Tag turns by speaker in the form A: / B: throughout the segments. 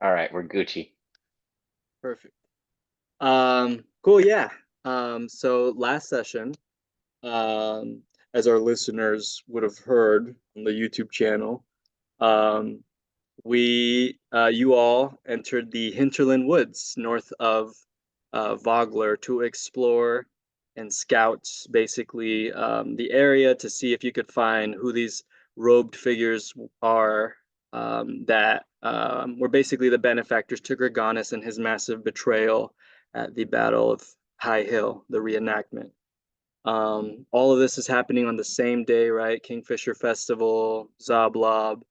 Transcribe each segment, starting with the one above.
A: All right, we're Gucci.
B: Perfect. Cool, yeah. So last session, um, as our listeners would have heard on the YouTube channel, um, you all entered the Hinterland Woods north of Vogler to explore and scout basically the area to see if you could find who these robed figures are that were basically the benefactors to Greganis and his massive betrayal at the Battle of High Hill, the reenactment. All of this is happening on the same day, right? Kingfisher Festival, Zoblob,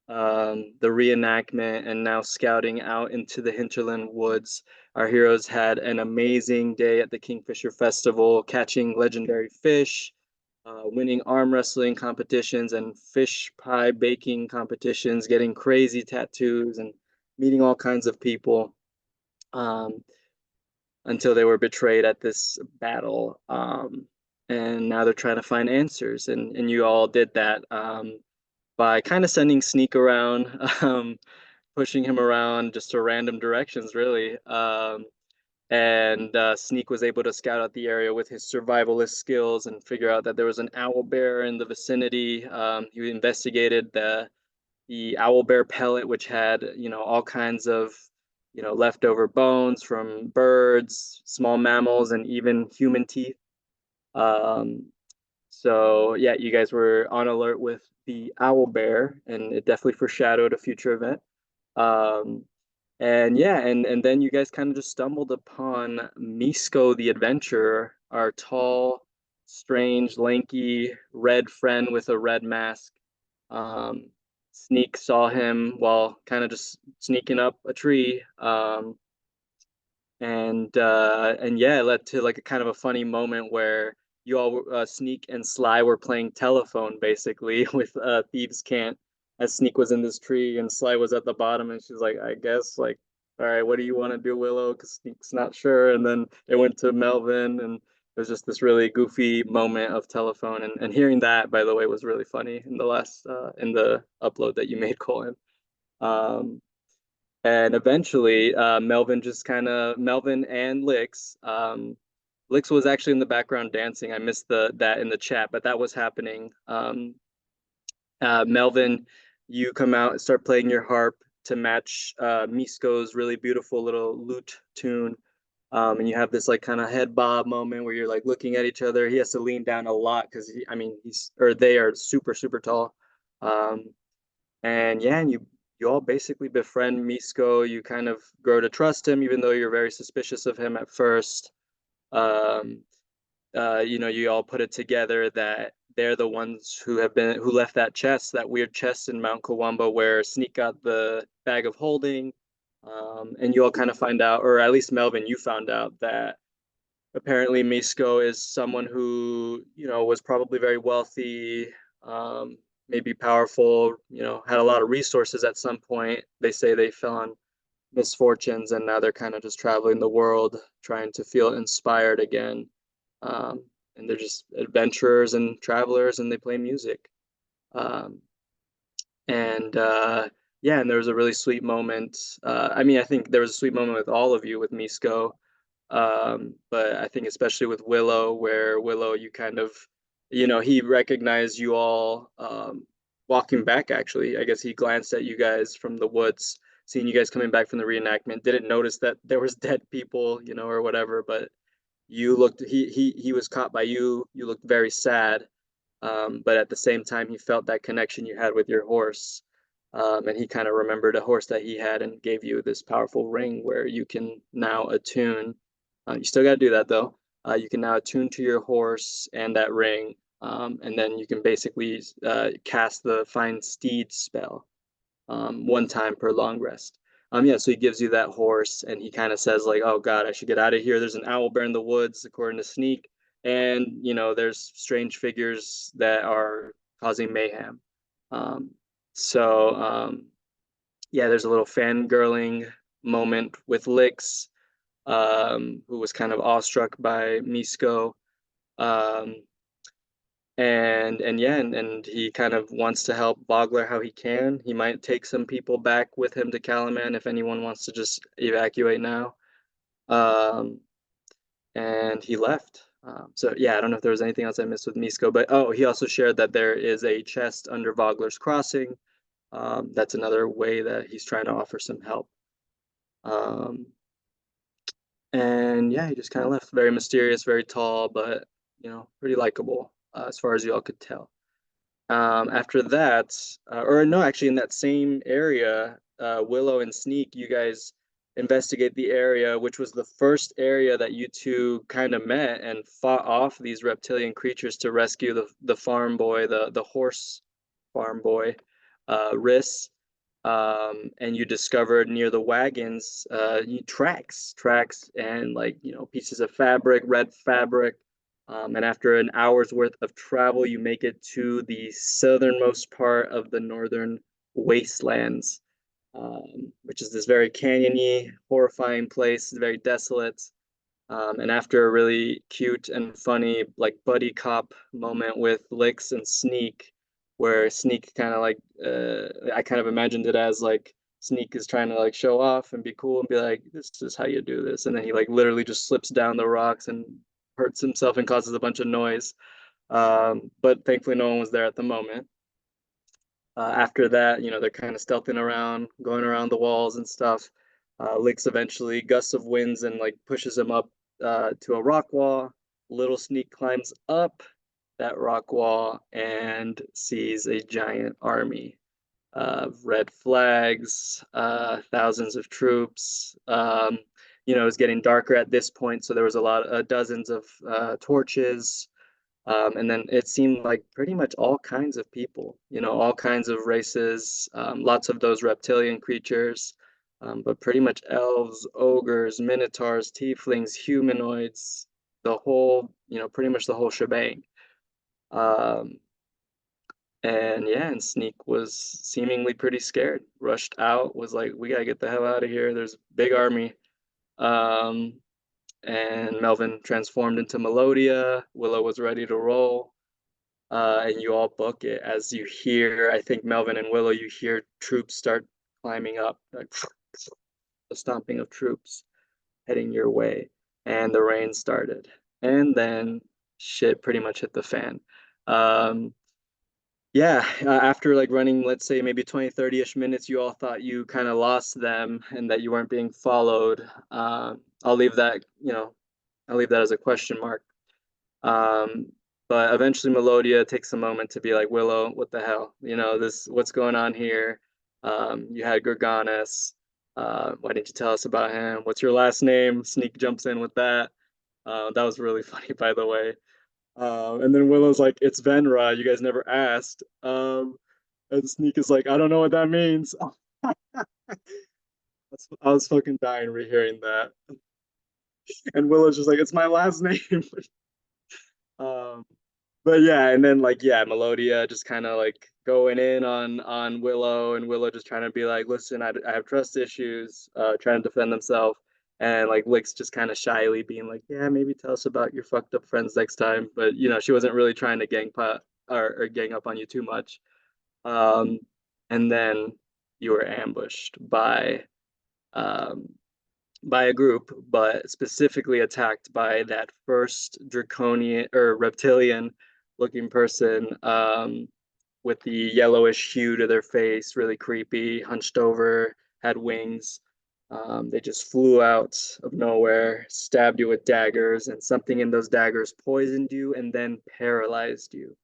B: the reenactment, and now scouting out into the hinterland woods. Our heroes had an amazing day at the Kingfisher Festival, catching legendary fish, winning arm wrestling competitions and fish pie baking competitions, getting crazy tattoos, and meeting all kinds of people um, until they were betrayed at this battle. And now they're trying to find answers, and you all did that. By kind of sending Sneak around, pushing him around just to random directions, really. And Sneak was able to scout out the area with his survivalist skills and figure out that there was an owl bear in the vicinity. He investigated the owl bear pellet, which had all kinds of leftover bones from birds, small mammals, and even human teeth. Um, so yeah, you guys were on alert with the owl bear, and it definitely foreshadowed a future event. Um, and yeah, and then you guys kind of just stumbled upon Misko the adventurer, our tall, strange, lanky red friend with a red mask. Um, Sneak saw him while kind of just sneaking up a tree. And yeah, it led to like a kind of a funny moment where you all Sneak and Sly were playing telephone basically with Thieves Can't, as Sneak was in this tree and Sly was at the bottom, and she's like, I guess, like, all right, what do you want to do, Willow? Because Sneak's not sure. And then it went to Melvin, and it was just this really goofy moment of telephone, and hearing that, by the way, was really funny in the last in the upload that you made, Colin. um and eventually, Melvin and Lyx. Lyx was actually in the background dancing. I missed that in the chat, but that was happening. Melvin, you come out and start playing your harp to match Misko's really beautiful little lute tune. And you have this like kind of head bob moment where you're like looking at each other. He has to lean down a lot because I mean, they are super, super tall. Um, and yeah, and you all basically befriend Misko. You kind of grow to trust him, even though you're very suspicious of him at first. Um, you all put it together that they're the ones who left that chest, that weird chest in Mount Kawamba where Sneak got the bag of holding. And you all kind of find out, or at least Melvin, you found out that apparently Misko is someone who, was probably very wealthy, maybe powerful, had a lot of resources at some point. They say they fell on misfortunes and now they're kind of just traveling the world trying to feel inspired again. Um, and they're just adventurers and travelers and they play music. Um, and yeah, and there was a really sweet moment. I mean, I think there was a sweet moment with all of you with Misko, but I think especially with Willow, where Willow, you kind of, he recognized you all walking back, actually. I guess he glanced at you guys from the woods, seeing you guys coming back from the reenactment, didn't notice that there was dead people, or whatever, but he was caught by you. You looked very sad. But at the same time, he felt that connection you had with your horse. And he kind of remembered a horse that he had and gave you this powerful ring where you can now attune. You still got to do that though. You can now attune to your horse and that ring. And then you can basically cast the Find Steed spell one time per long rest. Yeah, so he gives you that horse and he kind of says, like, oh God, I should get out of here. There's an owl bear in the woods, according to Sneak. And, there's strange figures that are causing mayhem. Um, so, yeah, there's a little fangirling moment with Lyx, who was kind of awestruck by Misko. Um, And yeah, and he kind of wants to help Bogler how he can. He might take some people back with him to Calaman if anyone wants to just evacuate now. Um, and he left. So yeah, I don't know if there was anything else I missed with Misko, but oh, he also shared that there is a chest under Vogler's Crossing. That's another way that he's trying to offer some help. Um, and yeah, he just kind of left. Very mysterious, very tall, but pretty likable as far as you all could tell. After that, or no, actually, in that same area, Willow and Sneak, you guys investigate the area, which was the first area that you two kind of met and fought off these reptilian creatures to rescue the farm boy, the horse farm boy, Riss. And you discovered near the wagons, tracks, and like pieces of fabric, red fabric. And after an hour's worth of travel, you make it to the southernmost part of the northern wastelands, which is this very canyony, horrifying place, very desolate. And after a really cute and funny, like buddy cop moment with Lyx and Sneak, where Sneak kind of like, I kind of imagined it as like Sneak is trying to like show off and be cool and be like, this is how you do this. And then he like literally just slips down the rocks and hurts himself and causes a bunch of noise. But thankfully, no one was there at the moment. After that, they're kind of stealthing around, going around the walls and stuff. Licks eventually gusts of winds and like pushes him up to a rock wall. Little Sneak climbs up that rock wall and sees a giant army of red flags, thousands of troops. It was getting darker at this point, so there was a lot, dozens of torches. And then it seemed like pretty much all kinds of people, all kinds of races, lots of those reptilian creatures, but pretty much elves, ogres, minotaurs, tieflings, humanoids, the whole, pretty much the whole shebang. Um, and yeah, and Sneak was seemingly pretty scared, rushed out, was like, we gotta get the hell out of here. There's a big army. Um, and Melvin transformed into Melodia. Willow was ready to roll. And you all book it as you hear, I think Melvin and Willow, you hear troops start climbing up, like the stomping of troops heading your way. And the rain started. And then shit pretty much hit the fan. Um, yeah, after like running, let's say maybe 20, 30-ish minutes, you all thought you kind of lost them and that you weren't being followed. I'll leave that, I'll leave that as a question mark. Um, but eventually Melodia takes a moment to be like, Willow, what the hell? What's going on here? You had Gorganas. Why didn't you tell us about him? What's your last name? Sneak jumps in with that. That was really funny, by the way. And then Willow's like, it's Venra. You guys never asked. And Sneak is like, I don't know what that means. I was fucking dying rehearing that. And Willow's just like, it's my last name. um, but yeah, and then like yeah, Melodia just kind of like going in on Willow, and Willow just trying to be like, listen, I have trust issues, trying to defend themselves, and like Lick's just kind of shyly being like, yeah, maybe tell us about your fucked up friends next time, but she wasn't really trying to gang pot or gang up on you too much. Um, and then you were ambushed um, by a group, but specifically attacked by that first draconian or reptilian looking person, with the yellowish hue to their face, really creepy, hunched over, had wings. They just flew out of nowhere, stabbed you with daggers, and something in those daggers poisoned you and then paralyzed you.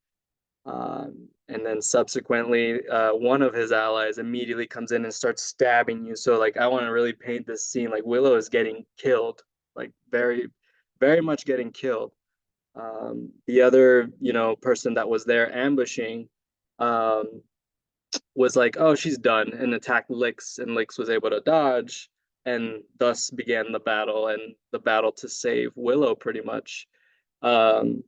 B: And then subsequently, one of his allies immediately comes in and starts stabbing you. So like, I want to really paint this scene. Like Willow is getting killed, like very, very much getting killed. The other, person that was there ambushing, um, was like, oh, she's done, and attacked Lyx, and Lyx was able to dodge, and thus began the battle, and the battle to save Willow, pretty much. Um,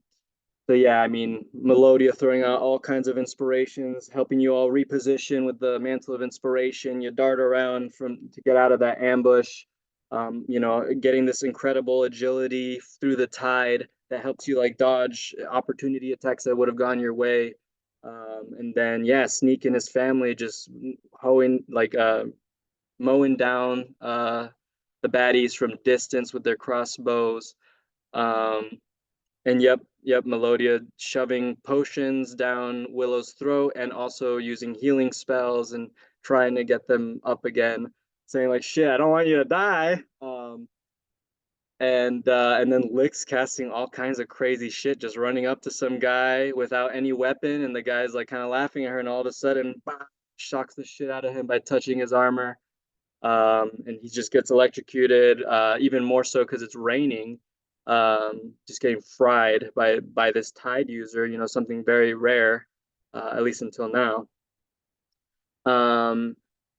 B: so yeah, I mean, Melodia throwing out all kinds of inspirations, helping you all reposition with the mantle of inspiration. You dart around to get out of that ambush. Getting this incredible agility through the tide, that helps you like dodge opportunity attacks that would have gone your way. And then yeah, Sneak and his family just hoeing like mowing down the baddies from distance with their crossbows. Um, and yep, Melodia shoving potions down Willow's throat and also using healing spells and trying to get them up again, saying like, "Shit, I don't want you to die." And then Lyx casting all kinds of crazy shit, just running up to some guy without any weapon, and the guy's like kind of laughing at her, and all of a sudden, bah, shocks the shit out of him by touching his armor. And he just gets electrocuted, even more so because it's raining. Just getting fried by this tide user, something very rare, at least until now. Um,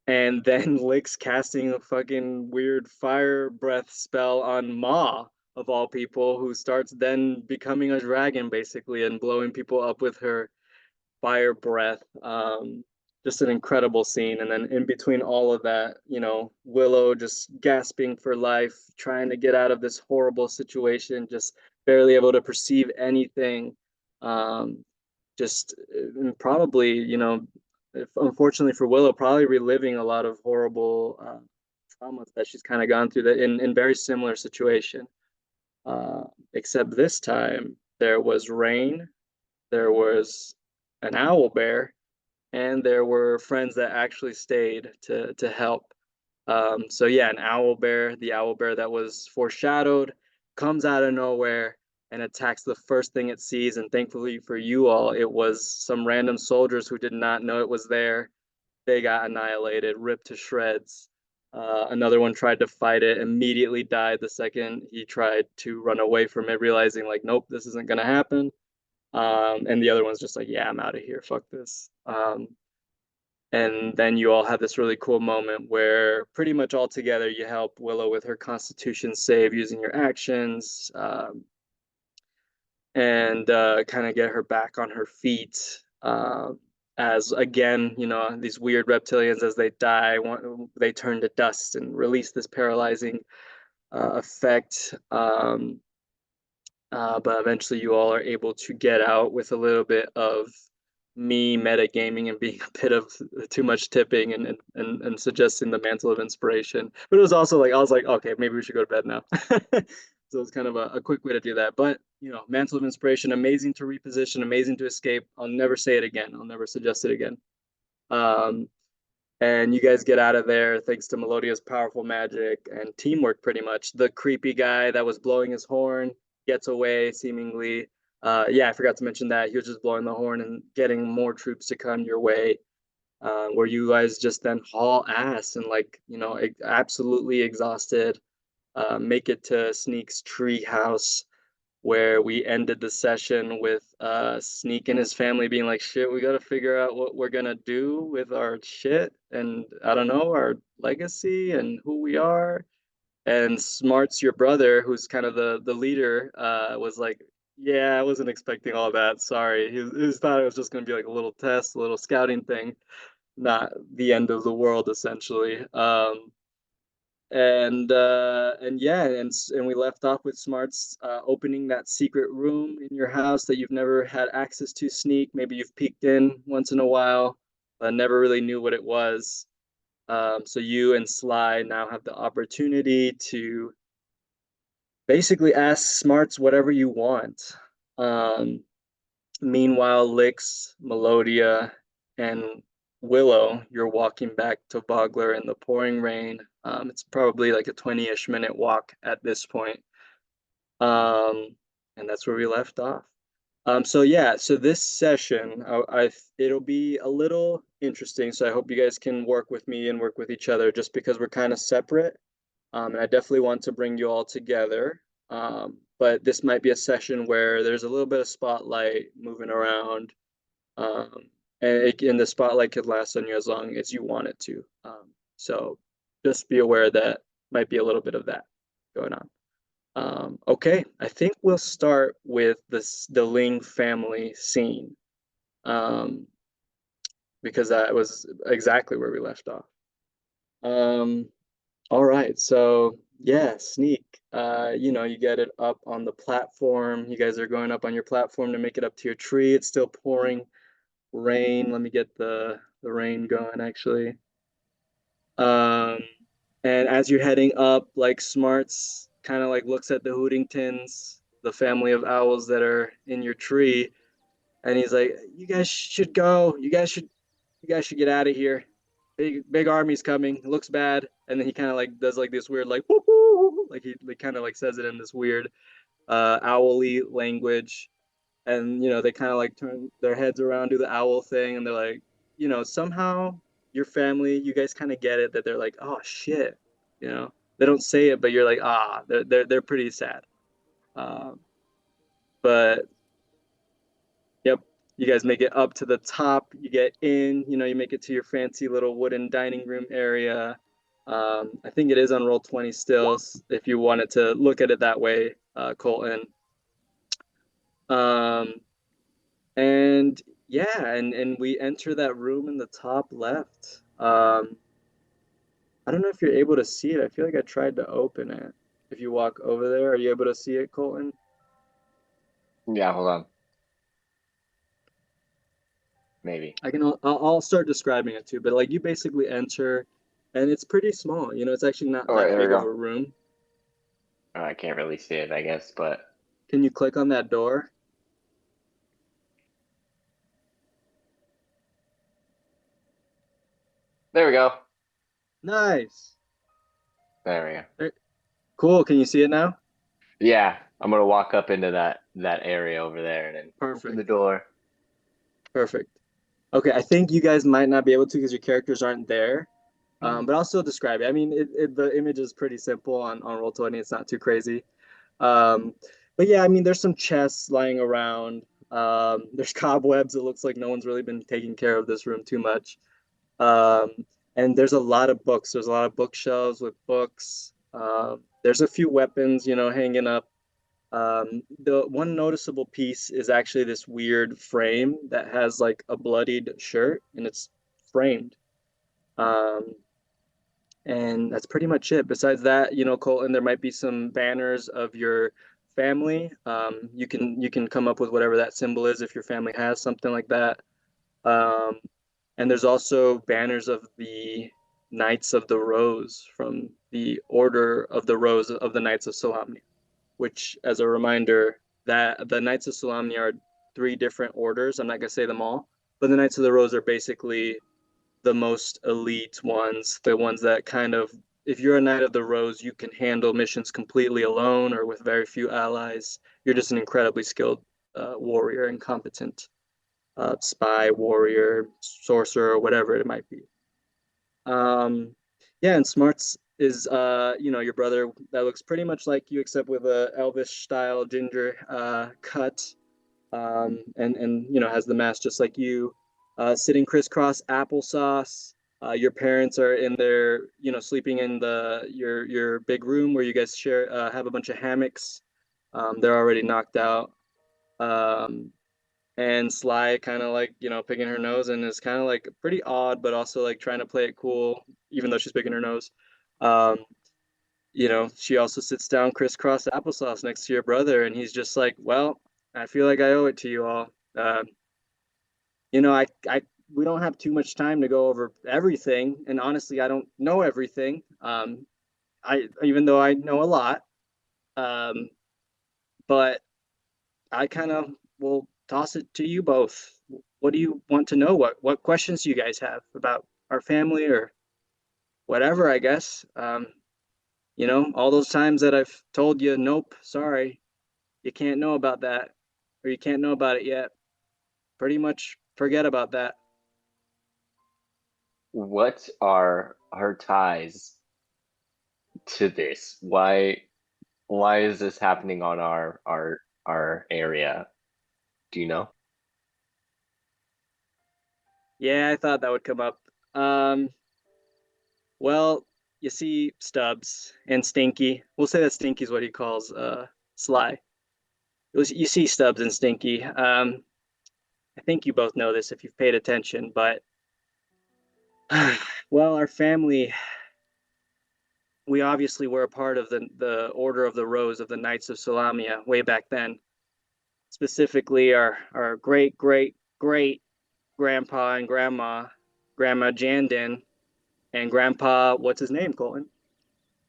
B: and then Lyx casting a fucking weird fire breath spell on Ma, of all people, who starts then becoming a dragon basically and blowing people up with her fire breath. Just an incredible scene. And then in between all of that, Willow just gasping for life, trying to get out of this horrible situation, just barely able to perceive anything. Um, just probably, unfortunately for Willow, probably reliving a lot of horrible traumas that she's kind of gone through that in very similar situation. Uh, Except this time there was rain, there was an owl bear, and there were friends that actually stayed to help. So yeah, the owl bear that was foreshadowed, comes out of nowhere and attacks the first thing it sees. And thankfully for you all, it was some random soldiers who did not know it was there. They got annihilated, ripped to shreds. Another one tried to fight it, immediately died the second he tried to run away from it, realizing like, nope, this isn't gonna happen. And the other one's just like, yeah, I'm out of here. Fuck this. And then you all have this really cool moment where pretty much all together you help Willow with her Constitution save using your actions, and kind of get her back on her feet. As again, these weird reptilians, as they die, they turn to dust and release this paralyzing effect. But eventually you all are able to get out with a little bit of me metagaming and being a bit of too much tipping and suggesting the mantle of inspiration. But it was also like, I was like, okay, maybe we should go to bed now. So it's kind of a quick way to do that. But, mantle of inspiration, amazing to reposition, amazing to escape. I'll never say it again. I'll never suggest it again. Um, and you guys get out of there thanks to Melodia's powerful magic and teamwork, pretty much. The creepy guy that was blowing his horn gets away, seemingly. Yeah, I forgot to mention that. He was just blowing the horn and getting more troops to come your way, where you guys just then haul ass and, like, absolutely exhausted, make it to Sneak's tree house, where we ended the session with Sneak and his family being like, shit, we got to figure out what we're going to do with our shit and, I don't know, our legacy and who we are. And Smart's your brother, who's kind of the leader, was like, yeah, I wasn't expecting all that. Sorry. He thought it was just going to be like a little test, a little scouting thing, not the end of the world, essentially. And yeah, and we left off with Smarts opening that secret room in your house that you've never had access to. Sneak, maybe you've peeked in once in a while, but never really knew what it was. So you and Sly now have the opportunity to basically ask Smarts whatever you want. Um, Meanwhile, Lyx, Melodia, and Willow, you're walking back to Bogler in the pouring rain. It's probably like a 20-ish minute walk at this point. Um, and that's where we left off. So yeah, so this session, it'll be a little interesting. So I hope you guys can work with me and work with each other, just because we're kind of separate. And I definitely want to bring you all together. But this might be a session where there's a little bit of spotlight moving around, um, and the spotlight could last on you as long as you want it to. So just be aware that might be a little bit of that going on. Okay, I think we'll start with the Ling family scene, um, because that was exactly where we left off. All right, so Yeah, sneak. You get it up on the platform. You guys are going up on your platform to make it up to your tree. It's still pouring rain. Let me get the rain going actually. Um, and as you're heading up, like Smarts kind of like looks at the Hootingtons, the family of owls that are in your tree, and he's like, "You guys should go. You guys should get out of here. Big army's coming. It looks bad." And then he kind of like does like this weird like whoop, whoop, like he like, kind of like says it in this weird owly language. And they kind of like turn their heads around, do the owl thing, and they're like, somehow your family, you guys kind of get it that they're like, oh shit, they don't say it, but you're like, they're pretty sad. Um, but yep, you guys make it up to the top. You get in, you make it to your fancy little wooden dining room area. I think it is on Roll20 still, if you wanted to look at it that way, Colton. Um, And yeah, and we enter that room in the top left. I don't know if you're able to see it. I feel like I tried to open it. If you walk over there, are you able to see it, Colton?
A: Yeah, hold on. Maybe.
B: I'll start describing it too, but like you basically enter and it's pretty small. It's actually not
A: Oh, wait,
B: that
A: there we
B: big of
A: go.
B: a room.
A: Oh, I can't really see it, I guess, but
B: Can you click on that door?
A: there we go.
B: Nice.
A: There we go.
B: Eh, Cool. Can you see it now?
A: Yeah, I'm gonna walk up into that area over there and then open the
B: Perfect.
A: door.
B: Perfect. Okay, I think you guys might not be able to because your characters aren't there.
A: Hmm.
B: But I'll still describe it. I mean, the image is pretty simple on Roll20. It's not too crazy. Um, but yeah, I mean, there's some chests lying around. There's cobwebs. It looks like no one's really been taking care of this room too much. Um, and there's a lot of books. There's a lot of bookshelves with books. There's a few weapons, hanging up. The one noticeable piece is actually this weird frame that has like a bloodied shirt and it's framed. Um, and that's pretty much it. Besides that, Colton, there might be some banners of your family. You can come up with whatever that symbol is if your family has something like that. Um, and there's also banners of the Knights of the Rose from the Order of the Rose of the Knights of Solamnia, which, as a reminder, that the Knights of Solamnia are three different orders. I'm not gonna say them all, but the Knights of the Rose are basically the most elite ones, the ones that kind of, if you're a Knight of the Rose, you can handle missions completely alone or with very few allies. You're just an incredibly skilled warrior and competent spy, warrior, sorcerer, whatever it might be. Um, yeah, and Smarts is your brother that looks pretty much like you, except with a elvish style ginger cut, and has the mask just like you, sitting crisscross applesauce. Your parents are in there, sleeping in your big room where you guys share have a bunch of hammocks. They're already knocked out. Um, and Sly kind of like, picking her nose and is kind of like pretty odd, but also like trying to play it cool, even though she's picking her nose. Um, she also sits down crisscross applesauce next to your brother, and he's just like, well, I feel like I owe it to you all. Uh, we don't have too much time to go over everything, and honestly, I don't know everything. Even though I know a lot, um, but I kind of will toss it to you both. What do you want to know? What questions do you guys have about our family or whatever, I guess? All those times that I've told you, nope, sorry, you can't know about that, or you can't know about it yet. Pretty much forget about that.
A: What are our ties to this? Why is this happening on our area? Do you know?
B: Yeah, I thought that would come up. Um, well, you see Stubbs and Stinky. We'll say that Stinky is what he calls Sly. You see Stubbs and Stinky. I think you both know this if you've paid attention, but well, our family, we obviously were a part of the Order of the Rose of the Knights of Salamia way back then. Specifically, our great great great grandpa and grandma Jandin, and grandpa, what's his name, Colton?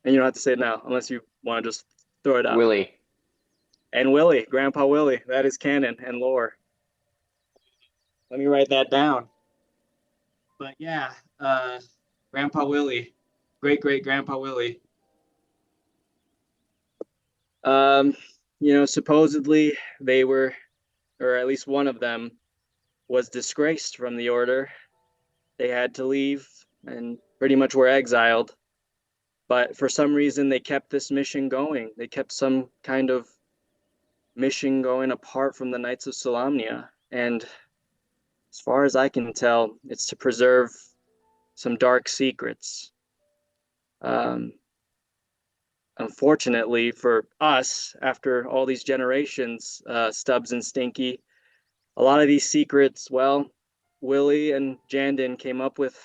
B: And you don't have to say it now unless you want to just throw it out.
A: Willie.
B: And Willie, Grandpa Willie, that is canon and lore. Let me write that down. But yeah, Grandpa Willie, great great Grandpa Willie. Um, supposedly they were, or at least one of them, was disgraced from the order. They had to leave and pretty much were exiled. But for some reason, they kept this mission going. They kept some kind of mission going apart from the Knights of Solamnia. And as far as I can tell, it's to preserve some dark secrets. Um, Unfortunately for us, after all these generations, Stubbs and Stinky, a lot of these secrets, well, Willie and Jandin came up with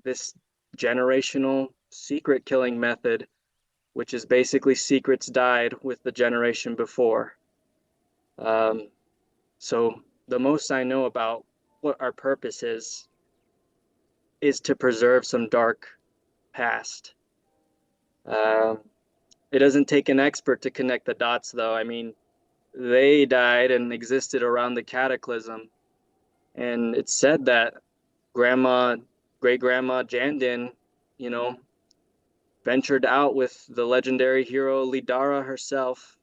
B: this generational secret killing method, which is basically secrets died with the generation before. Um, so the most I know about what our purpose is to preserve some dark past. Um, it doesn't take an expert to connect the dots, though. I mean, they died and existed around the cataclysm, and it's said that grandma, great grandma Jandin, you know, ventured out with the legendary hero Lidara herself.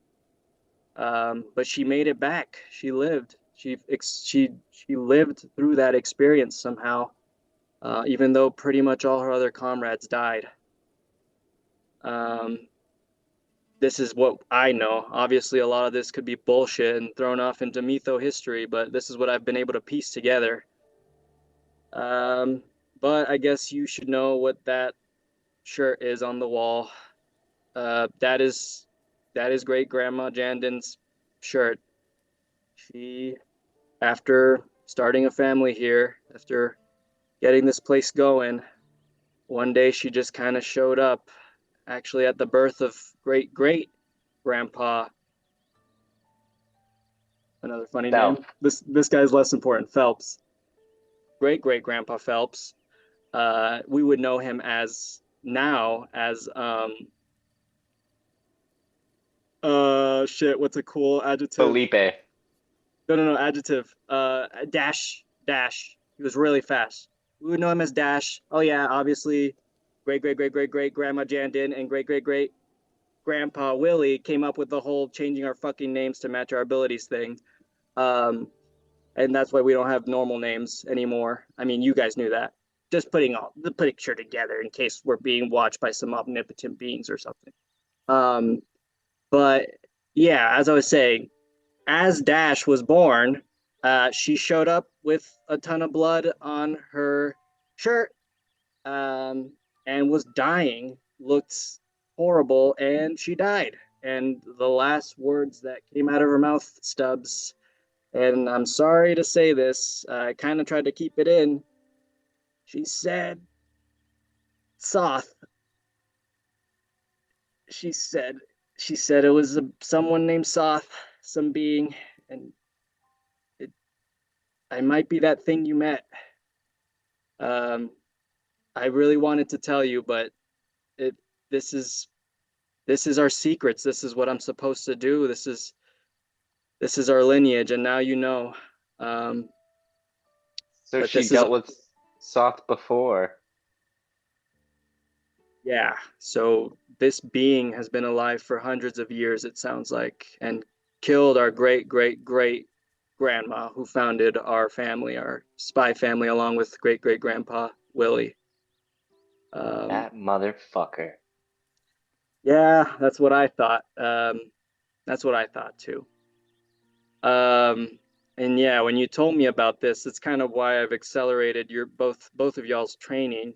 B: But she made it back. She lived. She lived through that experience somehow, even though pretty much all her other comrades died. Um, this is what I know. Obviously, a lot of this could be bullshit and thrown off into mytho history, but this is what I've been able to piece together. Um, but I guess you should know what that shirt is on the wall. That is great grandma Jandin's shirt. She, after starting a family here, after getting this place going, one day she just kind of showed up, actually at the birth of great great grandpa. Another funny name.
A: Self.
B: This guy's less important. Phelps. Great great grandpa Phelps. We would know him as now as shit, what's a cool adjective?
A: Felipe.
B: No, adjective. Dash. He was really fast. We would know him as Dash. Oh yeah, obviously, great great great great great grandma Jandin and great great great grandpa Willie came up with the whole changing our fucking names to match our abilities thing. Um, and that's why we don't have normal names anymore. I mean, you guys knew that. Just putting all the picture together in case we're being watched by some omnipotent beings or something. Um, but yeah, as I was saying, as Dash was born, she showed up with a ton of blood on her shirt, um, and was dying, looked horrible, and she died. And the last words that came out of her mouth, Stubbs, and I'm sorry to say this, I kind of tried to keep it in. She said, Soth. She said, she said it was someone named Soth, some being, and it, I might be that thing you met. Um, I really wanted to tell you, but it this is this is our secrets. This is what I'm supposed to do. This is our lineage, and now you know. Um,
A: So
B: but
A: she
B: this is
A: dealt with Soth before.
B: yeah. So this being has been alive for hundreds of years, it sounds like, and killed our great great great grandma who founded our family, our spy family, along with great great grandpa Willie. Um,
A: That motherfucker.
B: yeah, that's what I thought. That's what I thought too. And yeah, when you told me about this, it's kind of why I've accelerated your both of y'all's training.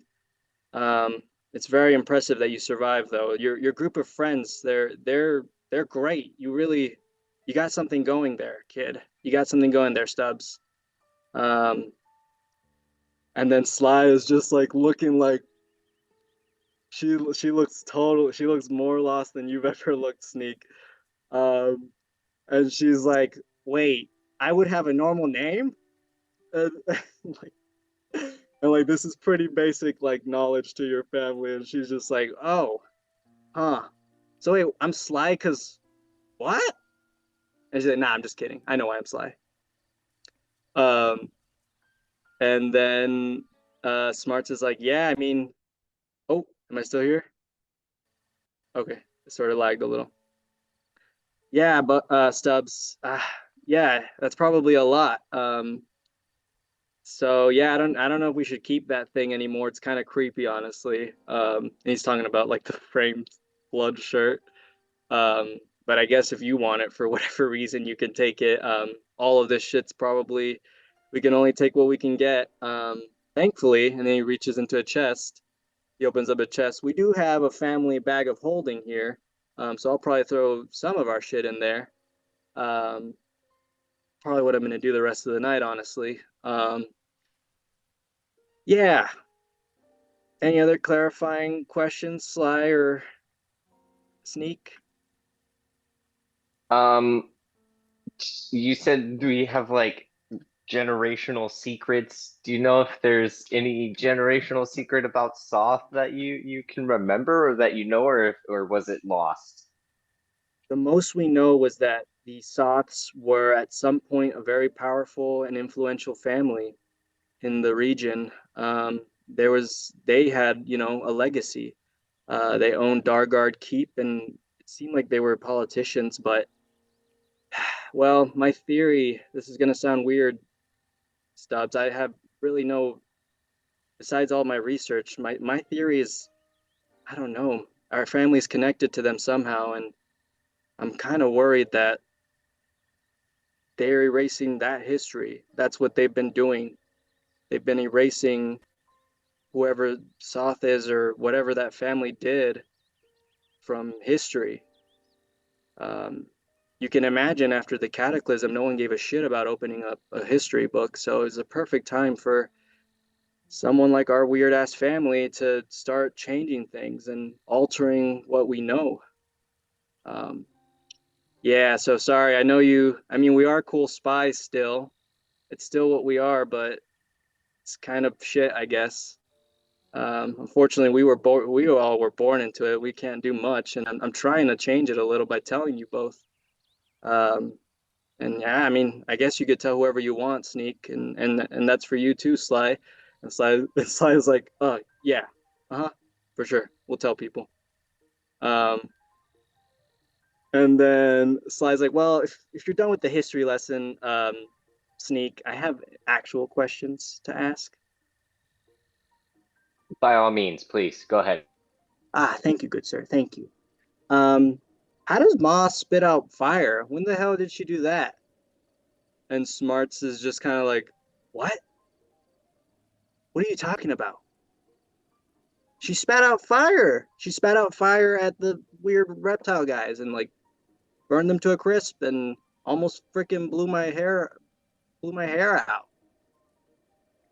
B: It's very impressive that you survived though. Your group of friends, they're great. You got something going there, kid. You got something going there, Stubbs. Um, and then Sly is just like looking like she looks more lost than you've ever looked, Sneak. Um, and she's like, "Wait, I would have a normal name?" And like, and like this is pretty basic like knowledge to your family, and she's just like, "Oh, huh. So wait, I'm Sly because what?" And she's like, "Nah, I'm just kidding. I know why I'm Sly." Um, and then Smarts is like, "Yeah, I mean, oh, am I still here? Okay, it sort of lagged a little. Yeah, but Stubbs, yeah, that's probably a lot. So yeah, I don't know if we should keep that thing anymore. It's kind of creepy, honestly. And he's talking about like the framed blood shirt. But I guess if you want it for whatever reason, you can take it. All of this shit's probably we can only take what we can get. Thankfully, and then he reaches into a chest. He opens up a chest. We do have a family bag of holding here. So I'll probably throw some of our shit in there. Um, Probably what I'm going to do the rest of the night, honestly. Yeah. Any other clarifying questions, Sly or Sneak?
A: Um, you said we have like generational secrets. Do you know if there's any generational secret about Soth that you can remember or that you know, or was it lost?
B: The most we know was that the Soths were at some point a very powerful and influential family in the region. They had, a legacy. They owned Dargard Keep, and it seemed like they were politicians. But, well, my theory, this is going to sound weird, Stubbs. I have really no, besides all my research, my theory is, I don't know, our family's connected to them somehow, and I'm kind of worried that they're erasing that history. That's what they've been doing. They've been erasing whoever Soth is or whatever that family did from history. Um, you can imagine after the cataclysm, no one gave a shit about opening up a history book. So it's a perfect time for someone like our weird ass family to start changing things and altering what we know. Um, yeah, so sorry. I know you, I mean, we are cool spies still. It's still what we are, but it's kind of shit, I guess. Unfortunately, we all were born into it. We can't do much, and I'm trying to change it a little by telling you both. Um, and yeah, I mean, I guess you could tell whoever you want, Sneak, and that's for you too, Sly. And Sly is like, yeah, uh-huh, for sure, we'll tell people. Um, and then Sly's like, well, if you're done with the history lesson, Sneak, I have actual questions to ask.
A: By all means, please go ahead.
B: Thank you, good sir. Thank you. Um, how does Ma spit out fire? When the hell did she do that? And Smarts is just kind of like, what? What are you talking about? She spat out fire. She spat out fire at the weird reptile guys and like burned them to a crisp and almost freaking blew my hair out.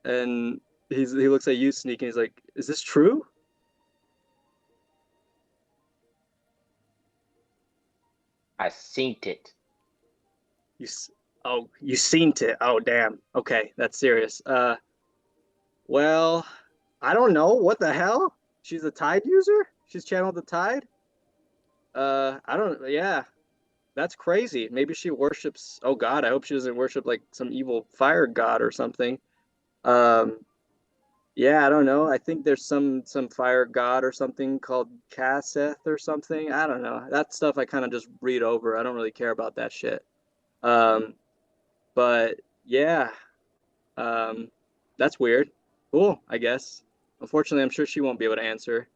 B: And he looks at you, Sneak, and he's like, is this true?
A: I synced it.
B: You oh, you seen it. Oh, damn. Okay, that's serious. Well, I don't know. What the hell? She's a tide user? She's channeled the tide? I don't, yeah, that's crazy. Maybe she worships, oh God, I hope she doesn't worship like some evil fire god or something. Um, yeah, I don't know. I think there's some fire god or something called Kaseth or something. I don't know. That stuff I kind of just read over. I don't really care about that shit. Um, but yeah, um, that's weird. Cool, I guess. Unfortunately, I'm sure she won't be able to answer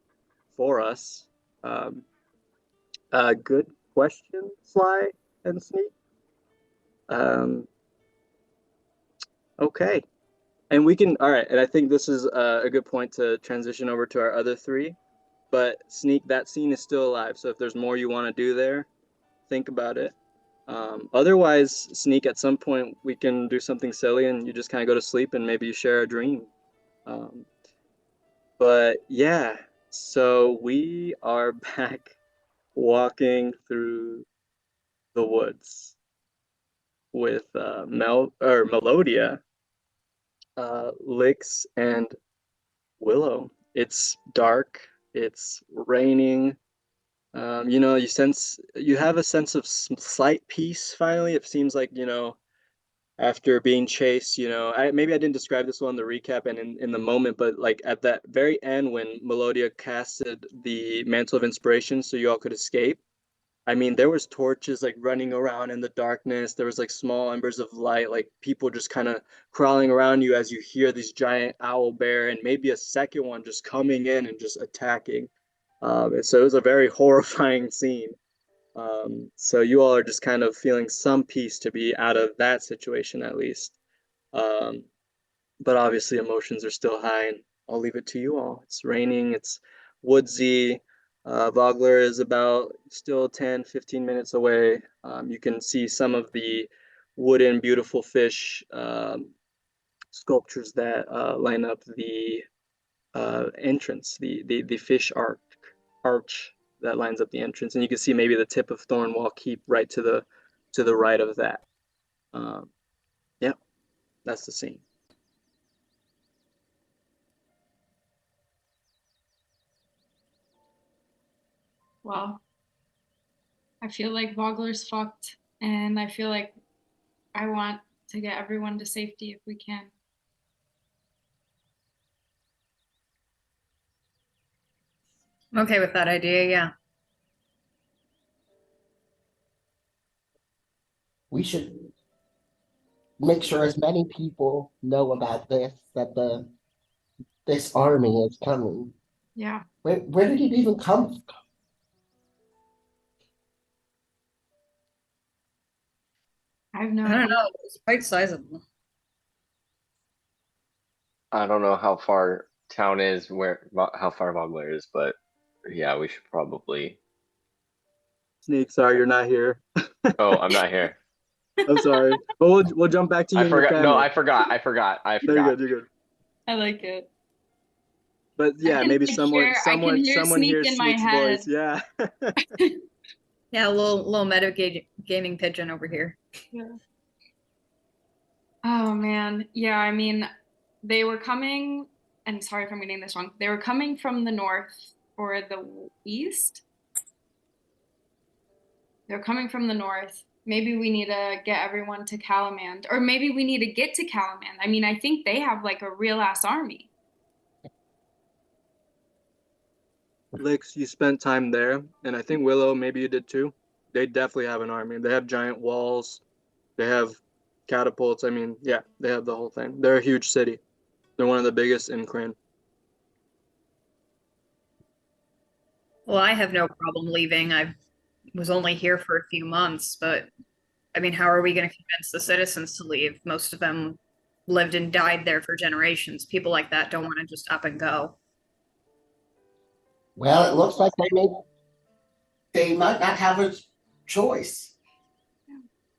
B: for us. Um, good question, Sly and Sneak. Um, okay. And we can, all right. And I think this is a good point to transition over to our other three. But Sneak, that scene is still alive. So if there's more you want to do there, think about it. Otherwise, Sneak, at some point we can do something silly and you just kind of go to sleep and maybe you share a dream. Um, but yeah. So we are back walking through the woods with Melodia, Lyx, and Willow. It's dark. It's raining. You have a sense of slight peace finally. It seems like, after being chased, maybe I didn't describe this well in the recap and in the moment, but like at that very end when Melodia casted the Mantle of Inspiration so you all could escape. I mean, there was torches like running around in the darkness. There was like small embers of light, like people just kind of crawling around you as you hear these giant owl bear and maybe a second one just coming in and just attacking. And so it was a very horrifying scene. So you all are just kind of feeling some peace to be out of that situation at least. Um, but obviously emotions are still high, and I'll leave it to you all. It's raining, it's woodsy. Vogler is about still 10, 15 minutes away. You can see some of the wooden beautiful fish sculptures that line up the entrance, the fish arch that lines up the entrance, and you can see maybe the tip of Thornwall Keep right to the right of that. Um, yeah, that's the scene.
C: Well, I feel like Vogler's fucked, and I feel like I want to get everyone to safety if we can.
D: I'm okay with that idea, yeah.
E: We should make sure as many people know about this, that this army is coming.
C: Yeah.
E: Where did it even come from?
C: I have no
D: I don't
C: idea.
D: know. It's quite sizable.
A: I don't know how far town is, how far Vogler is, but yeah, we should probably.
B: Sneak, sorry you're not here.
A: Oh, I'm not here.
B: I'm sorry. But we'll jump back to you
A: I
B: and your
A: forgot. No,
B: family.
A: I forgot. I forgot.
B: No, you're good. You're good.
C: I like it.
B: But yeah, maybe
C: like
B: someone
C: hear Sneak
B: hears
C: in my
B: Sneak's
C: head.
B: voice. Yeah.
D: Yeah, a little gaming pigeon over here.
C: Yeah. Oh man. Yeah, I mean, they were coming, and sorry if I'm getting this wrong. They were coming from the north or the east. They're coming from the north. Maybe we need to get everyone to Calamand, or maybe we need to get to Calamand. I mean, I think they have like a real ass army.
B: Lyx, you spent time there, and I think Willow, maybe you did too. They definitely have an army. They have giant walls. They have catapults. I mean, yeah, they have the whole thing. They're a huge city. They're one of the biggest in Crane.
D: Well, I have no problem leaving. I was only here for a few months, but I mean, how are we going to convince the citizens to leave? Most of them lived and died there for generations. People like that don't want to just up and go.
E: Well, it looks like they might not have a choice.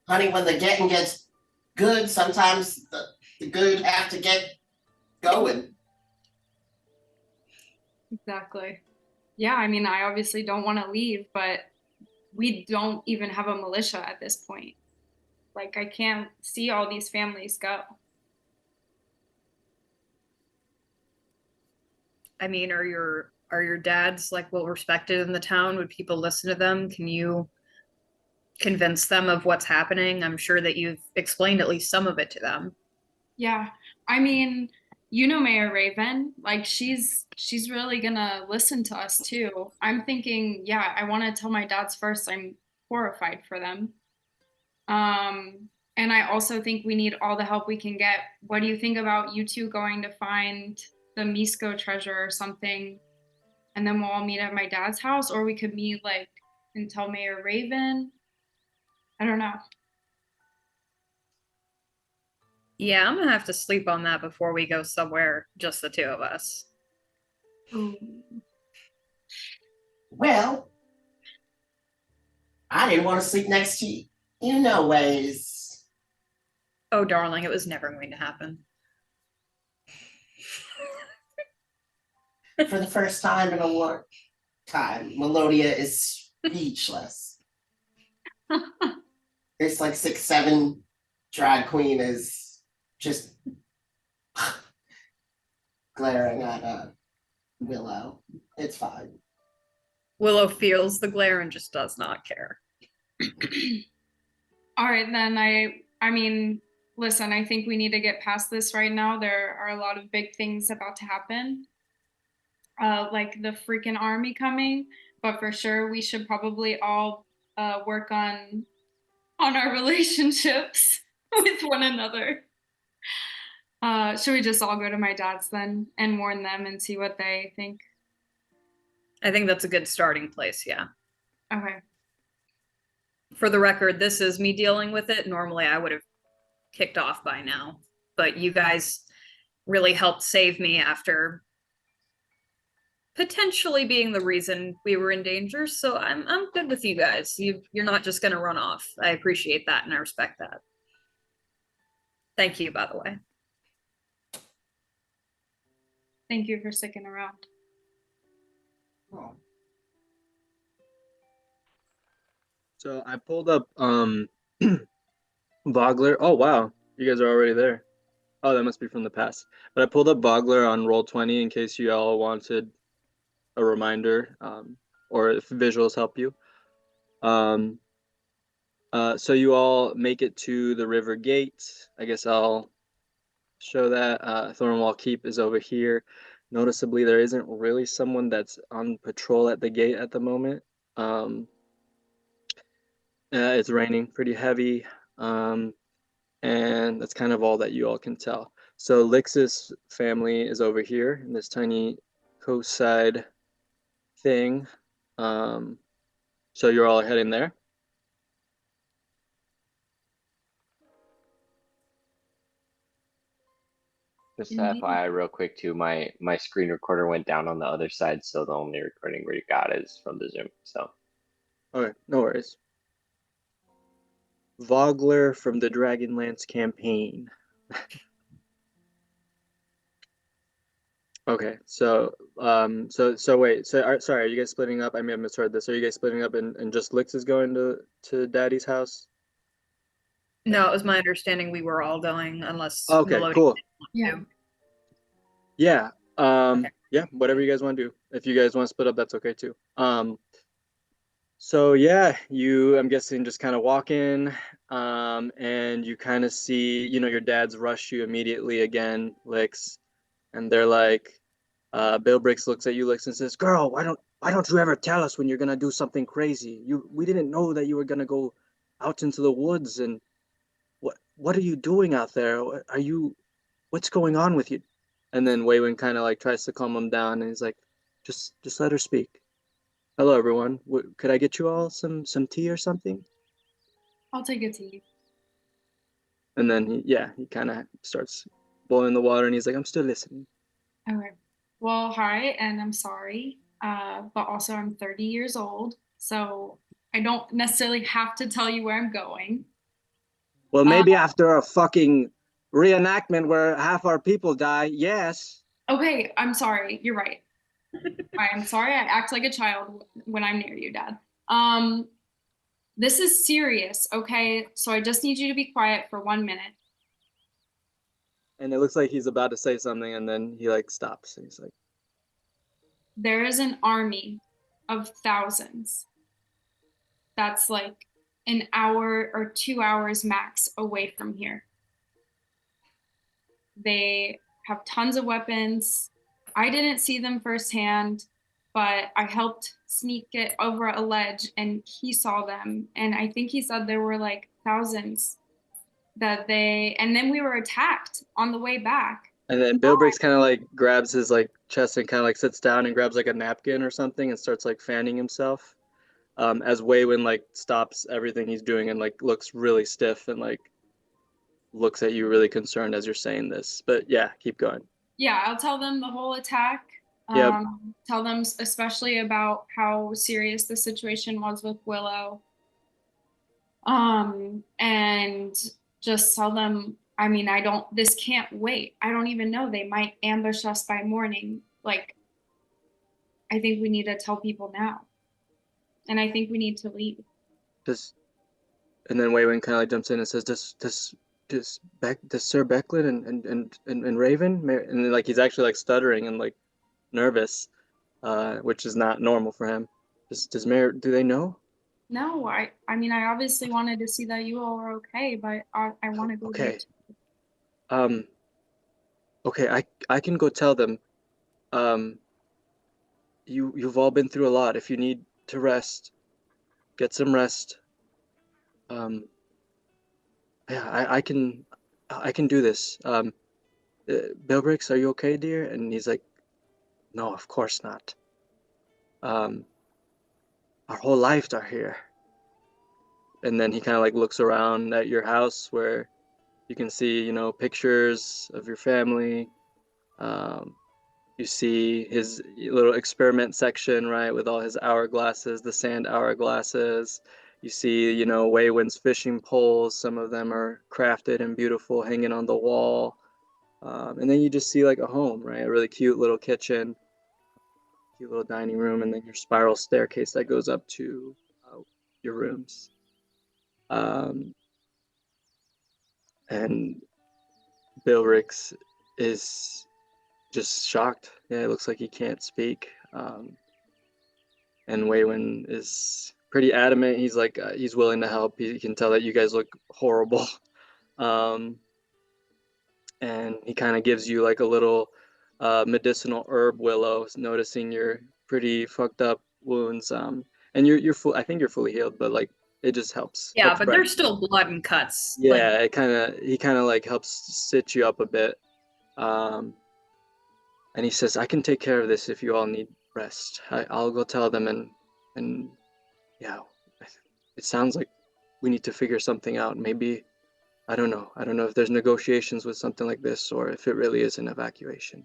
E: Honey, when the getting gets good, sometimes the good have to get going.
C: Exactly. Yeah, I mean, I obviously don't want to leave, but we don't even have a militia at this point. Like, I can't see all these families go.
D: I mean, are your dads like well respected in the town? Would people listen to them? Can you convince them of what's happening? I'm sure that you've explained at least some of it to them.
C: Yeah. I mean, you know Mayor Raven, like she's really gonna listen to us too. I'm thinking, yeah, I want to tell my dads first. I'm horrified for them. And I also think we need all the help we can get. What do you think about you two going to find the Misko treasure or something, and then we'll all meet at my dad's house, or we could meet like and tell Mayor Raven. I don't know.
D: Yeah, I'm gonna have to sleep on that before we go somewhere, just the two of us.
C: Ooh.
E: Well, I didn't want to sleep next to you. You know ways.
D: Oh, darling, it was never going to happen.
E: For the first time in a long time, Melodia is speechless. It's like 6'7" drag queen is just glaring at Willow. It's fine.
D: Willow feels the glare and just does not care.
C: All right, then I mean, listen, I think we need to get past this right now. There are a lot of big things about to happen. Like the freaking army coming, but for sure we should probably all work on our relationships with one another. Should we just all go to my dad's then and warn them and see what they think?
D: I think that's a good starting place, yeah.
C: Okay.
D: For the record, this is me dealing with it. Normally I would have kicked off by now, but you guys really helped save me after potentially being the reason we were in danger. So I'm good with you guys. You're not just gonna run off. I appreciate that and I respect that. Thank you, by the way.
C: Thank you for sticking around.
E: Oh.
B: So I pulled up Vogler. Oh wow, you guys are already there. Oh, that must be from the past. But I pulled up Vogler on Roll20 in case you all wanted a reminder, or if visuals help you. So you all make it to the river gate. I guess I'll show that. Thornwall Keep is over here. Noticeably, there isn't really someone that's on patrol at the gate at the moment. It's raining pretty heavy, and that's kind of all that you all can tell. So Lyx's family is over here in this tiny coastside thing. So you're all heading there?
A: Just
C: Indeed.
A: FYI, real quick too, my screen recorder went down on the other side, so the only recording we got is from the Zoom. So
B: Okay, no worries. Vogler from the Dragonlance campaign. Okay, so wait, sorry, are you guys splitting up? I may have misheard this. Are you guys splitting up and just Lyx is going to Daddy's house?
D: No, it was my understanding we were all going unless
B: Okay,
D: Melodia
B: cool.
C: Yeah.
B: Yeah,
D: Okay.
B: yeah, whatever you guys want to do. If you guys want to split up, that's okay too. So yeah, I'm guessing just kind of walk in, and you kind of see, your dads rush you immediately again, Lyx, and they're like, Bill Briggs looks at you, Lyx, and says, "Girl, why don't you ever tell us when you're gonna do something crazy? We didn't know that you were gonna go out into the woods, and what are you doing out there? What's going on with you?" And then Waywin kind of like tries to calm him down, and he's like, just let her speak. Hello, everyone. Could I get you all some tea or something?
C: I'll take a tea.
B: And then he kind of starts boiling the water, and he's like, "I'm still listening."
C: Okay. Well, hi, and I'm sorry, but also I'm 30 years old, so I don't necessarily have to tell you where I'm going.
B: Well, maybe after a fucking reenactment where half our people die, yes.
C: Okay, I'm sorry. You're right. I'm sorry. I act like a child when I'm near you, Dad. This is serious, okay? So I just need you to be quiet for 1 minute.
B: And it looks like he's about to say something, and then he like stops, and he's like,
C: There is an army of thousands that's like an hour or 2 hours max away from here. They have tons of weapons. I didn't see them firsthand, but I helped sneak it over a ledge and he saw them. And I think he said there were like thousands and then we were attacked on the way back.
B: And then Bill Briggs kind of like grabs his like chest and kind of like sits down and grabs like a napkin or something and starts like fanning himself. As Waywin like stops everything he's doing and like looks really stiff and like looks at you really concerned as you're saying this. But yeah, keep going.
C: Yeah, I'll tell them the whole attack.
B: Yep.
C: Tell them especially about how serious the situation was with Willow. And just tell them, I mean, this can't wait. I don't even know. They might ambush us by morning. Like, I think we need to tell people now. And I think we need to leave.
B: And then Waywin kind of like jumps in and says, does Sir Becklin and Raven, and then, like he's actually like stuttering and like nervous, which is not normal for him. Does Mayor, do they know?
C: No, I mean, I obviously wanted to see that you all were okay, but I want to go there
B: Okay.
C: too.
B: Okay, I can go tell them. You've all been through a lot. If you need to rest, get some rest. Yeah, I can do this. Bilbrix, are you okay, dear? And he's like, no, of course not. Our whole lives are here. And then he kind of like looks around at your house where you can see, you know, pictures of your family. You see his little experiment section, right, with all his hourglasses, the sand hourglasses. You see, you know, Waywin's fishing poles. Some of them are crafted and beautiful, hanging on the wall. And then you just see like a home, right? A really cute little kitchen, cute little dining room, and then your spiral staircase that goes up to your rooms. And Bilrix is just shocked. Yeah, it looks like he can't speak. And Waywin is pretty adamant. He's like, he's willing to help. He can tell that you guys look horrible. And he kind of gives you like a little medicinal herb, Willow, noticing your pretty fucked up wounds. And you're full. I think you're fully healed, but like it just helps.
D: Yeah,
B: helps
D: but
B: brighten.
D: there's still blood and cuts.
B: Yeah, he kind of like helps stitch you up a bit. And he says, I can take care of this if you all need rest. I'll go tell them, and yeah, it sounds like we need to figure something out. Maybe, I don't know if there's negotiations with something like this or if it really is an evacuation.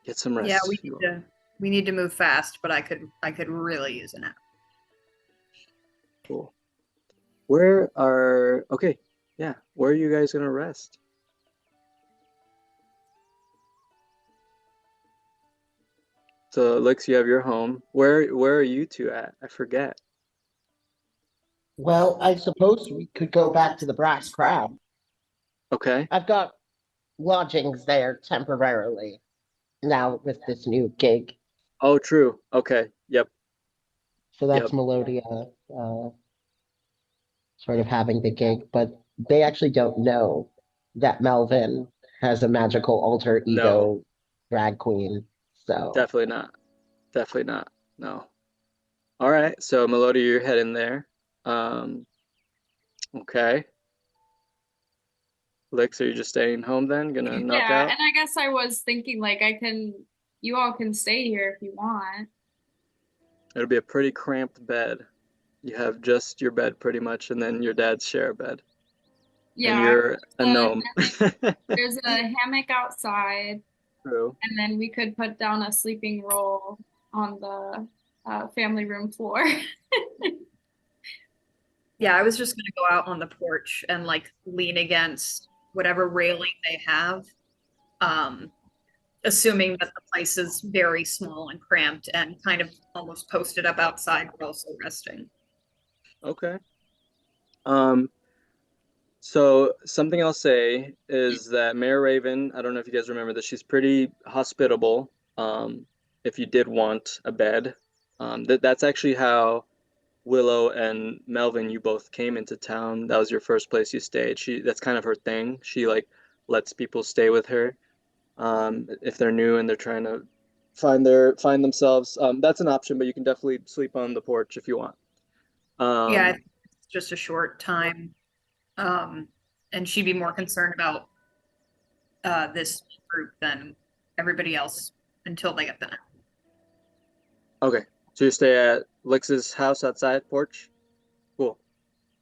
B: Get some rest.
D: Yeah, we need to move fast, but I could really use a nap.
B: Cool. Where are you guys gonna rest? So Lyx, you have your home. Where are you two at? I forget.
E: Well, I suppose we could go back to the Brass Crab.
B: Okay.
E: I've got lodgings there temporarily now with this new gig.
B: Oh, true. Okay. Yep.
E: So that's
B: Yep.
E: Melodia sort of having the gig, but they actually don't know that Melvin has a magical alter ego drag queen. So
B: Definitely not. Definitely not. No. All right. So Melodia, you're heading there. Okay. Lyx, are you just staying home then? Gonna knock
C: Yeah,
B: out?
C: and I guess I was thinking like you all can stay here if you want.
B: It'll be a pretty cramped bed. You have just your bed pretty much, and then your dad's share a bed.
C: Yeah,
B: And you're a gnome.
C: there's a hammock outside,
B: True.
C: and then we could put down a sleeping roll on the family room floor.
D: Yeah, I was just gonna go out on the porch and like lean against whatever railing they have, assuming that the place is very small and cramped and kind of almost posted up outside, but also resting.
B: Okay. So something I'll say is that Mayor Raven, I don't know if you guys remember this, she's pretty hospitable. If you did want a bed, that's actually how Willow and Melvin, you both came into town. That was your first place you stayed. That's kind of her thing. She like lets people stay with her, if they're new and they're trying to find themselves. That's an option, but you can definitely sleep on the porch if you want.
D: Yeah, I think it's just a short time. And she'd be more concerned about this group than everybody else until they get there.
B: Okay, so you stay at Lyx's house outside porch? Cool.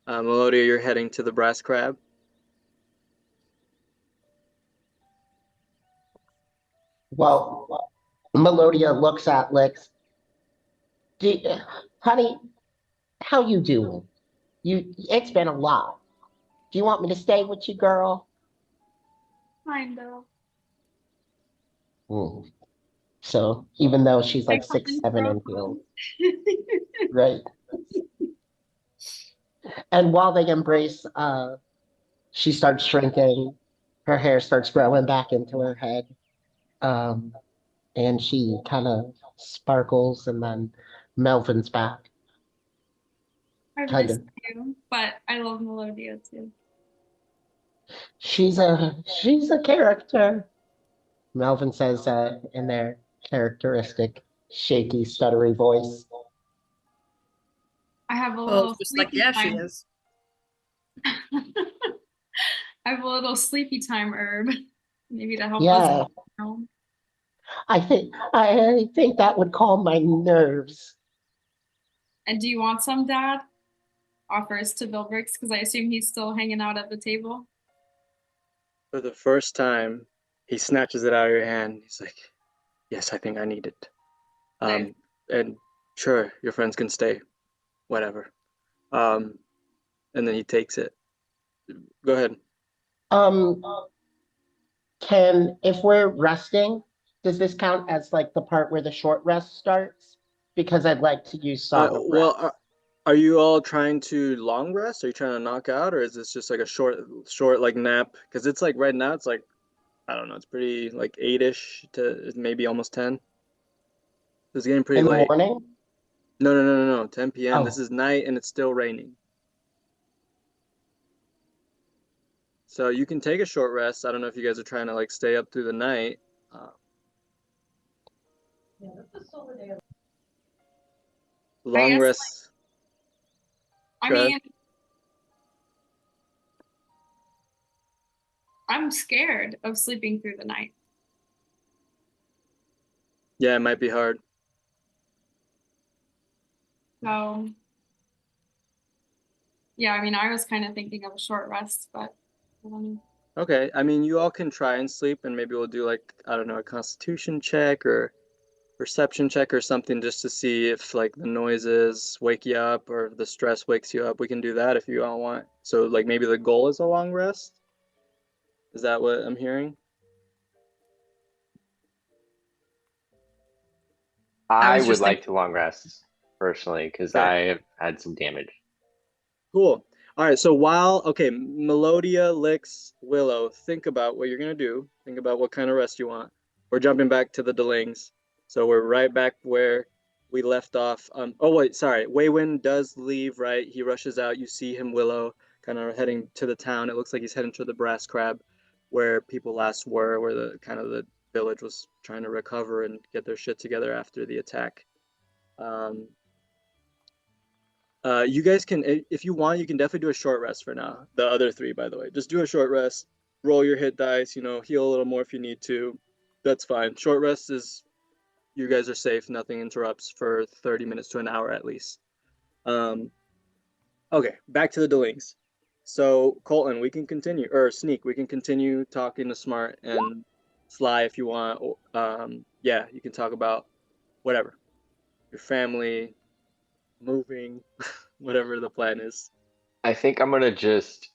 B: Melodia, you're heading to the Brass Crab.
E: well, Melodia looks at Lyx. Honey, how you doing? It's been a lot. Do you want me to stay with you, girl?
C: Kind of.
E: Hmm.
F: So even though she's like
C: Like
F: 6'7" and heels,
C: something
F: right? And while they embrace, she starts shrinking. Her hair starts growing back into her head. Um, and she kind of sparkles, and then Melvin's back,
C: I
F: kind
C: miss
F: of.
C: you, but I love Melodia too.
F: She's a character. Melvin says in their characteristic shaky, stuttery voice.
C: I have a
D: Well,
C: little
D: just like,
C: sleepy
D: yeah, she
C: time.
D: is.
C: I have a little sleepy time herb, maybe to help us.
F: Yeah, I think that would calm my nerves.
C: And do you want some, Dad? Offers to Vilbrix because I assume he's still hanging out at the table.
B: For the first time, he snatches it out of your hand. He's like, yes, I think I need it.
C: Nice.
B: And sure, your friends can stay, whatever. And then he takes it. Go ahead.
F: Um, if we're resting, does this count as like the part where the short rest starts? Because I'd like to use Song of
B: Well,
F: Rest.
B: are you all trying to long rest? Are you trying to knock out, or is this just like a short like nap? Because it's like right now, it's like I don't know, it's pretty like 8-ish to maybe almost 10. It's getting pretty
F: In the
B: late.
F: morning?
B: No, 10 p.m. This
F: Oh,
B: is night and it's still raining. So you can take a short rest. I don't know if you guys are trying to like stay up through the night.
C: I
B: Long
C: guess,
B: rest.
C: I
B: Go ahead.
C: mean, I'm scared of sleeping through the night.
B: Yeah, it might be hard.
C: So, yeah, I mean, I was kind of thinking of a short rest, but I don't know.
B: Okay, I mean, you all can try and sleep, and maybe we'll do like, I don't know, a constitution check or perception check or something just to see if like the noises wake you up or if the stress wakes you up. We can do that if you all want. So like maybe the goal is a long rest. Is that what I'm hearing?
A: I
D: was
A: would
D: just
A: like
D: thinking,
A: to long rest personally because
B: Okay,
A: I have had some damage.
B: cool. All right, so okay, Melodia, Lyx, Willow, think about what you're gonna do. Think about what kind of rest you want. We're jumping back to the Delings. So we're right back where we left off. Oh wait, sorry. Waywin does leave, right? He rushes out. You see him, Willow, kind of heading to the town. It looks like he's heading to the Brass Crab, where people last were, where the kind of the village was trying to recover and get their shit together after the attack. Um, you guys can, if you want, you can definitely do a short rest for now. The other three, by the way, just do a short rest. Roll your hit dice. Heal a little more if you need to. That's fine. Short rest is, you guys are safe. Nothing interrupts for 30 minutes to an hour at least. Okay, back to the Delings. So Colton, we can continue, or Sneak, we can continue talking to Smart and Sly if you want. Yeah, you can talk about whatever, your family, moving, whatever the plan is.
A: I think I'm gonna just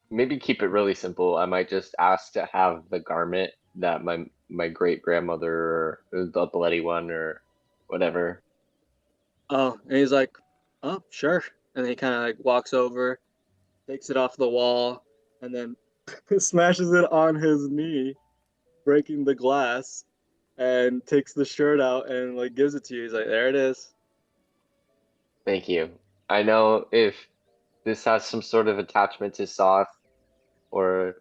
A: maybe keep it really simple. I might just ask to have the garment that my great grandmother, or the bloody one or whatever.
B: Oh, and he's like, "Oh, sure." And he kind of like walks over, takes it off the wall, and then smashes it on his knee, breaking the glass, and takes the shirt out and like gives it to you. He's like, "There it is."
A: Thank you. I know if this has some sort of attachment to Soth or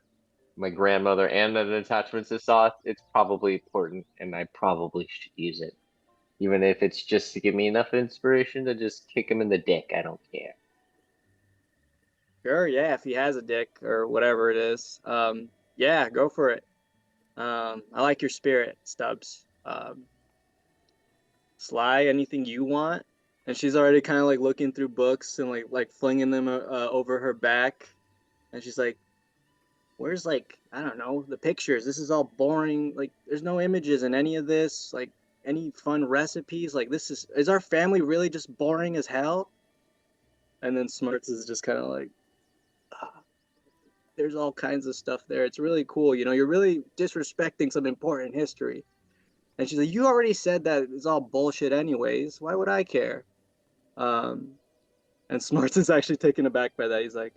A: my grandmother and an attachment to Soth, it's probably important and I probably should use it. Even if it's just to give me enough inspiration to just kick him in the dick, I don't care.
B: Sure, yeah, if he has a dick or whatever it is. Yeah, go for it. I like your spirit, Stubbs. Sly, anything you want? And she's already kind of like looking through books and like flinging them over her back. And she's like, where's like, I don't know, the pictures? This is all boring. Like, there's no images in any of this. Like, any fun recipes? Like, this is our family really just boring as hell? And then Smarts is just kind of like, "Ah, there's all kinds of stuff there. It's really cool. You're really disrespecting some important history." And she's like, you already said that it's all bullshit anyways. Why would I care? And Smarts is actually taken aback by that. He's like,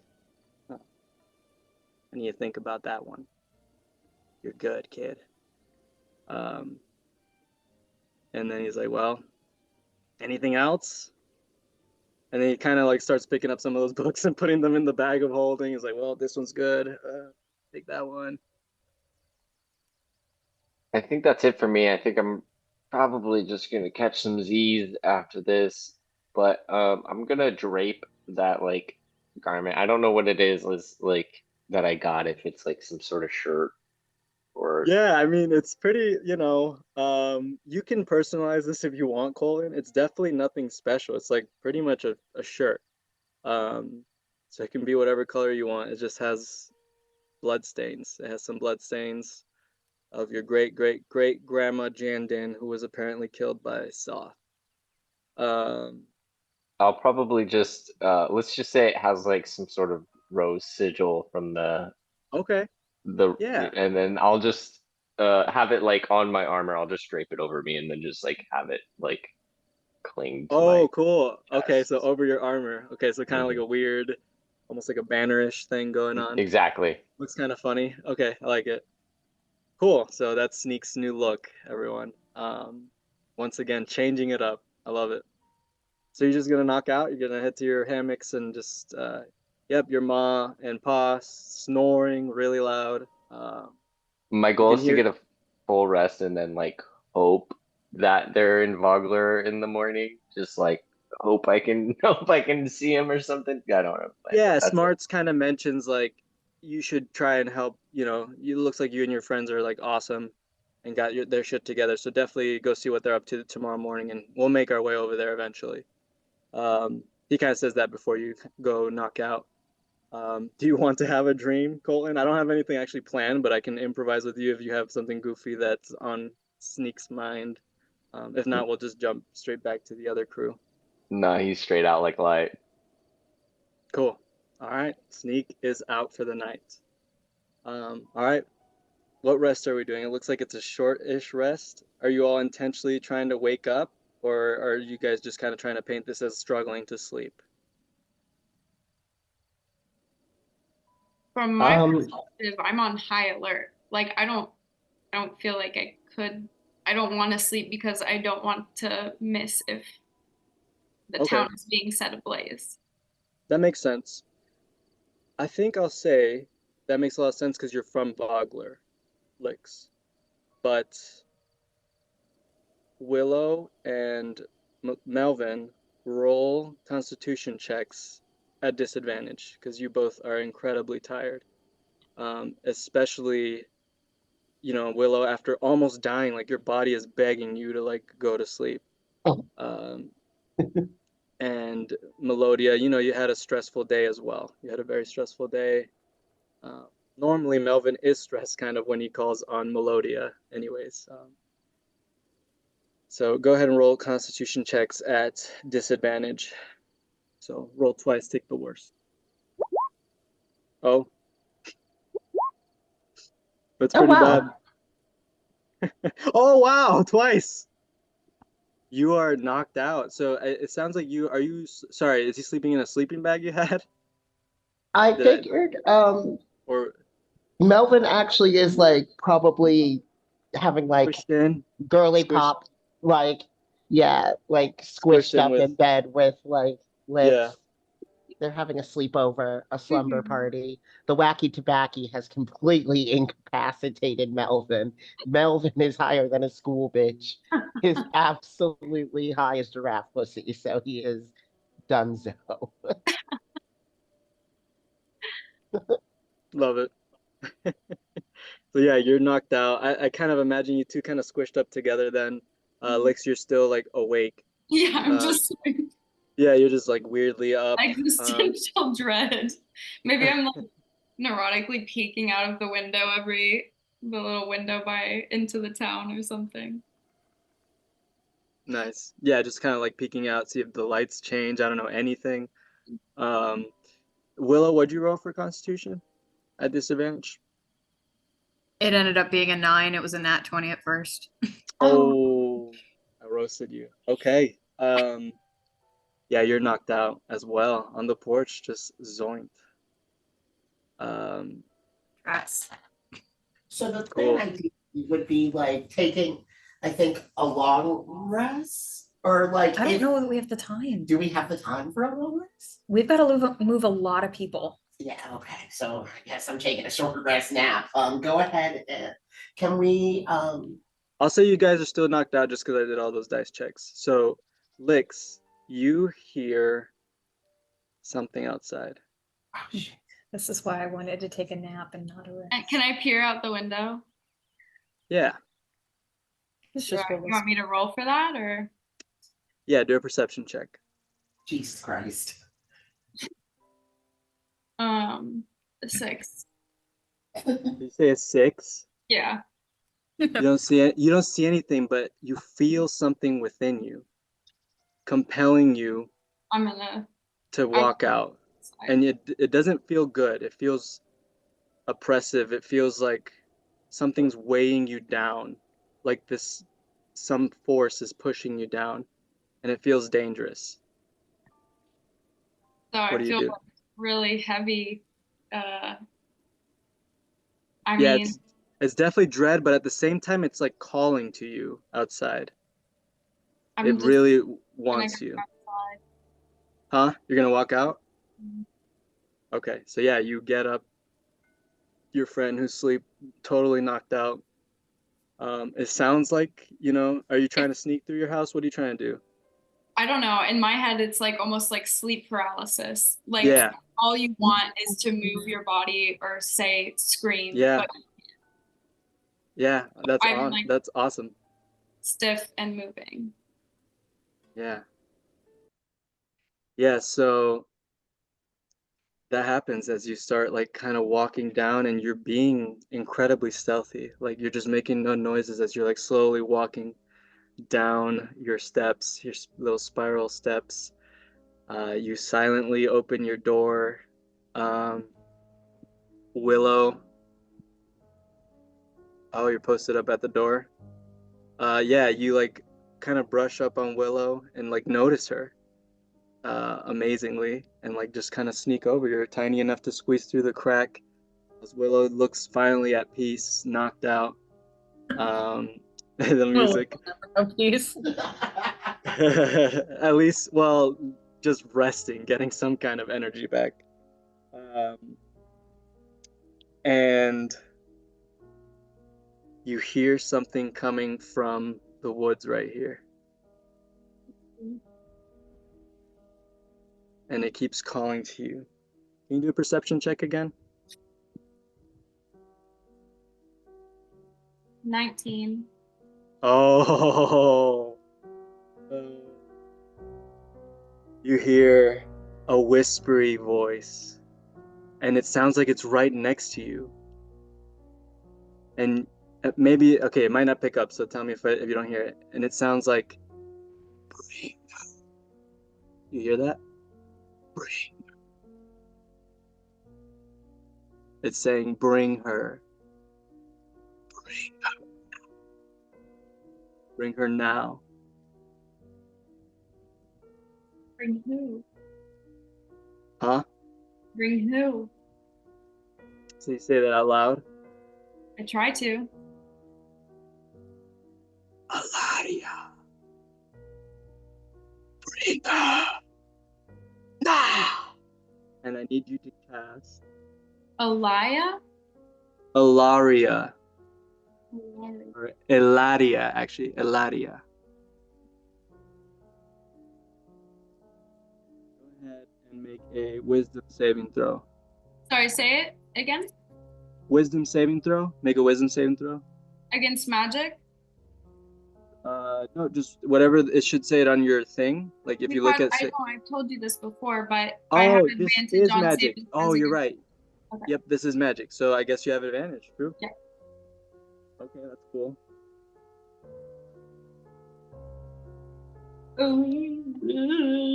B: huh, I need to think about that one. You're good, kid. And then he's like, well, anything else? And then he kind of like starts picking up some of those books and putting them in the bag of holding. He's like, well, this one's good. Take that one.
A: I think that's it for me. I think I'm probably just gonna catch some Z's after this, but I'm gonna drape that like garment. I don't know what it is like that I got, if it's like some sort of shirt or
B: Yeah, I mean, it's pretty, you can personalize this if you want, Colin. It's definitely nothing special. It's like pretty much a shirt. So it can be whatever color you want. It just has blood stains. It has some blood stains of your great great great grandma Jandin, who was apparently killed by Soth. Um,
A: I'll probably just let's just say it has like some sort of rose sigil from
B: okay,
A: the
B: yeah.
A: and then I'll just have it like on my armor. I'll just drape it over me and then just like have it like cling to my
B: Oh, cool. Okay, so
A: chest.
B: over your armor. Okay, so kind of like
A: Mhm.
B: a weird, almost like a bannerish thing going on.
A: Exactly.
B: Looks kind of funny. Okay, I like it. Cool. So that's Sneak's new look, everyone. Once again, changing it up. I love it. So you're just gonna knock out. You're gonna head to your hammocks and just, yep, your ma and pa snoring really loud.
A: My
B: You
A: goal
B: can
A: is to
B: hear.
A: get a full rest and then like hope that they're in Vogler in the morning. Just like hope I can hope I can see him or something. I don't have a plan, but
B: Yeah,
A: that's it.
B: Smarts kind of mentions like you should try and help. You looks like you and your friends are like awesome and got their shit together. So definitely go see what they're up to tomorrow morning, and we'll make our way over there eventually. He kind of says that before you go knock out. Do you want to have a dream, Colton? I don't have anything actually planned, but I can improvise with you if you have something goofy that's on Sneak's mind. If not, we'll just jump straight back to the other crew.
A: No, he's straight out like light.
B: Cool. All right, Sneak is out for the night. All right, what rest are we doing? It looks like it's a short-ish rest. Are you all intentionally trying to wake up, or are you guys just kind of trying to paint this as struggling to sleep?
C: From my
F: Um,
C: perspective, I'm on high alert. Like I don't feel like I could. I don't want to sleep because I don't want to miss if the
B: Okay,
C: town is being set ablaze.
B: that makes sense. I think I'll say that makes a lot of sense because you're from Bogler, Lyx. But Willow and Melvin roll Constitution checks at disadvantage because you both are incredibly tired. Especially, Willow, after almost dying, like your body is begging you to like go to sleep.
F: oh,
B: Um, and Melodia, you had a stressful day as well. You had a very stressful day. Uh, Normally, Melvin is stressed kind of when he calls on Melodia, anyways. So go ahead and roll Constitution checks at disadvantage. So roll twice, take the worst. Oh, that's
F: oh
B: pretty bad.
F: wow.
B: Oh wow, twice. You are knocked out. So it sounds like sorry, is he sleeping in a sleeping bag you had?
F: I
B: Did I
F: figured
B: or
F: Melvin actually is like probably having like
B: squished in?
F: girly
B: Squished
F: pop, like yeah, like
B: squished
F: squished
B: in
F: up
B: with
F: in bed with like
B: yeah.
F: Lyx. They're having a sleepover, a slumber party. The wacky tobacco has completely incapacitated Melvin. Melvin is higher than a school bitch. Is absolutely high as giraffe pussy, so he is donezo.
B: Love it. So yeah, you're knocked out. I kind of imagine you two kind of squished up together then. Lyx, you're still like awake.
C: Yeah, I'm
B: Um,
C: just like
B: yeah, you're just like weirdly up.
C: existential dread. Maybe I'm like neurotically peeking out of the window the little window by into the town or something.
B: Nice. Yeah, just kind of like peeking out, see if the lights change. I don't know anything. Um, Willow, what'd you roll for Constitution at disadvantage?
D: It ended up being a 9. It was a nat 20 at first.
B: Oh, I roasted you. Okay. Yeah, you're knocked out as well on the porch, just zoinked. Um,
D: Rats.
E: So the
B: Cool.
E: plan idea would be like taking, I think, a long rest, or like
D: I don't
E: if
D: know that we have the time.
E: do we have the time for a long rest?
D: We've got to move a lot of people.
E: Yeah, okay. So I guess I'm taking a short rest nap. Go ahead and can we
B: I'll say you guys are still knocked out just because I did all those dice checks. So, Lyx, you hear something outside.
E: oh, shit.
D: This is why I wanted to take a nap and not a rest.
C: And can I peer out the window?
B: Yeah,
D: It's
C: Sure.
D: just
C: You want me to roll for that, or?
B: yeah, do a perception check.
E: Jesus Christ.
C: A 6.
B: Did you say a 6?
C: Yeah.
B: You don't see it. You don't see anything, but you feel something within you, compelling you
C: I'm gonna.
B: to walk out. And it doesn't feel good. It feels oppressive. It feels like something's weighing you down, like some force is pushing you down, and it feels dangerous.
C: So
B: What
C: I
B: do you
C: feel
B: do?
C: like really heavy. I
B: Yeah,
C: mean,
B: it's definitely dread, but at the same time, it's like calling to you outside.
C: I'm
B: It
C: just
B: really
C: gonna
B: wants
C: go
B: you.
C: outside.
B: Huh? You're gonna walk out?
C: Mhm.
B: Okay, so yeah, you get up. Your friend who's totally knocked out. It sounds like, are you trying to sneak through your house? What are you trying to do?
C: I don't know. In my head, it's like almost like sleep paralysis. Like
B: Yeah,
C: all you want is to move your body or say scream,
B: yeah,
C: but
B: yeah.
C: I'm like
B: That's awesome.
C: stiff and moving.
B: Yeah. Yeah, so that happens as you start like kind of walking down and you're being incredibly stealthy. Like you're just making no noises as you're like slowly walking down your steps, your little spiral steps. You silently open your door. Um, Willow. Oh, you're posted up at the door. Yeah, you like kind of brush up on Willow and like notice her amazingly and like just kind of sneak over. You're tiny enough to squeeze through the crack as Willow looks finally at peace, knocked out. The music.
D: Oh, please.
B: At least, well, just resting, getting some kind of energy back. And you hear something coming from the woods right here. And it keeps calling to you. Can you do a perception check again?
C: 19.
B: Oh. You hear a whispery voice, and it sounds like it's right next to you. And maybe, okay, it might not pick up, so tell me if you don't hear it. And it sounds like, bring. You hear that? Bring. It's saying, bring her. Bring her. Bring her now.
C: Bring who?
B: Huh?
C: Bring who?
B: So you say that out loud?
C: I try to.
B: Alaria. Bring her. Now. And I need you to cast
C: Elia?
B: Alaria.
C: Elia.
B: Or Eladia, actually. Eladia. Go ahead and make a wisdom saving throw.
C: Sorry, say it again.
B: Wisdom saving throw? Make a wisdom saving throw?
C: Against magic?
B: No, just whatever. It should say it on your thing. Like if you look at.
C: I know I've told you this before, but I
B: Oh,
C: have
B: this
C: advantage
B: is
C: on
B: magic.
C: saving
B: Oh,
C: throws
B: you're
C: against-
B: right.
C: Okay.
B: Yep, this is magic. So I guess you have advantage. True?
C: Yeah.
B: Okay, that's cool.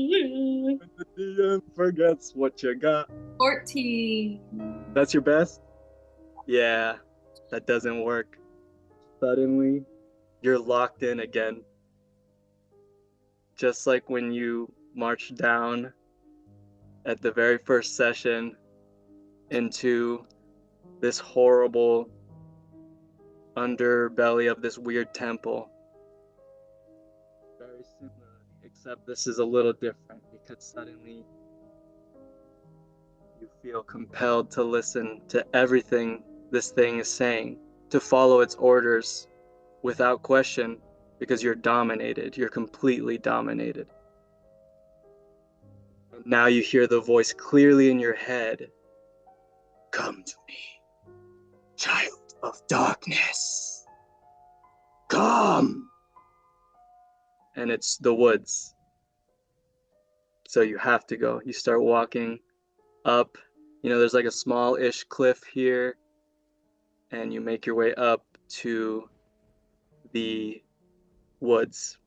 B: The DM forgets what you got.
C: 14.
B: That's your best? Yeah, that doesn't work. Suddenly, You're locked in again. Just like when you marched down at the very first session into this horrible underbelly of this weird temple. Very similar, except this is a little different because suddenly you feel compelled to listen to everything this thing is saying, to follow its orders without question, because you're dominated. You're completely dominated. Now you hear the voice clearly in your head. Come to me, child of darkness. Come! And it's the woods. So you have to go. You start walking up. You know, there's like a small-ish cliff here. And you make your way up to the woods.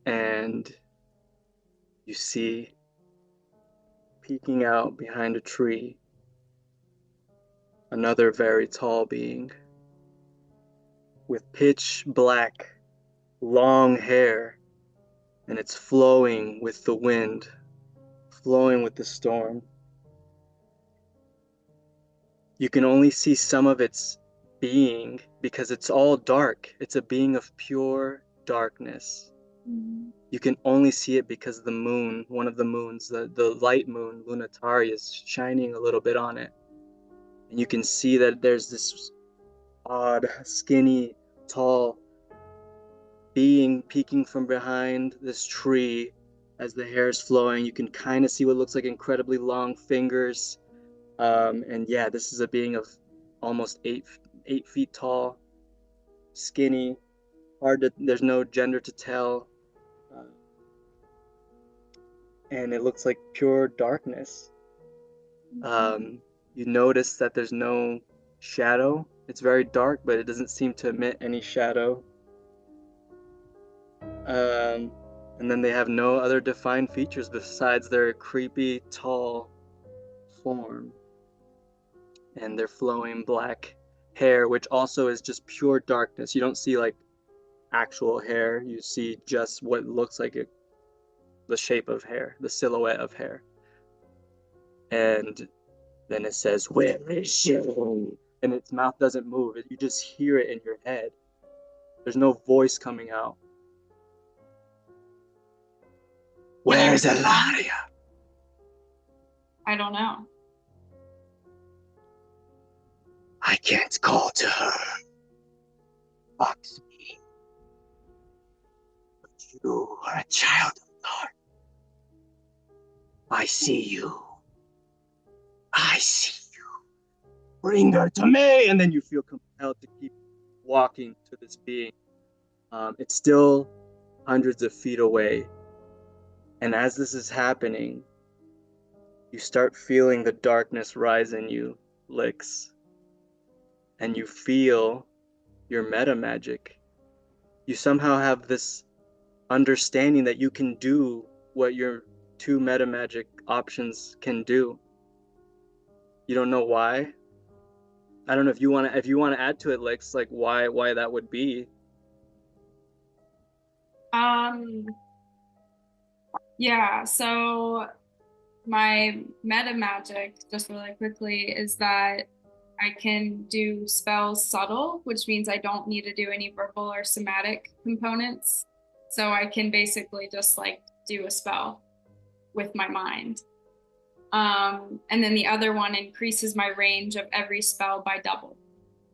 B: And you see, peeking out behind a tree, another very tall being with pitch black, long hair, and it's flowing with the wind, flowing with the storm. You can only see some of its being because it's all dark. It's a being of pure darkness. You can only see it because the moon, one of the moons, the light moon, Lunatari, is shining a little bit on it. And you can see that there's this odd, skinny, tall being peeking from behind this tree as the hair is flowing. You can kind of see what looks like incredibly long fingers. And yeah, this is a being of almost 8 feet tall, skinny, there's no gender to tell. And it looks like pure darkness. You notice that there's no shadow. It's very dark, but it doesn't seem to emit any shadow. And then they have no other defined features besides their creepy, tall form and their flowing black hair, which also is just pure darkness. You don't see like actual hair. You see just what looks like the shape of hair, the silhouette of hair. And then it says, "Where is she?" And its mouth doesn't move. You just hear it in your head. There's no voice coming out. Where's Elaria?
C: I don't know.
B: I can't call to her. Fox me. But you are a child of God. I see you. I see you. Bring her to me. And then you feel compelled to keep walking to this being. It's still hundreds of feet away. And as this is happening, you start feeling the darkness rise in you, Lyx. And you feel your meta magic. You somehow have this understanding that you can do what your 2 meta magic options can do. You don't know why. I don't know if you want to add to it, Lyx, like why that would be.
C: Yeah, so my meta magic, just really quickly, is that I can do spells subtle, which means I don't need to do any verbal or somatic components. So I can basically just like do a spell with my mind. And then the other one increases my range of every spell by double.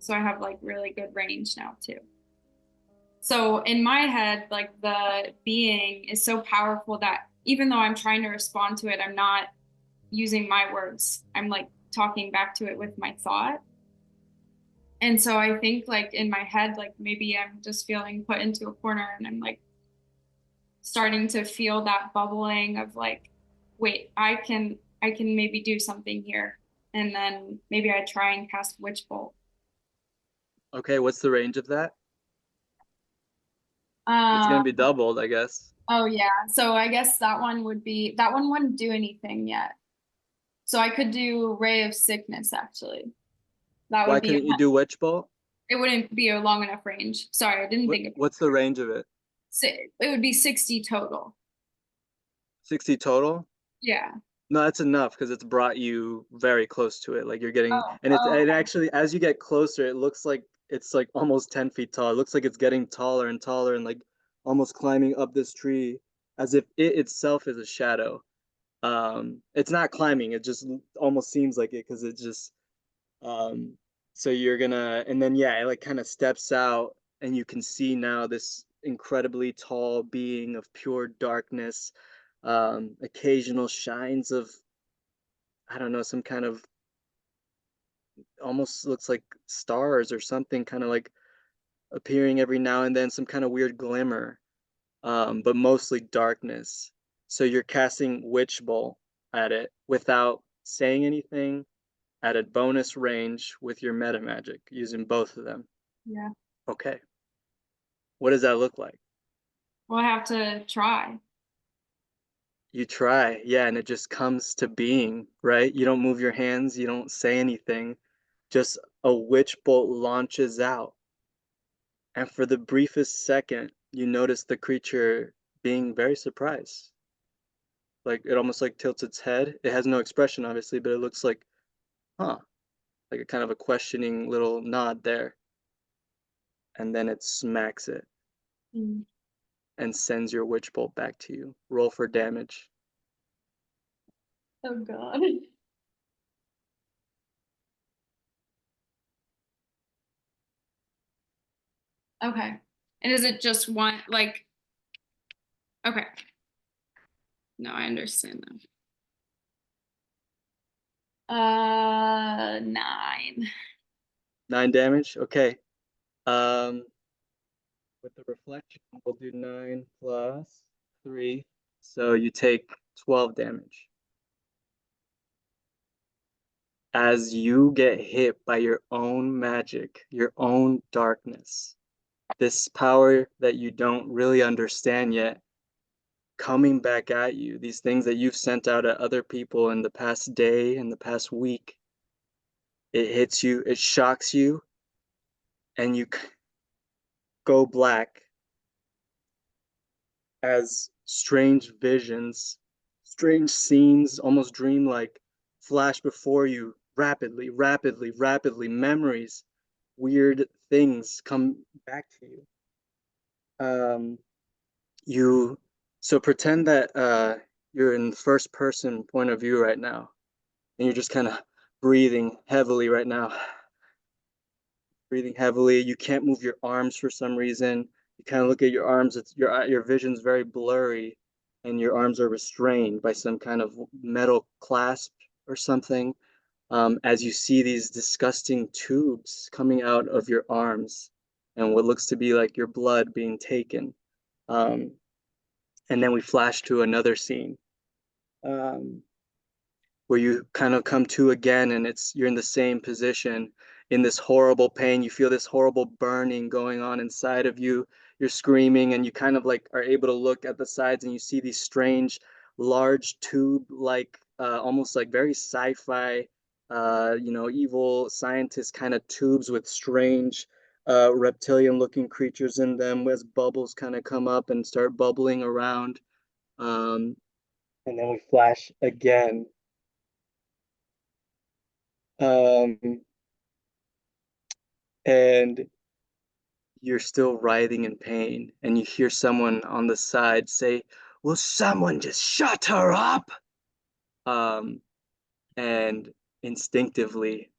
C: So I have like really good range now too. So in my head, like the being is so powerful that even though I'm trying to respond to it, I'm not using my words. I'm like talking back to it with my thought. And so I think like in my head, like maybe I'm just feeling put into a corner and I'm like starting to feel that bubbling of like, wait, I can maybe do something here. And then maybe I try and cast Witch Bolt.
B: Okay, what's the range of that? It's gonna be doubled, I guess.
C: Oh yeah. So I guess that one wouldn't do anything yet. So I could do Ray of Sickness actually. That
B: Why
C: would be
B: couldn't you do Witch Bolt?
C: It wouldn't be a long enough range. Sorry, I didn't think about
B: What's the range of it?
C: it. It would be 60 total.
B: 60 total?
C: Yeah.
B: No, that's enough because it's brought you very close to it. Like you're getting,
C: Oh,
B: and
C: oh,
B: it
C: okay.
B: actually, as you get closer, it looks like it's like almost 10 feet tall. It looks like it's getting taller and taller and like almost climbing up this tree as if it itself is a shadow. It's not climbing, it just almost seems like it because it just, um, so you're gonna, and then yeah, it like kind of steps out and you can see now this incredibly tall being of pure darkness, occasional shines of, I don't know, some kind of almost looks like stars or something kind of like appearing every now and then, some kind of weird glimmer, but mostly darkness. So you're casting Witch Bolt at it without saying anything at a bonus range with your meta magic using both of them.
C: Yeah.
B: Okay. What does that look like?
C: We'll have to try.
B: You try, yeah, and it just comes to being, right? You don't move your hands, you don't say anything, just a witch bolt launches out. And for the briefest second, you notice the creature being very surprised. Like it almost like tilts its head. It has no expression, obviously, but it looks like, huh, like a kind of a questioning little nod there. And then it smacks it
C: Mm.
B: and sends your witch bolt back to you. Roll for damage.
C: Oh God. Okay. And is it just one, like, okay. No, I understand now. 9.
B: 9 damage? Okay. Um, with the reflection, we'll do 9 plus 3. So you take 12 damage. As you get hit by your own magic, your own darkness, this power that you don't really understand yet, coming back at you, these things that you've sent out at other people in the past day, in the past week, it hits you, it shocks you, and you go black as strange visions, strange scenes, almost dreamlike, flash before you rapidly, rapidly, rapidly. Memories, weird things come back to you. You so pretend that you're in first person point of view right now, and you're just kind of breathing heavily right now. Breathing heavily. You can't move your arms for some reason. You kind of look at your arms, it's your vision's very blurry, and your arms are restrained by some kind of metal clasp or something. As you see these disgusting tubes coming out of your arms and what looks to be like your blood being taken. Um, and then we flash to another scene. Where you kind of come to again and you're in the same position in this horrible pain. You feel this horrible burning going on inside of you. You're screaming and you kind of like are able to look at the sides and you see these strange large tube like almost like very sci-fi evil scientist kind of tubes with strange reptilian looking creatures in them as bubbles kind of come up and start bubbling around. And then we flash again. And you're still writhing in pain, and you hear someone on the side say, "Will someone just shut her up?" Um, and instinctively,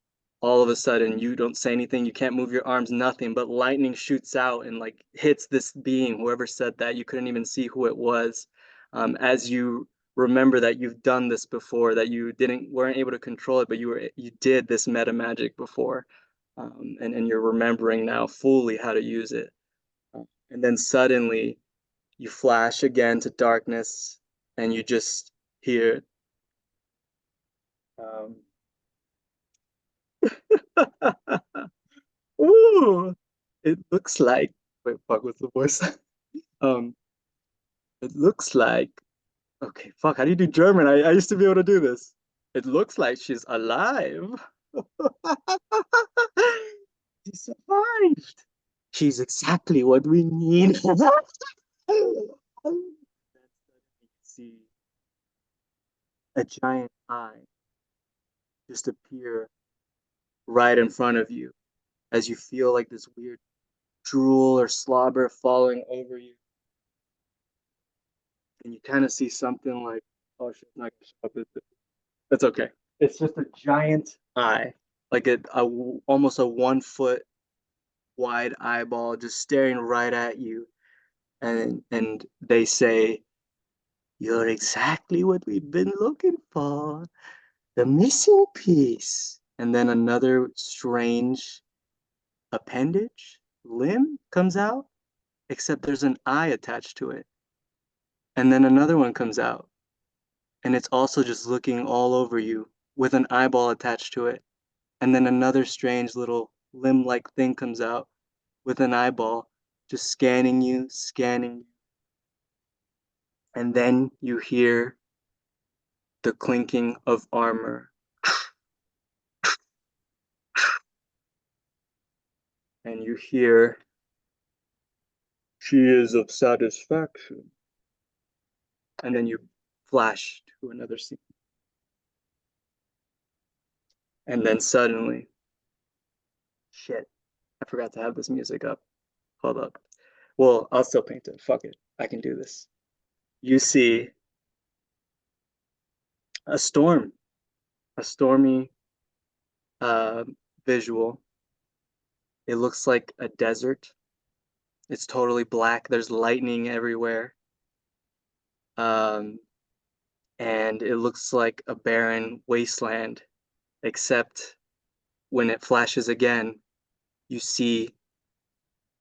B: all of a sudden, you don't say anything, you can't move your arms, nothing, but lightning shoots out and like hits this being, whoever said that, you couldn't even see who it was. As you remember that you've done this before, that you weren't able to control it, but you did this meta magic before. And you're remembering now fully how to use it. And then suddenly you flash again to darkness and you just hear um, ooh, it looks like, wait, fuck, what's the voice? um, it looks like, okay, fuck, how do you do German? I used to be able to do this. It looks like she's alive. She survived. She's exactly what we need. See a giant eye just appear right in front of you as you feel like this weird drool or slobber falling over you. And you kind of see something like, oh, she's not gonna show up. That's okay. It's just a giant eye, like almost a 1 foot wide eyeball just staring right at you. And they say, you're exactly what we've been looking for. The missing piece. And then another strange appendage, limb comes out, except there's an eye attached to it. And then another one comes out, and it's also just looking all over you with an eyeball attached to it. And then another strange little limb-like thing comes out with an eyeball, just scanning you, scanning you. And then you hear the clinking of armor. And you hear, she is of satisfaction. And then you flash to another scene. And then suddenly, shit, I forgot to have this music up. Hold up. Well, I'll still paint it. Fuck it. I can do this. You see a storm, a stormy visual. It looks like a desert. It's totally black. There's lightning everywhere. And it looks like a barren wasteland, except when it flashes again, you see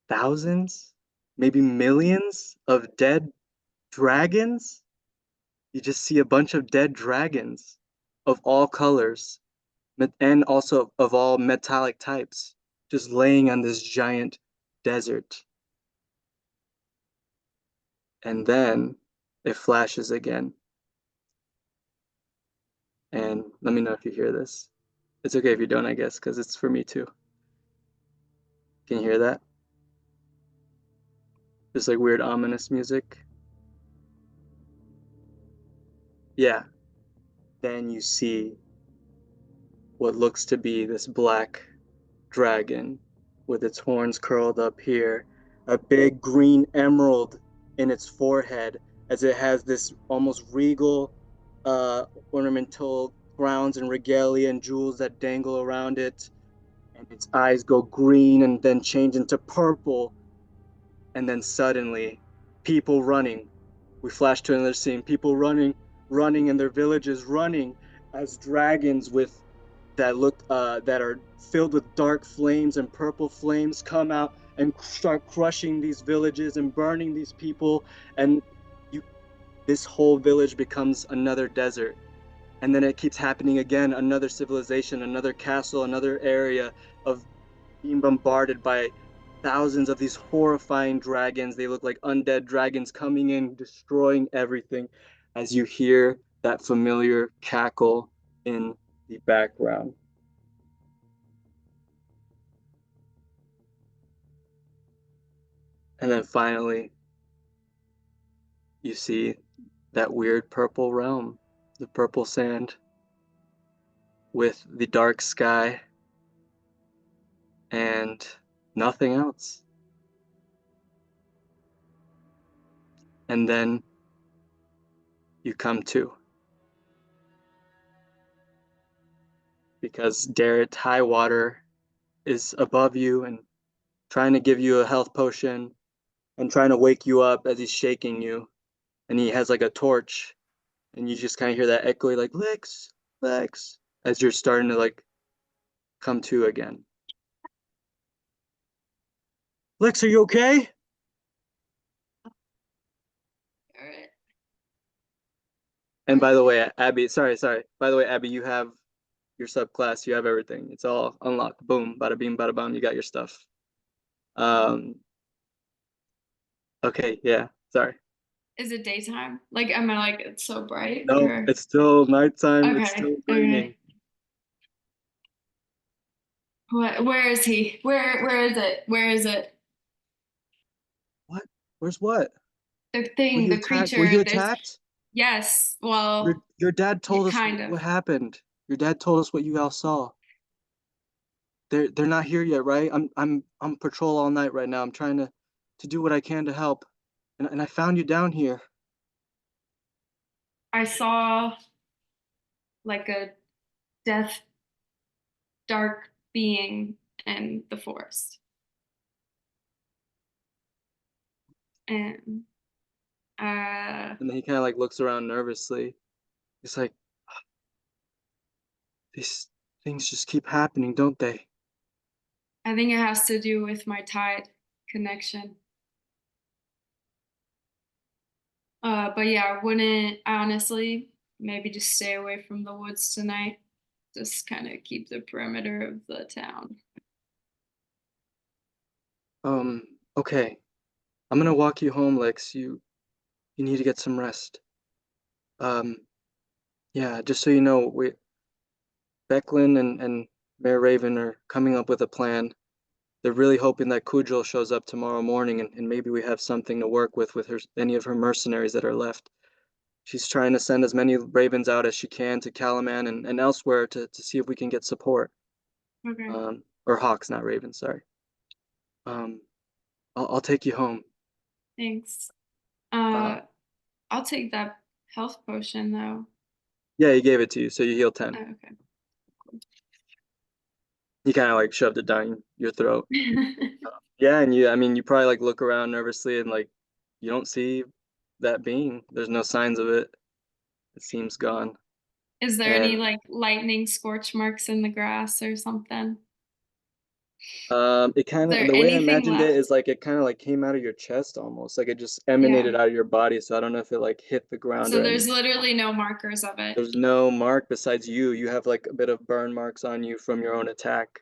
B: thousands, maybe millions of dead dragons. You just see a bunch of dead dragons of all colors and also of all metallic types, just laying on this giant desert. And then it flashes again. And let me know if you hear this. It's okay if you don't, I guess, because it's for me too. Can you hear that? Just like weird ominous music. Yeah. Then you see what looks to be this black dragon with its horns curled up here, a big green emerald in its forehead, as it has this almost regal ornamental crowns and regalia and jewels that dangle around it. And its eyes go green and then change into purple. And then suddenly, people running. We flash to another scene. People running in their villages, running as dragons with that are filled with dark flames and purple flames come out and start crushing these villages and burning these people. And this whole village becomes another desert. And then it keeps happening again, another civilization, another castle, another area of being bombarded by thousands of these horrifying dragons. They look like undead dragons coming in, destroying everything, as you hear that familiar cackle in the background. And then finally, you see that weird purple realm, the purple sand with the dark sky and nothing else. And then you come to. Because Darrett Highwater is above you and trying to give you a health potion and trying to wake you up as he's shaking you. And he has like a torch, and you just kind of hear that echoing like, Lyx, Lyx, as you're starting to like come to again. Lyx, are you okay?
C: Alright.
B: And by the way, Abbey, sorry. By the way, Abbey, you have your subclass, you have everything. It's all unlocked. Boom, bada beam, bada bum, you got your stuff. Okay, yeah, sorry.
C: Is it daytime? Like, am I like, it's so bright?
B: No,
C: or...
B: it's still nighttime.
C: Okay,
B: It's still raining.
C: okay. What? Where is he? Where is it? Where is it?
B: What? Where's what?
C: The
B: Were
C: thing,
B: you
C: the
B: attacked? Were
C: creature.
B: you
C: There's
B: attacked?
C: yes. Well,
B: Your dad told us
C: kind of.
B: what happened. Your dad told us what you all saw. They're not here yet, right? I'm patrol all night right now. I'm trying to do what I can to help. And I found you down here.
C: I saw like a death, dark being in the forest, and
B: And then he kind of like looks around nervously. He's like, these things just keep happening, don't they?
C: I think it has to do with my tide connection. But yeah, I wouldn't honestly maybe just stay away from the woods tonight. Just kind of keep the perimeter of the town.
B: Okay. I'm gonna walk you home, Lyx. You need to get some rest. Um, yeah, just so you know, Becklin and Mayor Raven are coming up with a plan. They're really hoping that Kujal shows up tomorrow morning and maybe we have something to work with any of her mercenaries that are left. She's trying to send as many ravens out as she can to Kalaman and elsewhere to see if we can get support.
C: Okay.
B: Or hawks, not ravens, sorry. I'll take you home.
C: Thanks.
B: Uh,
C: I'll take that health potion though.
B: yeah, he gave it to you, so you heal 10.
C: Oh, okay.
B: He kind of like shoved it down your throat. Yeah, and I mean, you probably like look around nervously and like you don't see that being. There's no signs of it. It seems gone.
C: Is there any
B: And
C: like lightning scorch marks in the grass or something?
B: it kind
C: Is
B: of
C: there
B: the way I
C: anything
B: imagined it
C: left?
B: is like it kind of like came out of your chest almost, like it just
C: Yeah.
B: emanated out of your body. So I don't know if it like hit the ground
C: So
B: or
C: there's
B: anything.
C: literally no markers of it.
B: There's no mark besides you. You have like a bit of burn marks on you from your own attack,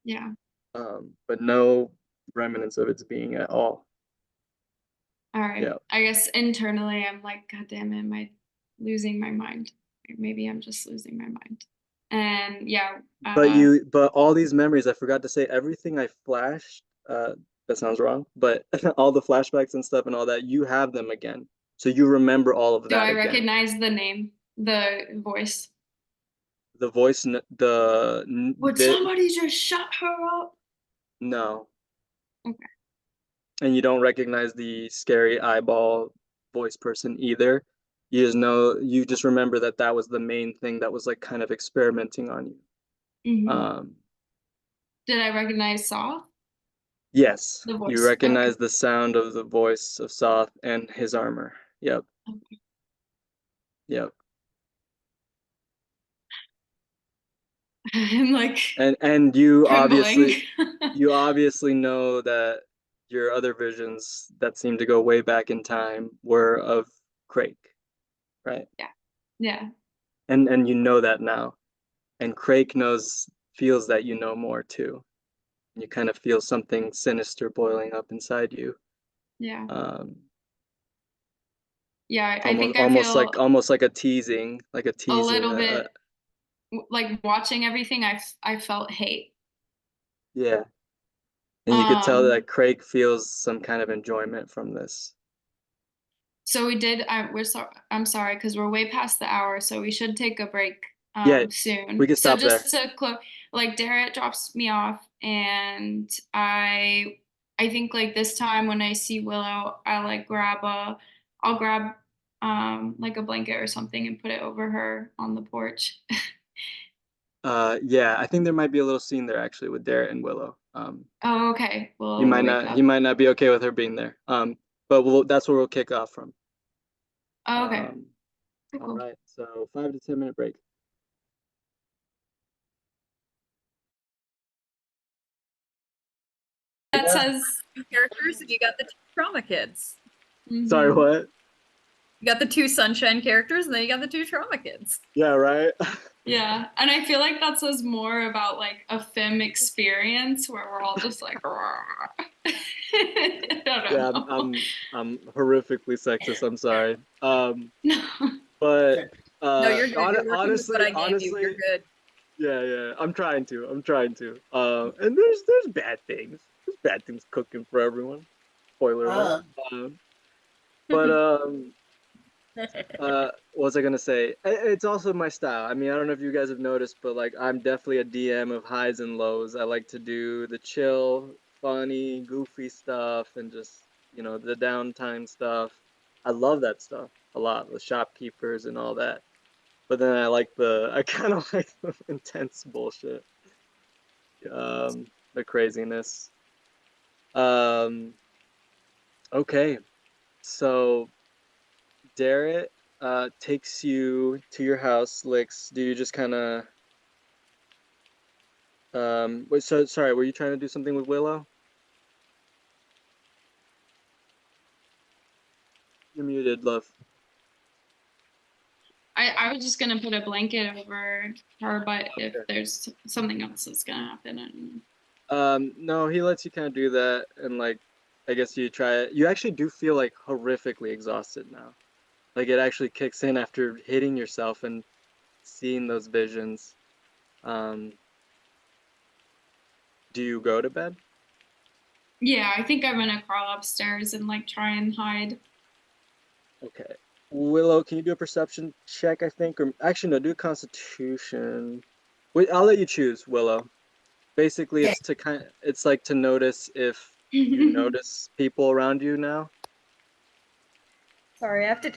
C: Yeah.
B: but no remnants of its being at all.
C: All right.
B: Yeah.
C: I guess internally I'm like, God damn it, am I losing my mind? Or maybe I'm just losing my mind. And yeah,
B: But all these memories, I forgot to say everything I flashed, that sounds wrong, but all the flashbacks and stuff and all that, you have them again. So you remember all of
C: do
B: that
C: I
B: again.
C: recognize the name, the voice?
B: The voice,
C: Would somebody just shut her up?
B: no.
C: Okay.
B: And you don't recognize the scary eyeball voice person either. You just remember that was the main thing that was like kind of experimenting on you.
C: Mhm. Did I recognize Soth?
B: Yes,
C: The
B: you
C: voice.
B: recognize the sound of the voice of Soth and his armor. Yep.
C: Okay.
B: Yep.
C: I'm like
B: And you
C: trembling.
B: obviously know that your other visions that seem to go way back in time were of Crake, right?
C: Yeah. Yeah.
B: And you know that now. And Crake feels that you know more too. You kind of feel something sinister boiling up inside you.
C: Yeah.
B: Almost,
C: I think I feel
B: almost like a teasing,
C: a little bit like watching everything. I felt hate.
B: Yeah. And you could tell that
C: Um,
B: Craig feels some kind of enjoyment from this.
C: so I'm sorry because we're way past the hour, so we should take a break
B: Yeah,
C: soon.
B: we can
C: So
B: stop there.
C: just to like Darrett drops me off, and I think like this time when I see Willow, I'll grab like a blanket or something and put it over her on the porch.
B: Yeah, I think there might be a little scene there actually with Darrett and Willow.
C: Oh, okay. Well,
B: He
C: we'll wake up.
B: might not be okay with her being there. But that's where we'll kick off from.
C: Oh, okay.
B: All
C: Cool.
B: right, so 5 to 10 minute break.
C: That says
D: Characters, and you got the two trauma kids.
B: Sorry, what?
D: You got the two sunshine characters, and then you got the two trauma kids.
B: Yeah, right.
C: Yeah, and I feel like that says more about like a fem experience where we're all just like, I don't
B: Yeah,
C: know.
B: I'm horrifically sexist. I'm sorry.
C: No.
B: But
D: No, you're good. You're working with
B: honestly,
D: what I gave you. You're good.
B: Yeah. I'm trying to. And there's bad things. There's bad things cooking for everyone. Spoiler alert. But what was I gonna say? It's also my style. I mean, I don't know if you guys have noticed, but like I'm definitely a DM of highs and lows. I like to do the chill, funny, goofy stuff and just, the downtime stuff. I love that stuff a lot, the shopkeepers and all that. But then I kind of like the intense bullshit, the craziness. Um, okay, so Darrett takes you to your house, Lyx. Do you just kind of wait, so sorry, were you trying to do something with Willow? You're muted, love.
C: I was just gonna put a blanket over her, but if
B: Okay.
C: there's something else that's gonna happen, I don't know.
B: No, he lets you kind of do that, and like, I guess you try it. You actually do feel like horrifically exhausted now. Like it actually kicks in after hitting yourself and seeing those visions. Um, do you go to bed?
C: Yeah, I think I'm gonna crawl upstairs and like try and hide.
B: Okay. Willow, can you do a perception check, I think? Or actually, no, do a constitution. Wait, I'll let you choose, Willow. Basically,
E: Okay.
B: it's like to notice if you notice people around you now.
D: Sorry, I have to.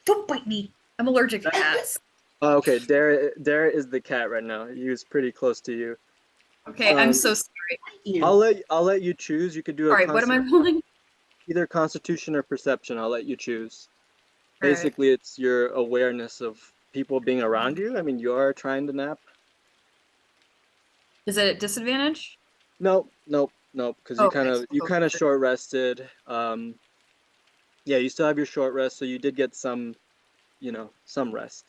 D: Don't bite me. I'm allergic to cats.
B: Oh, okay, Dara is the cat right now. He was pretty close to you.
D: Okay, I'm so sorry.
B: I'll let you choose. You could do
D: All right, what am I rolling?
B: either Constitution or Perception. I'll let you choose.
D: All right.
B: Basically, it's your awareness of people being around you. I mean, you are trying to nap.
D: Is it at disadvantage?
B: Nope, because
D: Oh,
B: you kind of short rested. Yeah, you still have your short rest, so you did get some, some rest.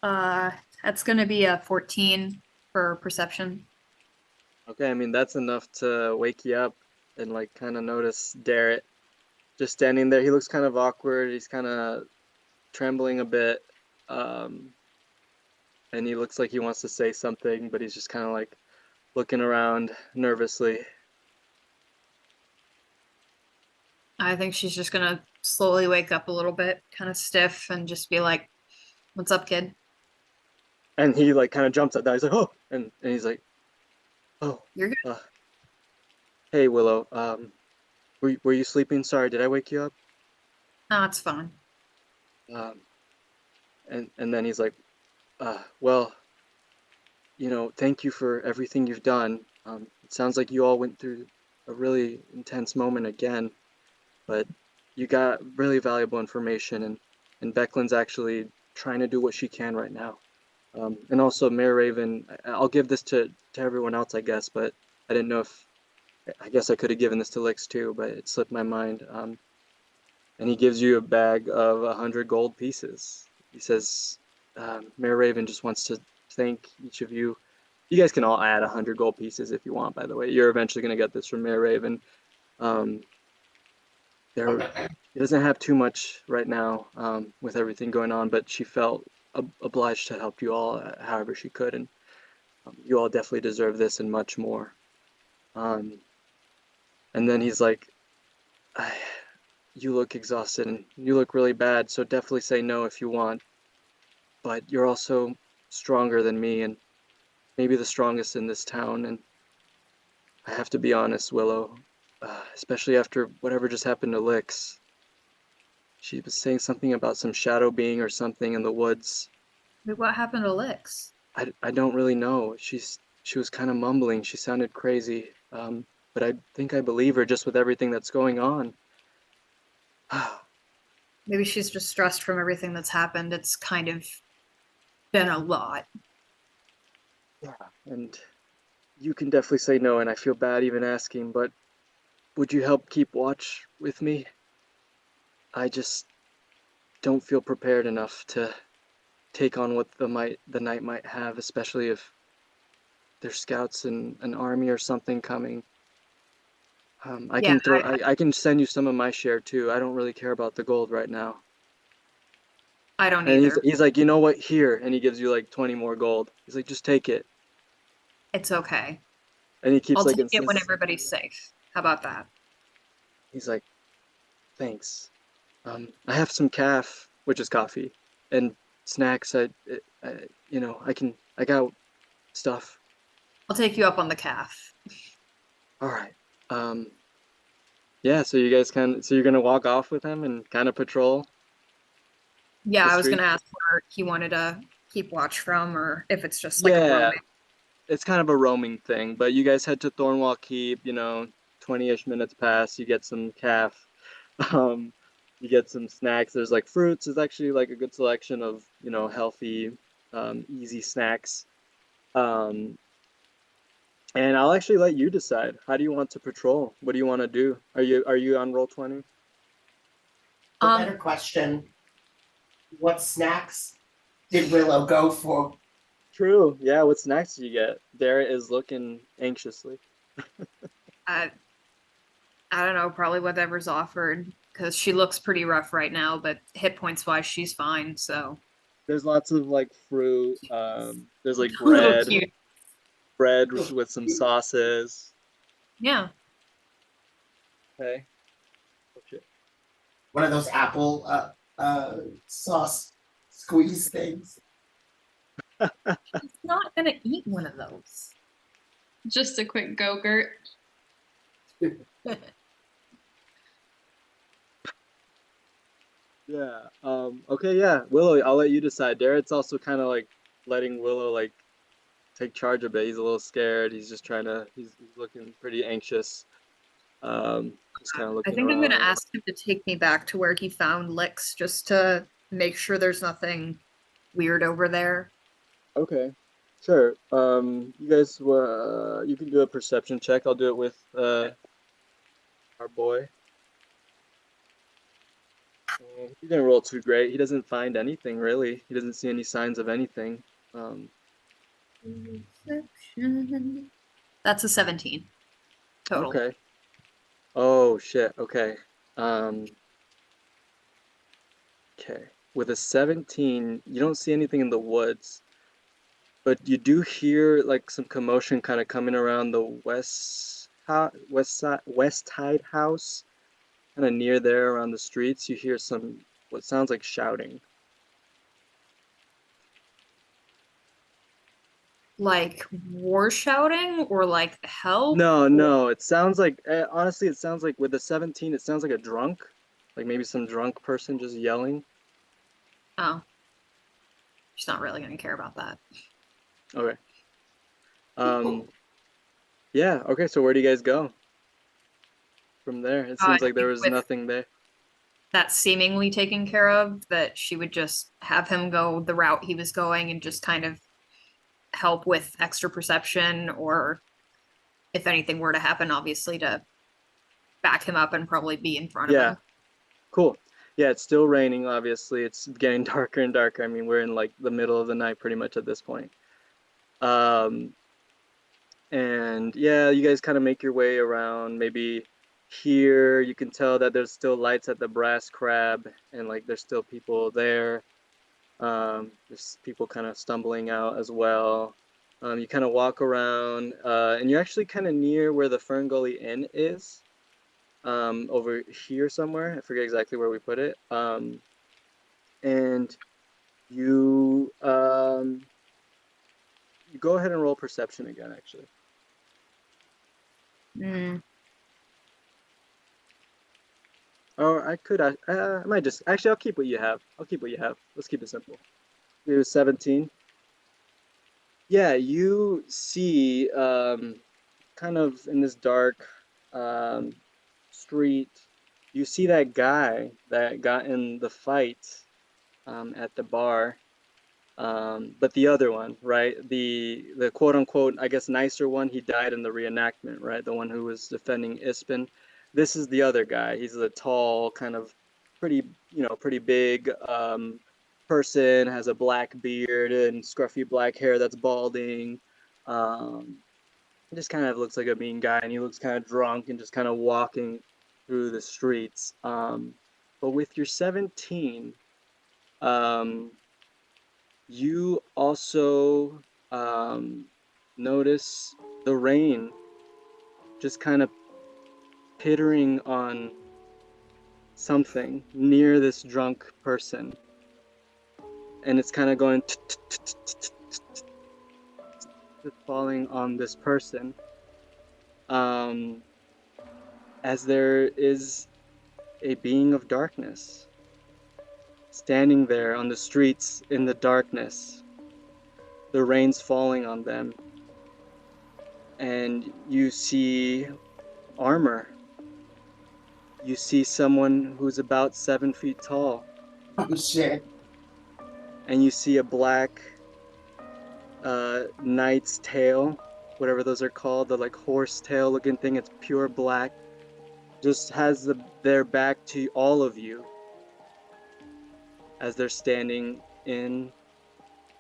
D: That's gonna be a 14 for perception.
B: Okay, I mean that's enough to wake you up and like kind of notice Darrett just standing there. He looks kind of awkward. He's kind of trembling a bit, and he looks like he wants to say something, but he's just kind of like looking around nervously.
D: I think she's just gonna slowly wake up a little bit, kind of stiff, and just be like, "What's up, kid?"
B: And he like kind of jumps at that. He's like, "Oh," and he's like, "Oh,
D: You're good.
B: Hey Willow, were you sleeping? Sorry, did I wake you up?"
D: No, it's fine.
B: And then he's like, well, thank you for everything you've done. It sounds like you all went through a really intense moment again, but you got really valuable information, and Becklin's actually trying to do what she can right now. And also, Mayor Raven, I'll give this to everyone else, I guess, but I didn't know if, I guess I could have given this to Lyx too, but it slipped my mind. And he gives you a bag of 100 gold pieces. He says, Mayor Raven just wants to thank each of you. You guys can all add 100 gold pieces if you want, by the way. You're eventually going to get this from Mayor Raven. He doesn't have too much right now with everything going on, but she felt obliged to help you all however she could, and you all definitely deserve this and much more. And then he's like, you look exhausted and you look really bad, so definitely say no if you want. But you're also stronger than me and maybe the strongest in this town. And I have to be honest, Willow, especially after whatever just happened to Lyx. She was saying something about some shadow being or something in the woods.
D: Wait, what happened to Lyx?
B: I don't really know. She was kind of mumbling. She sounded crazy. But I think I believe her just with everything that's going on.
D: Maybe she's just stressed from everything that's happened. It's kind of been a lot.
B: Yeah, and you can definitely say no, and I feel bad even asking, but would you help keep watch with me? I just don't feel prepared enough to take on what the night might have, especially if there's scouts and an army or something coming. I
D: Yeah,
B: I can send you some of my share too. I don't really care about the gold right now.
D: I don't
B: And
D: either.
B: he's like, you know what? Here, and he gives you like 20 more gold. He's like, just take it.
D: It's okay.
B: And he keeps
D: I'll
B: like
D: take it when
B: insist.
D: everybody's safe. How about that?
B: He's like, thanks. I have some calf, which is coffee, and snacks. You know, I got stuff.
D: I'll take you up on the calf.
B: All right. Um, yeah. So you guys so you're gonna walk off with him and kind of patrol
D: Yeah,
B: the
D: I was
B: street.
D: gonna ask where he wanted to keep watch from, or if it's just like a
B: Yeah,
D: roaming.
B: it's kind of a roaming thing. But you guys head to Thornwall Keep. You know, 20-ish minutes pass. You get some calf. Um, you get some snacks. There's like fruits. There's actually like a good selection of, you know, healthy, easy snacks. Um, and I'll actually let you decide. How do you want to patrol? What do you want to do? Are you on roll 20?
E: A better question. What snacks did Willow go for?
B: True. Yeah, what snacks do you get? Dara is looking anxiously.
D: I I don't know, probably whatever's offered because she looks pretty rough right now, but hit points wise, she's fine. So
B: There's lots of like fruit. There's like
D: a little cute.
B: bread with some sauces.
D: Yeah.
B: Okay. Oh, shit.
E: One of those apple sauce squeeze things.
D: She's not gonna eat one of those.
C: Just a quick go-gurt.
B: Yeah. Okay, yeah. Willow, I'll let you decide. Darrett's also kind of like letting Willow like take charge a bit. He's a little scared. He's just he's looking pretty anxious. Just kind of
D: I
B: looking
D: think I'm gonna
B: around.
D: ask him to take me back to where he found Lyx just to make sure there's nothing weird over there.
B: Okay. Sure. You guys you can do a perception check. I'll do it with our boy. He didn't roll too great. He doesn't find anything really. He doesn't see any signs of anything.
D: That's a 17 total.
B: Okay. Oh shit. Okay. Um, okay. With a 17, you don't see anything in the woods, but you do hear like some commotion kind of coming around the west tide house, kind of near there around the streets. You hear some what sounds like shouting.
D: Like war shouting or like help?
B: No, it sounds like honestly, it sounds like with the 17, it sounds like a drunk, like maybe some drunk person just yelling.
D: Oh, she's not really gonna care about that.
B: Okay. Yeah, okay, so where do you guys go from there? It seems
D: I
B: like there
D: think
B: was
D: with
B: nothing there.
D: that seemingly taken care of, that she would just have him go the route he was going and just kind of help with extra perception, or if anything were to happen, obviously to back him up and probably be in front of
B: Yeah,
D: him.
B: cool. Yeah, it's still raining, obviously. It's getting darker and darker. I mean, we're in like the middle of the night pretty much at this point. Um, and yeah, you guys kind of make your way around. Maybe here you can tell that there's still lights at the Brass Crab, and like there's still people there. There's people kind of stumbling out as well. You kind of walk around, and you're actually kind of near where the Fern Gully Inn is. Over here somewhere. I forget exactly where we put it. And you go ahead and roll perception again, actually.
D: Mm.
B: Or I might just, actually, I'll keep what you have. I'll keep what you have. Let's keep it simple. It was 17. Yeah, you see, kind of in this dark street, you see that guy that got in the fight at the bar. But the other one, right? The quote unquote, I guess, nicer one, he died in the reenactment, right? The one who was defending Ispin. This is the other guy. He's a tall, kind of pretty big person, has a black beard and scruffy black hair that's balding. He just kind of looks like a mean guy, and he looks kind of drunk and just kind of walking through the streets. But with your 17, you also notice the rain just kind of pittering on something near this drunk person. And it's kind of going falling on this person. As there is a being of darkness standing there on the streets in the darkness. The rain's falling on them. And you see armor. You see someone who's about 7 feet tall.
E: Oh shit.
B: And you see a black knight's tail, whatever those are called, the like horse tail looking thing. It's pure black. Just has their back to all of you as they're standing in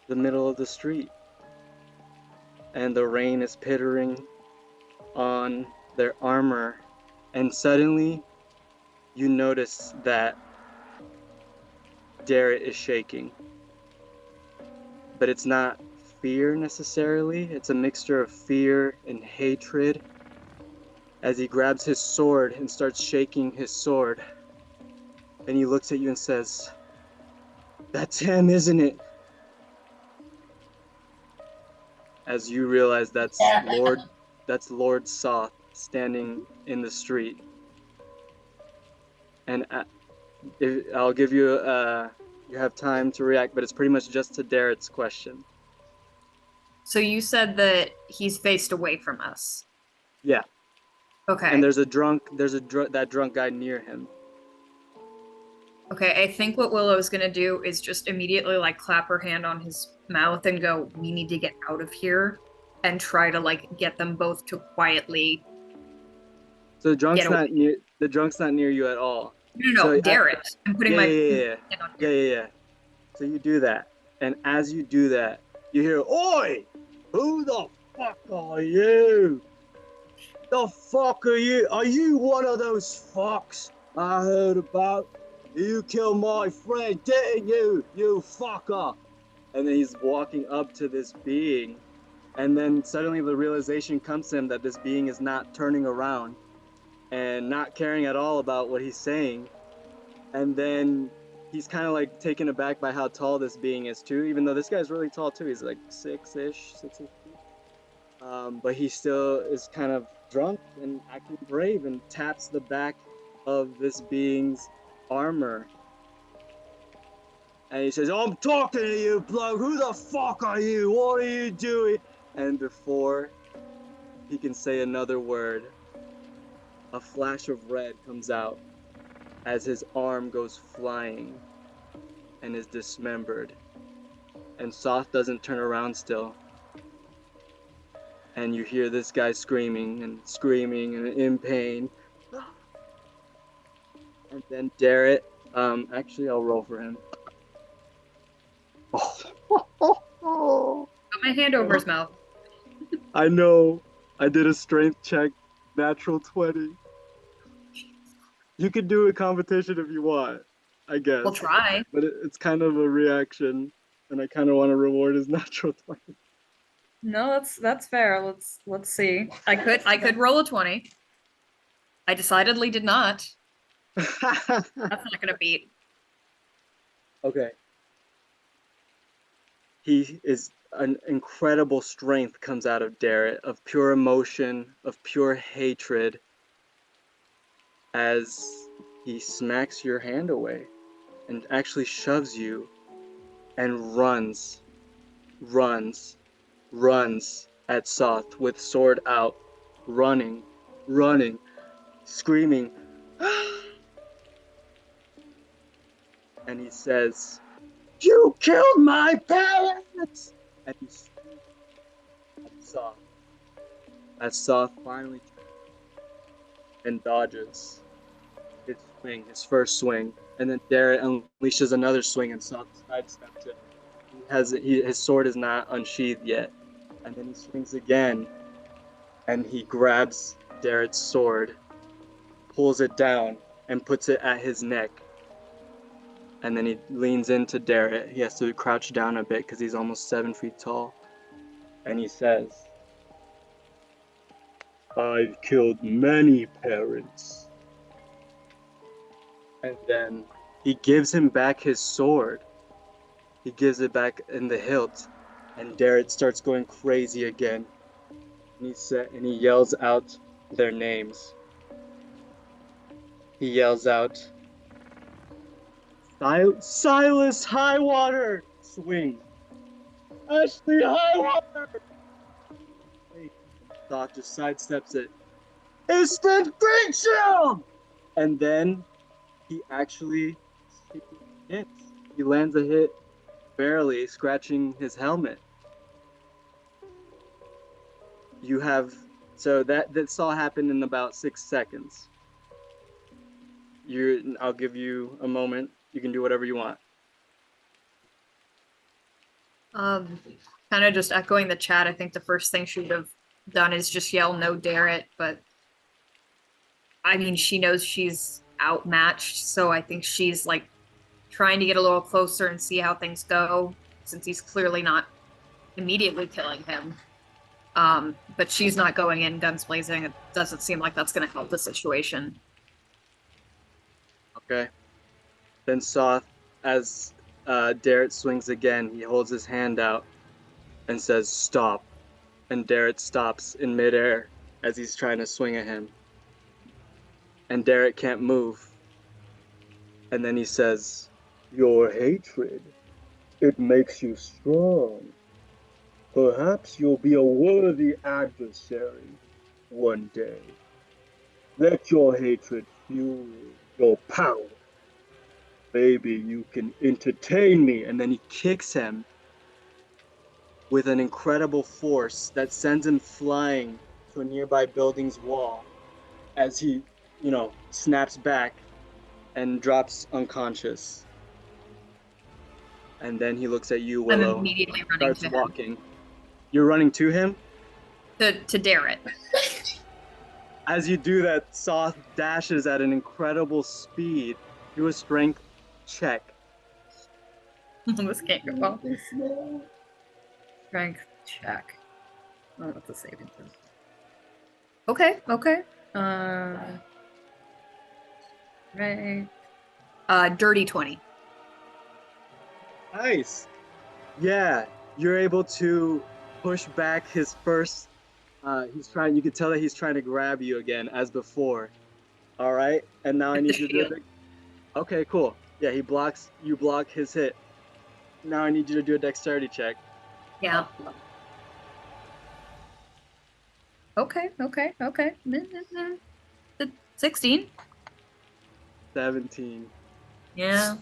B: the middle of the street. And the rain is pittering on their armor. And suddenly you notice that Darrett is shaking. But it's not fear necessarily. It's a mixture of fear and hatred as he grabs his sword and starts shaking his sword. And he looks at you and says, "That's him, isn't it?" As you realize that's Lord Soth standing in the street. And I'll give you you have time to react, but it's pretty much just to Darrett's question.
D: So you said that he's faced away from us.
B: Yeah.
D: Okay.
B: And there's that drunk guy near him.
D: Okay, I think what Willow's gonna do is just immediately like clap her hand on his mouth and go, "We need to get out of here," and try to like get them both to quietly.
B: So the drunk's not near you at all.
D: No,
B: So
D: Darrett. I'm putting my hand on Darrett.
B: Yeah. So you do that, and as you do that, you hear, "Oi! Who the fuck are you? The fuck are you? Are you one of those fucks I heard about? You killed my friend, didn't you? You fucker!" And then he's walking up to this being, and then suddenly the realization comes to him that this being is not turning around and not caring at all about what he's saying. And then he's kind of like taken aback by how tall this being is too, even though this guy's really tall too. He's like 6-ish feet. But he still is kind of drunk and acting brave and taps the back of this being's armor. And he says, "I'm talking to you, bloke. Who the fuck are you? What are you doing?" And before he can say another word, a flash of red comes out as his arm goes flying and is dismembered. And Soth doesn't turn around still. And you hear this guy screaming and in pain. And then Darrett, actually I'll roll for him.
D: Put my hand over his mouth.
B: I know. I did a strength check, natural 20. You could do a competition if you want, I guess.
D: We'll try.
B: But it's kind of a reaction, and I kind of want to reward his natural 20.
D: No, that's fair. Let's see. I could roll a 20. I decidedly did not. That's not gonna beat.
B: Okay. An incredible strength comes out of Darrett, of pure emotion, of pure hatred, as he smacks your hand away and actually shoves you and runs at Soth with sword out, running, screaming. And he says, "You killed my parents!" And he shoots at Soth. As Soth finally and dodges his first swing, and then Darrett unleashes another swing and Soth sidesteps it. His sword is not unsheathed yet, and then he swings again, and he grabs Darrett's sword, pulls it down, and puts it at his neck. And then he leans into Darrett. He has to crouch down a bit because he's almost 7 feet tall. And he says, I've killed many parents. And then he gives him back his sword. He gives it back in the hilt. And Darrett starts going crazy again. And he yells out their names. He yells out, Silas Highwater! Swing. Ashley Highwater! Doc just sidesteps it. Instant Great Shield! And then he actually hits. He lands a hit, barely scratching his helmet. You have, so that's all happened in about 6 seconds. I'll give you a moment. You can do whatever you want.
D: Kind of just echoing the chat. I think the first thing she would have done is just yell no Darrett, but I mean, she knows she's outmatched, so I think she's like trying to get a little closer and see how things go, since he's clearly not immediately killing him. But she's not going in guns blazing. It doesn't seem like that's going to help the situation.
B: Okay. Then Soth, as Darrett swings again, he holds his hand out and says, stop. And Darrett stops in midair as he's trying to swing at him. And Darrett can't move. And then he says, your hatred, it makes you strong. Perhaps you'll be a worthy adversary one day. Let your hatred fuel your power. Maybe you can entertain me. And then he kicks him with an incredible force that sends him flying to a nearby building's wall as he, snaps back and drops unconscious. And then he looks at you, Willow.
D: I'm immediately running to him.
B: Walking. You're running to him?
D: To Darrett.
B: As you do that, Soth dashes at an incredible speed. Do a strength check.
D: This can't go well. Strength check. Oh, what's the saving throw? Okay. Right. Dirty 20.
B: Nice. Yeah, you're able to push back his first. You can tell that he's trying to grab you again as before. All right, and now I need you to do it. Okay, cool. Yeah, you block his hit. Now I need you to do a dexterity check.
D: Yeah. Okay. 16.
B: 17.
D: Yeah.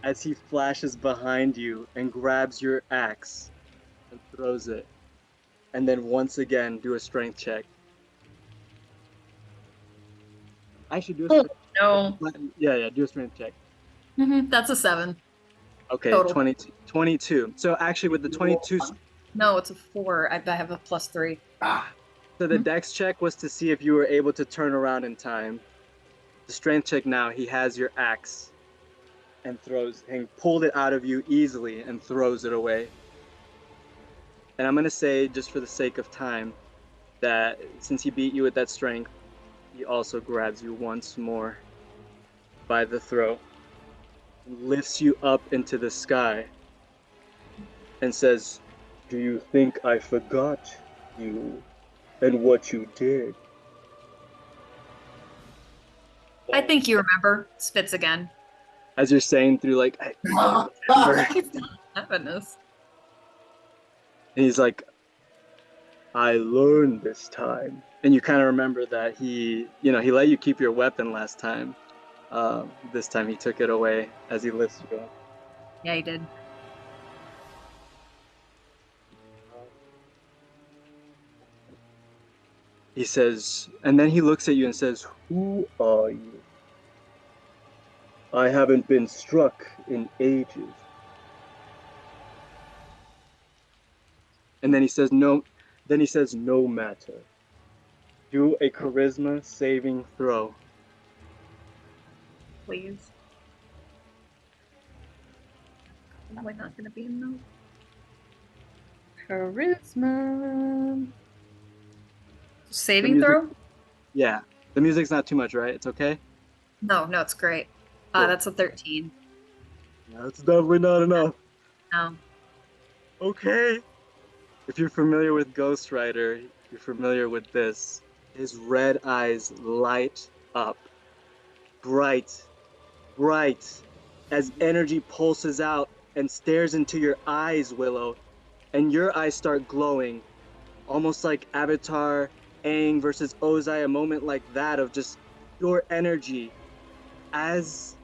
B: As he flashes behind you and grabs your axe and throws it. And then once again, do a strength check. I should do a strength check.
D: No.
B: Yeah, do a strength check.
D: That's a 7.
B: Okay,
D: Total.
B: 22. So actually with the 22...
D: No, it's a 4. I have a +3.
B: So the dex check was to see if you were able to turn around in time. The strength check now, he has your axe and pulled it out of you easily and throws it away. And I'm going to say, just for the sake of time, that since he beat you with that strength, he also grabs you once more by the throat, lifts you up into the sky, and says, do you think I forgot you and what you did?
D: I think you remember. Spits again.
B: As you're saying through I remember.
D: Goodness.
B: And he's like, I learned this time. And you kind of remember that he let you keep your weapon last time. This time he took it away as he lifts you up.
D: Yeah, he did.
B: He says, and then he looks at you and says, who are you? I haven't been struck in ages. And then he says, no matter. Do a charisma saving throw.
D: Please. Probably not gonna be enough. Charisma. Saving
B: music-
D: throw?
B: Yeah. The music's not too much, right? It's okay?
D: No, it's great.
B: Cool.
D: That's a 13.
B: That's definitely not enough.
D: No.
B: Okay. If you're familiar with Ghost Rider, you're familiar with this. His red eyes light up. Bright, bright, as energy pulses out and stares into your eyes, Willow. And your eyes start glowing, almost like Avatar, Aang versus Ozai, a moment like that of just pure energy. As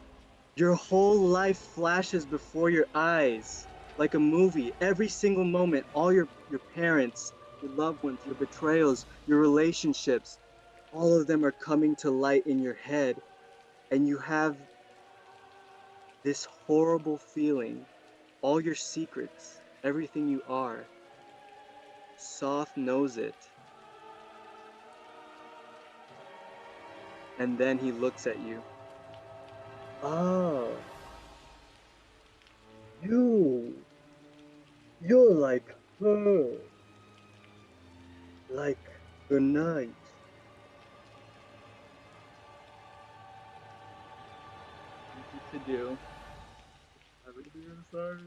B: your whole life flashes before your eyes like a movie. Every single moment, all your parents, your loved ones, your betrayals, your relationships, all of them are coming to light in your head. And you have this horrible feeling, all your secrets, everything you are. Soft knows it. And then he looks at you. Oh. You're like her. Like the night. What to do? Sorry.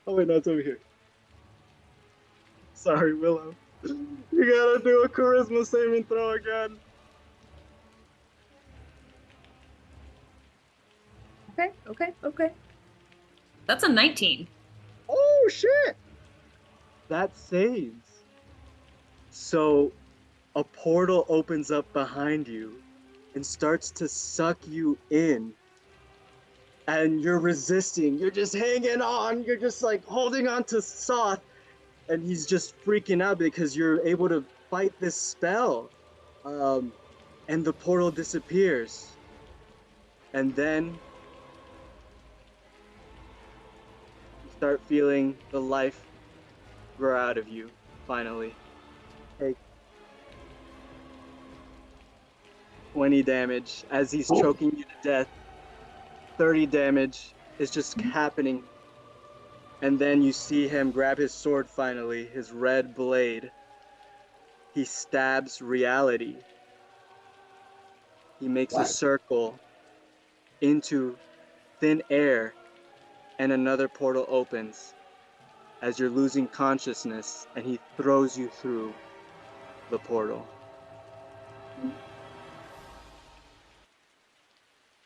B: Oh wait, no, it's over here. Sorry, Willow. You gotta do a charisma saving throw again.
D: Okay. That's a 19.
B: Oh shit! That saves. So a portal opens up behind you and starts to suck you in. And you're resisting. You're just hanging on. You're just like holding on to Soth. And he's just freaking out because you're able to fight this spell. And the portal disappears. And then you start feeling the life grow out of you, finally. Take 20 damage as he's choking you to death. 30 damage is just happening. And then you see him grab his sword finally, his red blade. He stabs reality. He makes a circle into thin air, and another portal opens as you're losing consciousness, and he throws you through the portal.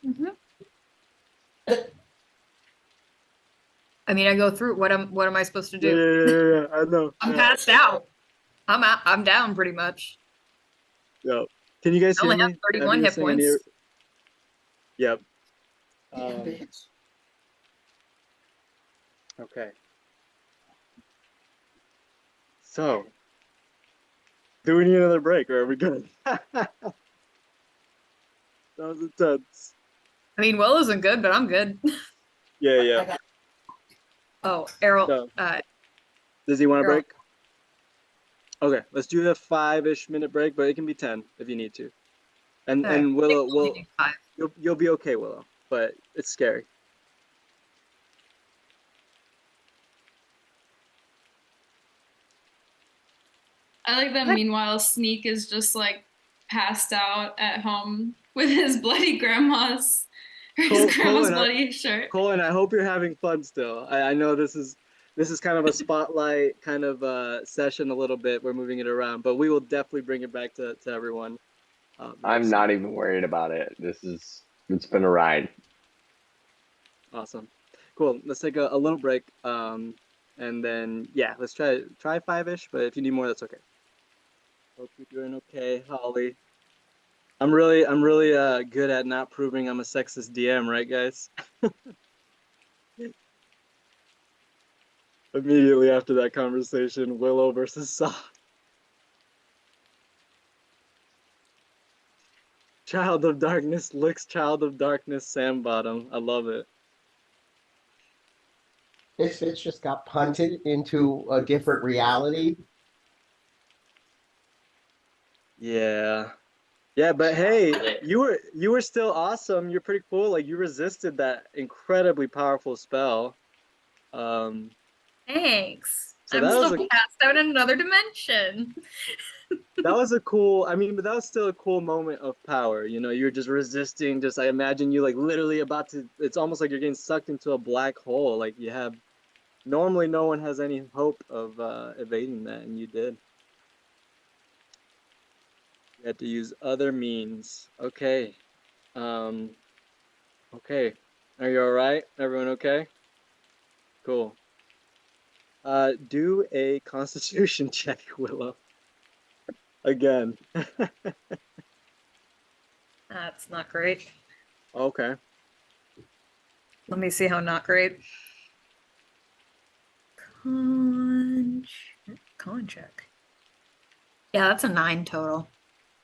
D: Mm-hmm. I mean, I go through. What am I supposed to do?
B: Yeah, I know.
D: I'm passed out. I'm out. I'm down pretty much.
B: Yep. Can you guys
D: I
B: hear
D: only
B: me?
D: have 31 hit points.
B: Yep.
E: Yeah, bitch.
B: Okay. So, do we need another break, or are we good? That was intense.
D: I mean, Will isn't good, but I'm good.
B: Yeah.
D: Oh, Errol.
B: So, does he want a
D: Errol.
B: break? Okay, let's do a 5-ish minute break, but it can be 10 if you need to. And
D: Okay.
B: and Willow,
D: We'll do 5.
B: you'll be okay, Willow, but it's scary.
C: I like that.
D: What?
C: Meanwhile, Sneak is just like passed out at home with his bloody grandma's, or his grandma's bloody shirt.
B: Colton, I hope you're having fun still. I know this is kind of a spotlight kind of session a little bit. We're moving it around, but we will definitely bring it back to everyone.
A: I'm not even worried about it. It's been a ride.
B: Awesome. Cool. Let's take a little break. And then yeah, let's try 5-ish, but if you need more, that's okay. Hope you're doing okay, Holly. I'm really good at not proving I'm a sexist DM, right, guys? Immediately after that conversation, Willow versus Soft. Child of Darkness, Lyx, Child of Darkness, Sandbottom. I love it.
F: This bitch just got punted into a different reality.
B: Yeah. Yeah, but hey, you were still awesome. You're pretty cool. Like you resisted that incredibly powerful spell. Um,
D: Thanks.
B: so
D: I'm still cast out in another dimension.
B: that was a cool, I mean, but that was still a cool moment of power. You know, you're just resisting, just I imagine you like literally about to, it's almost like you're getting sucked into a black hole. Like you have, normally no one has any hope of evading that, and you did. You had to use other means. Okay. Um, okay. Are you all right? Everyone okay? Cool. Do a constitution check, Willow. Again.
D: That's not great.
B: Okay.
D: Let me see how not great. Con check. Yeah, that's a 9 total.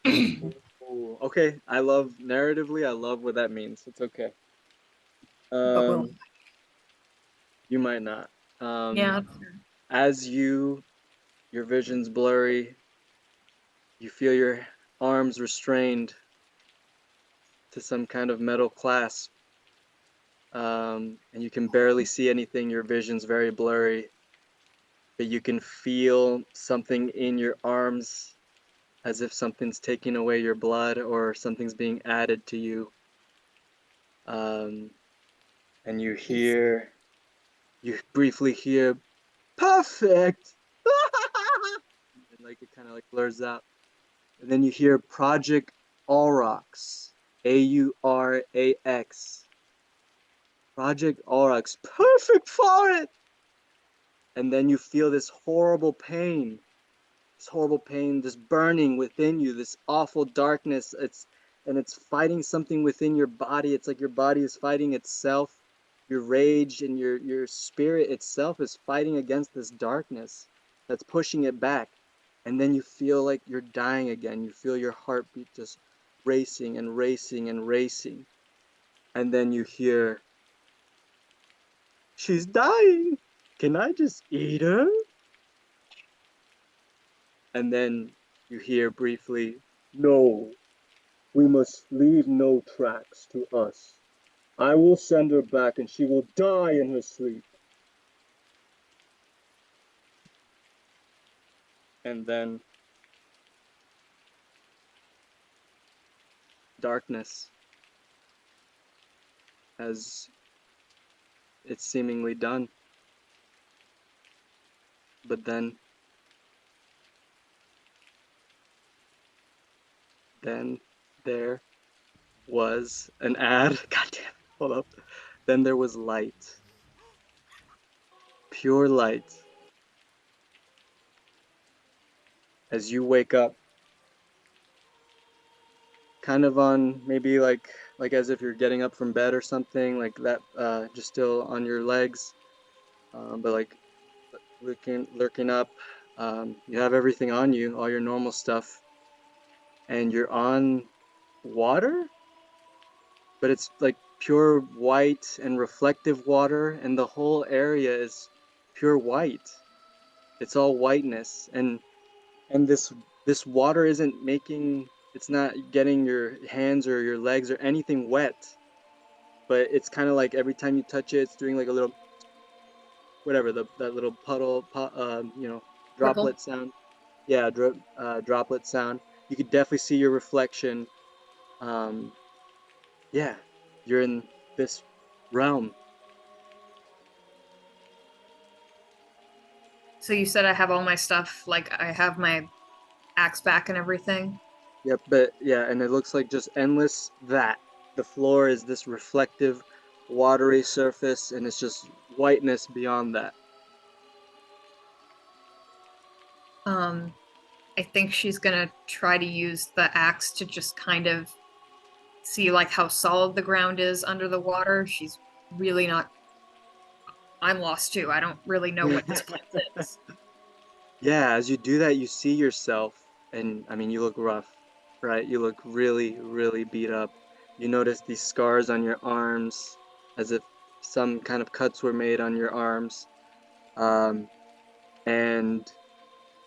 B: Ooh, okay. I love narratively, I love what that means. It's okay.
D: But we'll,
B: You might not.
D: yeah.
B: As your vision's blurry, you feel your arms restrained to some kind of metal clasp. And you can barely see anything. Your vision's very blurry, but you can feel something in your arms as if something's taking away your blood or something's being added to you. And you briefly hear, perfect! And like it kind of like blurs out. And then you hear Project Aurochs, Aurax. Project Aurochs, perfect for it! And then you feel this horrible pain, this burning within you, this awful darkness. It's fighting something within your body. It's like your body is fighting itself. Your rage and your spirit itself is fighting against this darkness that's pushing it back. And then you feel like you're dying again. You feel your heartbeat just racing and racing and racing. And then you hear, she's dying. Can I just eat her? And then you hear briefly, no, we must leave no tracks to us. I will send her back and she will die in her sleep. And then darkness, as it's seemingly done. But then there was an ad. God damn it, hold up. Then there was light. Pure light. As you wake up, kind of on maybe like as if you're getting up from bed or something like that, just still on your legs, but like lurking up. You have everything on you, all your normal stuff, and you're on water, but it's like pure white and reflective water, and the whole area is pure white. It's all whiteness, and this water isn't making, it's not getting your hands or your legs or anything wet, but it's kind of like every time you touch it, it's doing like a little, whatever, that little puddle, droplet sound. Yeah, droplet sound. You could definitely see your reflection. Yeah, you're in this realm.
D: So you said I have all my stuff, like I have my axe back and everything.
B: Yep, but yeah, and it looks like just endless that. The floor is this reflective, watery surface, and it's just whiteness beyond that.
D: I think she's gonna try to use the axe to just kind of see like how solid the ground is under the water. She's really not. I'm lost too. I don't really know what this place is.
B: Yeah, as you do that, you see yourself, and I mean, you look rough, right? You look really, really beat up. You notice these scars on your arms, as if some kind of cuts were made on your arms. And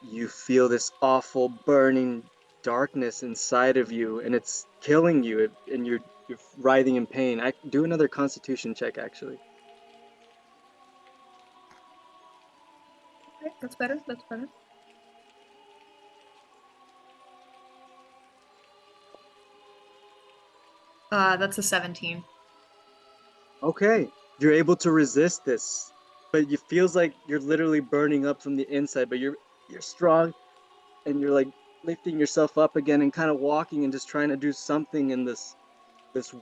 B: you feel this awful burning darkness inside of you, and it's killing you, and you're writhing in pain. I do another Constitution check, actually.
D: Okay, that's better. That's better. That's a 17.
B: Okay, you're able to resist this, but it feels like you're literally burning up from the inside. But you're strong, and you're like lifting yourself up again, and kind of walking and just trying to do something in this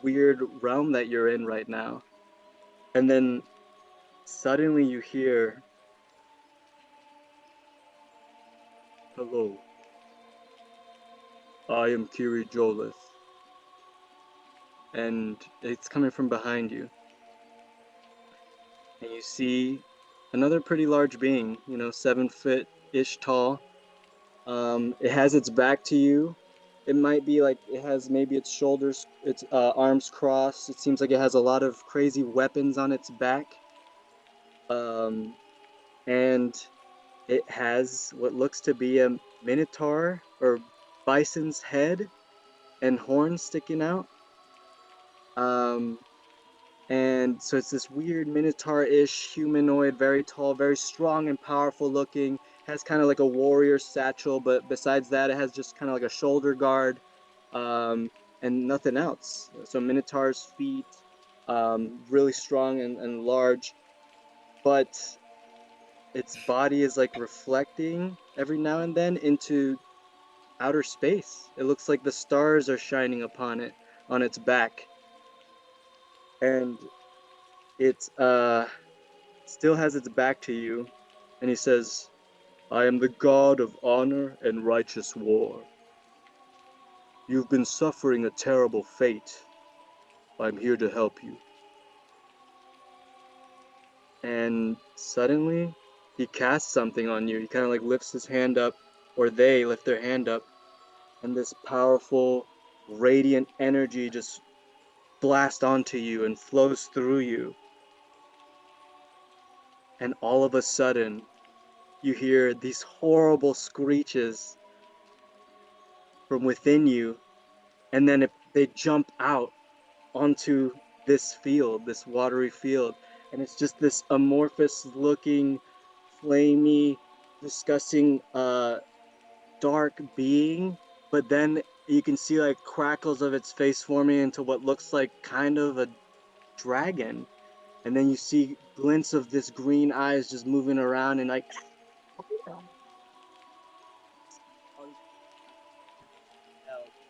B: weird realm that you're in right now. And then suddenly you hear, "Hello, I am Kiri Jolith," and it's coming from behind you. And you see another pretty large being, 7 foot-ish tall. It has its back to you. It might be like it has maybe its shoulders, its arms crossed. It seems like it has a lot of crazy weapons on its back. And it has what looks to be a minotaur or bison's head and horns sticking out. And so it's this weird minotaur-ish humanoid, very tall, very strong and powerful looking. Has kind of like a warrior satchel, but besides that, it has just kind of like a shoulder guard, and nothing else. So minotaur's feet, really strong and large, but its body is like reflecting every now and then into outer space. It looks like the stars are shining upon it on its back. And it still has its back to you, and he says, "I am the god of honor and righteous war. You've been suffering a terrible fate. I'm here to help you." And suddenly, he casts something on you. He kind of like lifts his hand up, or they lift their hand up, and this powerful, radiant energy just blasts onto you and flows through you. And all of a sudden, you hear these horrible screeches from within you, and then they jump out onto this field, this watery field, and it's just this amorphous looking, flamey, disgusting, dark being. But then you can see like crackles of its face forming into what looks like kind of a dragon, and then you see glints of this green eyes just moving around and like.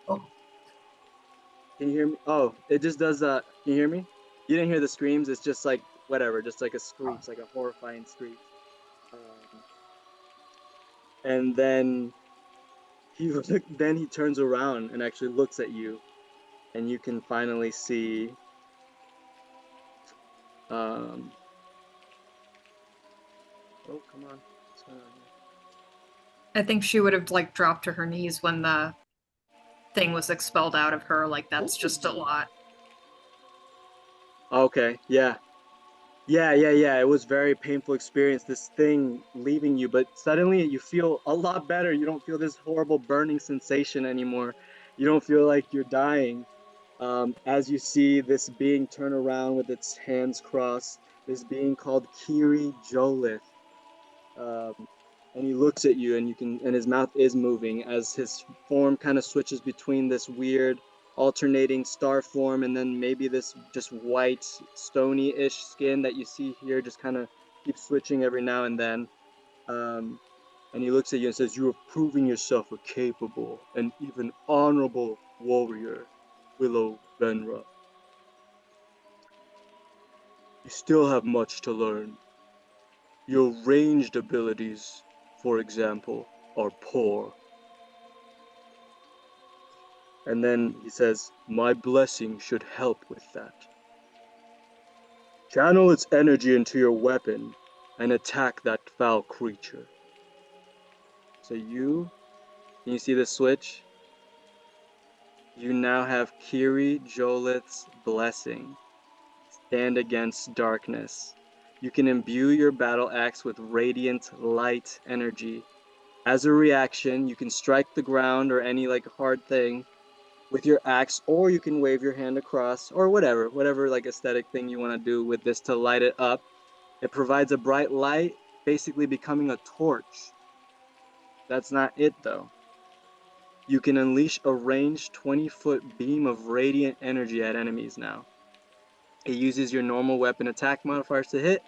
E: Oh.
B: Can you hear me? Oh, it just does Can you hear me? You didn't hear the screams. It's just like whatever, just like a screech, like a horrifying screech. And then then he turns around and actually looks at you, and you can finally see. Oh, come on. What's going on here?
D: I think she would have like dropped to her knees when the thing was expelled out of her. Like that's just a lot.
B: Okay, yeah. Yeah. It was very painful experience, this thing leaving you, but suddenly you feel a lot better. You don't feel this horrible burning sensation anymore. You don't feel like you're dying. As you see this being turn around with its hands crossed, this being called Kiri Jolith. And he looks at you, and his mouth is moving as his form kind of switches between this weird alternating star form and then maybe this just white stony-ish skin that you see here just kind of keeps switching every now and then. And he looks at you and says, "You are proving yourself a capable and even honorable warrior, Willow Venra. You still have much to learn. Your ranged abilities, for example, are poor." And then he says, "My blessing should help with that. Channel its energy into your weapon and attack that foul creature." So can you see the switch? You now have Kiri Jolith's blessing. Stand against darkness. You can imbue your battle axe with radiant light energy, As a reaction, you can strike the ground or any like hard thing with your axe, or you can wave your hand across, or whatever like aesthetic thing you want to do with this to light it up. It provides a bright light, basically becoming a torch. That's not it though. You can unleash a ranged 20-foot beam of radiant energy at enemies now. It uses your normal weapon attack modifiers to hit,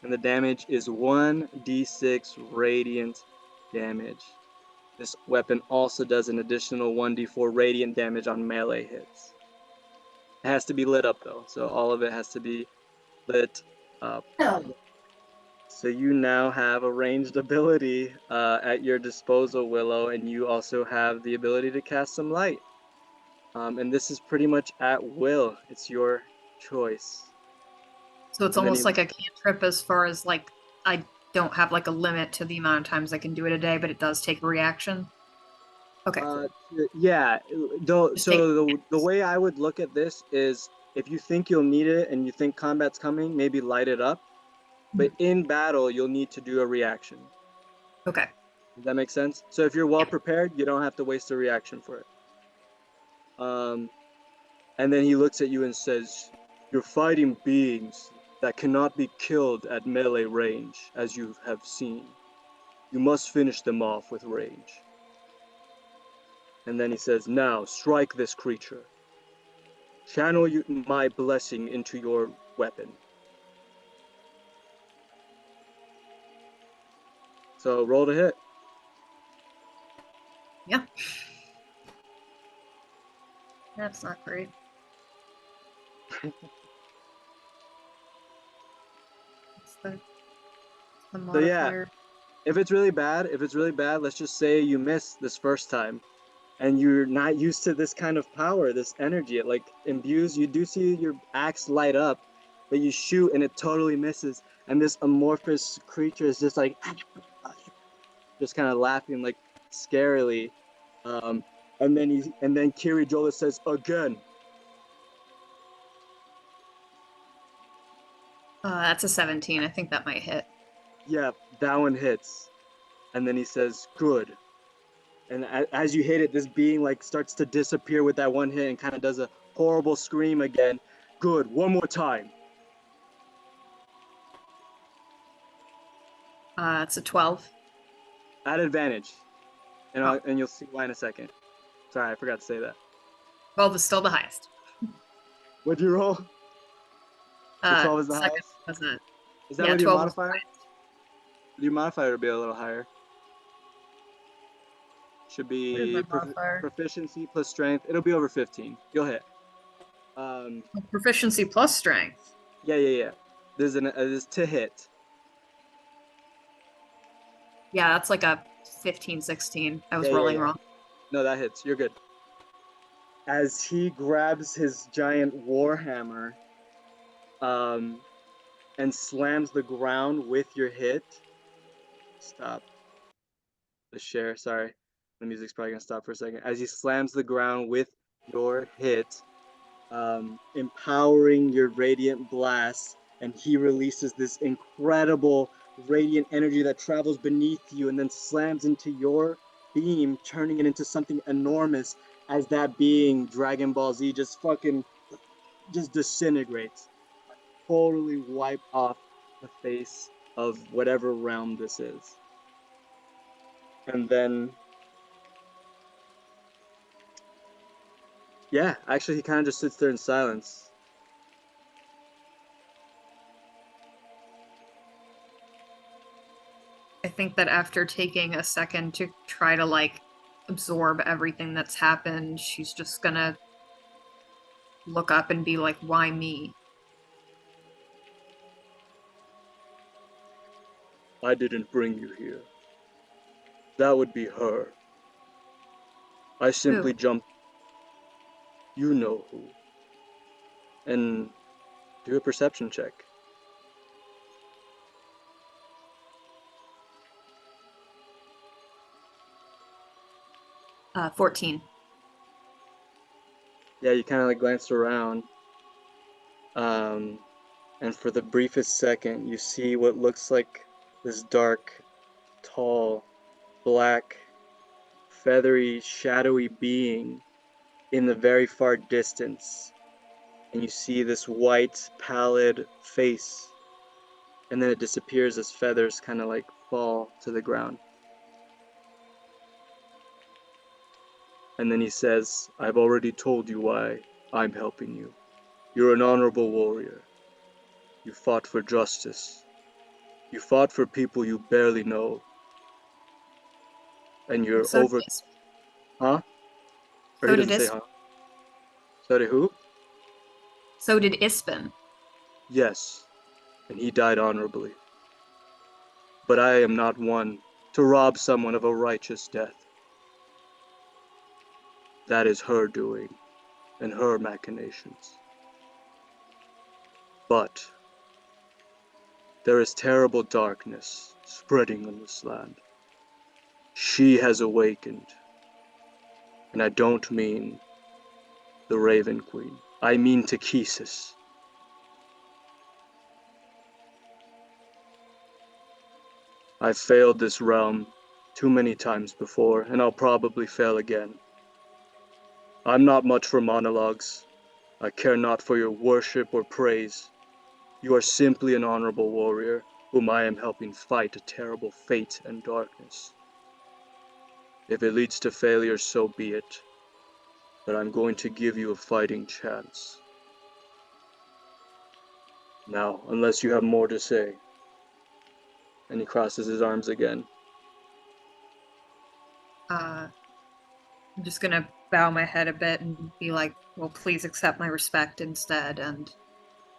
B: and the damage is 1d6 radiant damage. This weapon also does an additional 1d4 radiant damage on melee hits. It has to be lit up though, so all of it has to be lit up.
E: No.
B: So you now have a ranged ability at your disposal, Willow, and you also have the ability to cast some light. And this is pretty much at will. It's your choice.
D: So it's
B: And then
D: almost
B: he-
D: like a cantrip as far as like I don't have like a limit to the amount of times I can do it a day, but it does take a reaction. Okay, cool.
B: Yeah, though.
D: Just
B: So
D: take-
B: the way I would look at this is, if you think you'll need it and you think combat's coming, maybe light it up. But in battle, you'll need to do a reaction.
D: Okay.
B: Does that make sense? So if you're well
D: Yeah.
B: prepared, you don't have to waste a reaction for it. And then he looks at you and says, "You're fighting beings that cannot be killed at melee range, as you have seen. You must finish them off with range." And then he says, "Now strike this creature. Channel my blessing into your weapon." So roll to hit.
D: Yeah. That's not great. What's the
B: So yeah,
D: modifier?
B: if it's really bad, let's just say you miss this first time, and you're not used to this kind of power, this energy. It like imbues. You do see your axe light up, but you shoot and it totally misses. And this amorphous creature is just like, just kind of laughing like scarily. And then Kiri Jola says again.
D: That's a 17. I think that might hit.
B: Yeah, that one hits. And then he says, "Good." And as you hit it, this being like starts to disappear with that one hit and kind of does a horrible scream again. "Good, one more time."
D: It's a 12.
B: At advantage. And,
D: Oh.
B: and you'll see why in a second. Sorry, I forgot to say that.
D: 12 is still the highest.
B: What'd you roll? The 12 is the
D: second
B: highest?
D: was it?
B: Is that
D: Yeah,
B: with your
D: 12 was the
B: modifier?
D: highest.
B: Your modifier would be a little higher. Should
D: Where's
B: be
D: my modifier?
B: proficiency plus strength. It'll be over 15. You'll hit.
D: Proficiency plus strength.
B: Yeah. There's to hit.
D: Yeah, that's like a 15, 16. I was
B: Yeah,
D: rolling
B: yeah.
D: wrong.
B: No, that hits. You're good. As he grabs his giant warhammer, and slams the ground with your hit. Stop. The share. Sorry, the music's probably gonna stop for a second. As he slams the ground with your hit, empowering your radiant blast, and he releases this incredible radiant energy that travels beneath you and then slams into your beam, turning it into something enormous. As that being, Dragon Ball Z, just disintegrates, totally wipe off the face of whatever realm this is. And then, yeah, actually he kind of just sits there in silence.
D: I think that after taking a second to try to like absorb everything that's happened, she's just gonna look up and be like, "Why me?"
B: "I didn't bring you here. That would be her. I simply
D: Who?
B: jumped. You know who." And do a perception check.
D: 14.
B: Yeah, you kind of like glanced around. And for the briefest second, you see what looks like this dark, tall black, feathery, shadowy being in the very far distance. And you see this white, pallid face. And then it disappears as feathers kind of like fall to the ground. And then he says, I've already told you why I'm helping you. You're an honorable warrior. You fought for justice. You fought for people you barely know. And you're
D: So
B: over...
D: did Is-
B: Huh? Or
D: So
B: he
D: did
B: doesn't say
D: Is-
B: huh. So did who?
D: So did Ispin.
B: Yes. And he died honorably. But I am not one to rob someone of a righteous death. That is her doing, and her machinations. But there is terrible darkness spreading on this land. She has awakened. And I don't mean the Raven Queen. I mean Takesis. I've failed this realm too many times before, and I'll probably fail again. I'm not much for monologues. I care not for your worship or praise. You are simply an honorable warrior, whom I am helping fight a terrible fate and darkness. If it leads to failure, so be it. But I'm going to give you a fighting chance. Now, unless you have more to say. And he crosses his arms again.
D: I'm just gonna bow my head a bit and be like, well, please accept my respect instead, and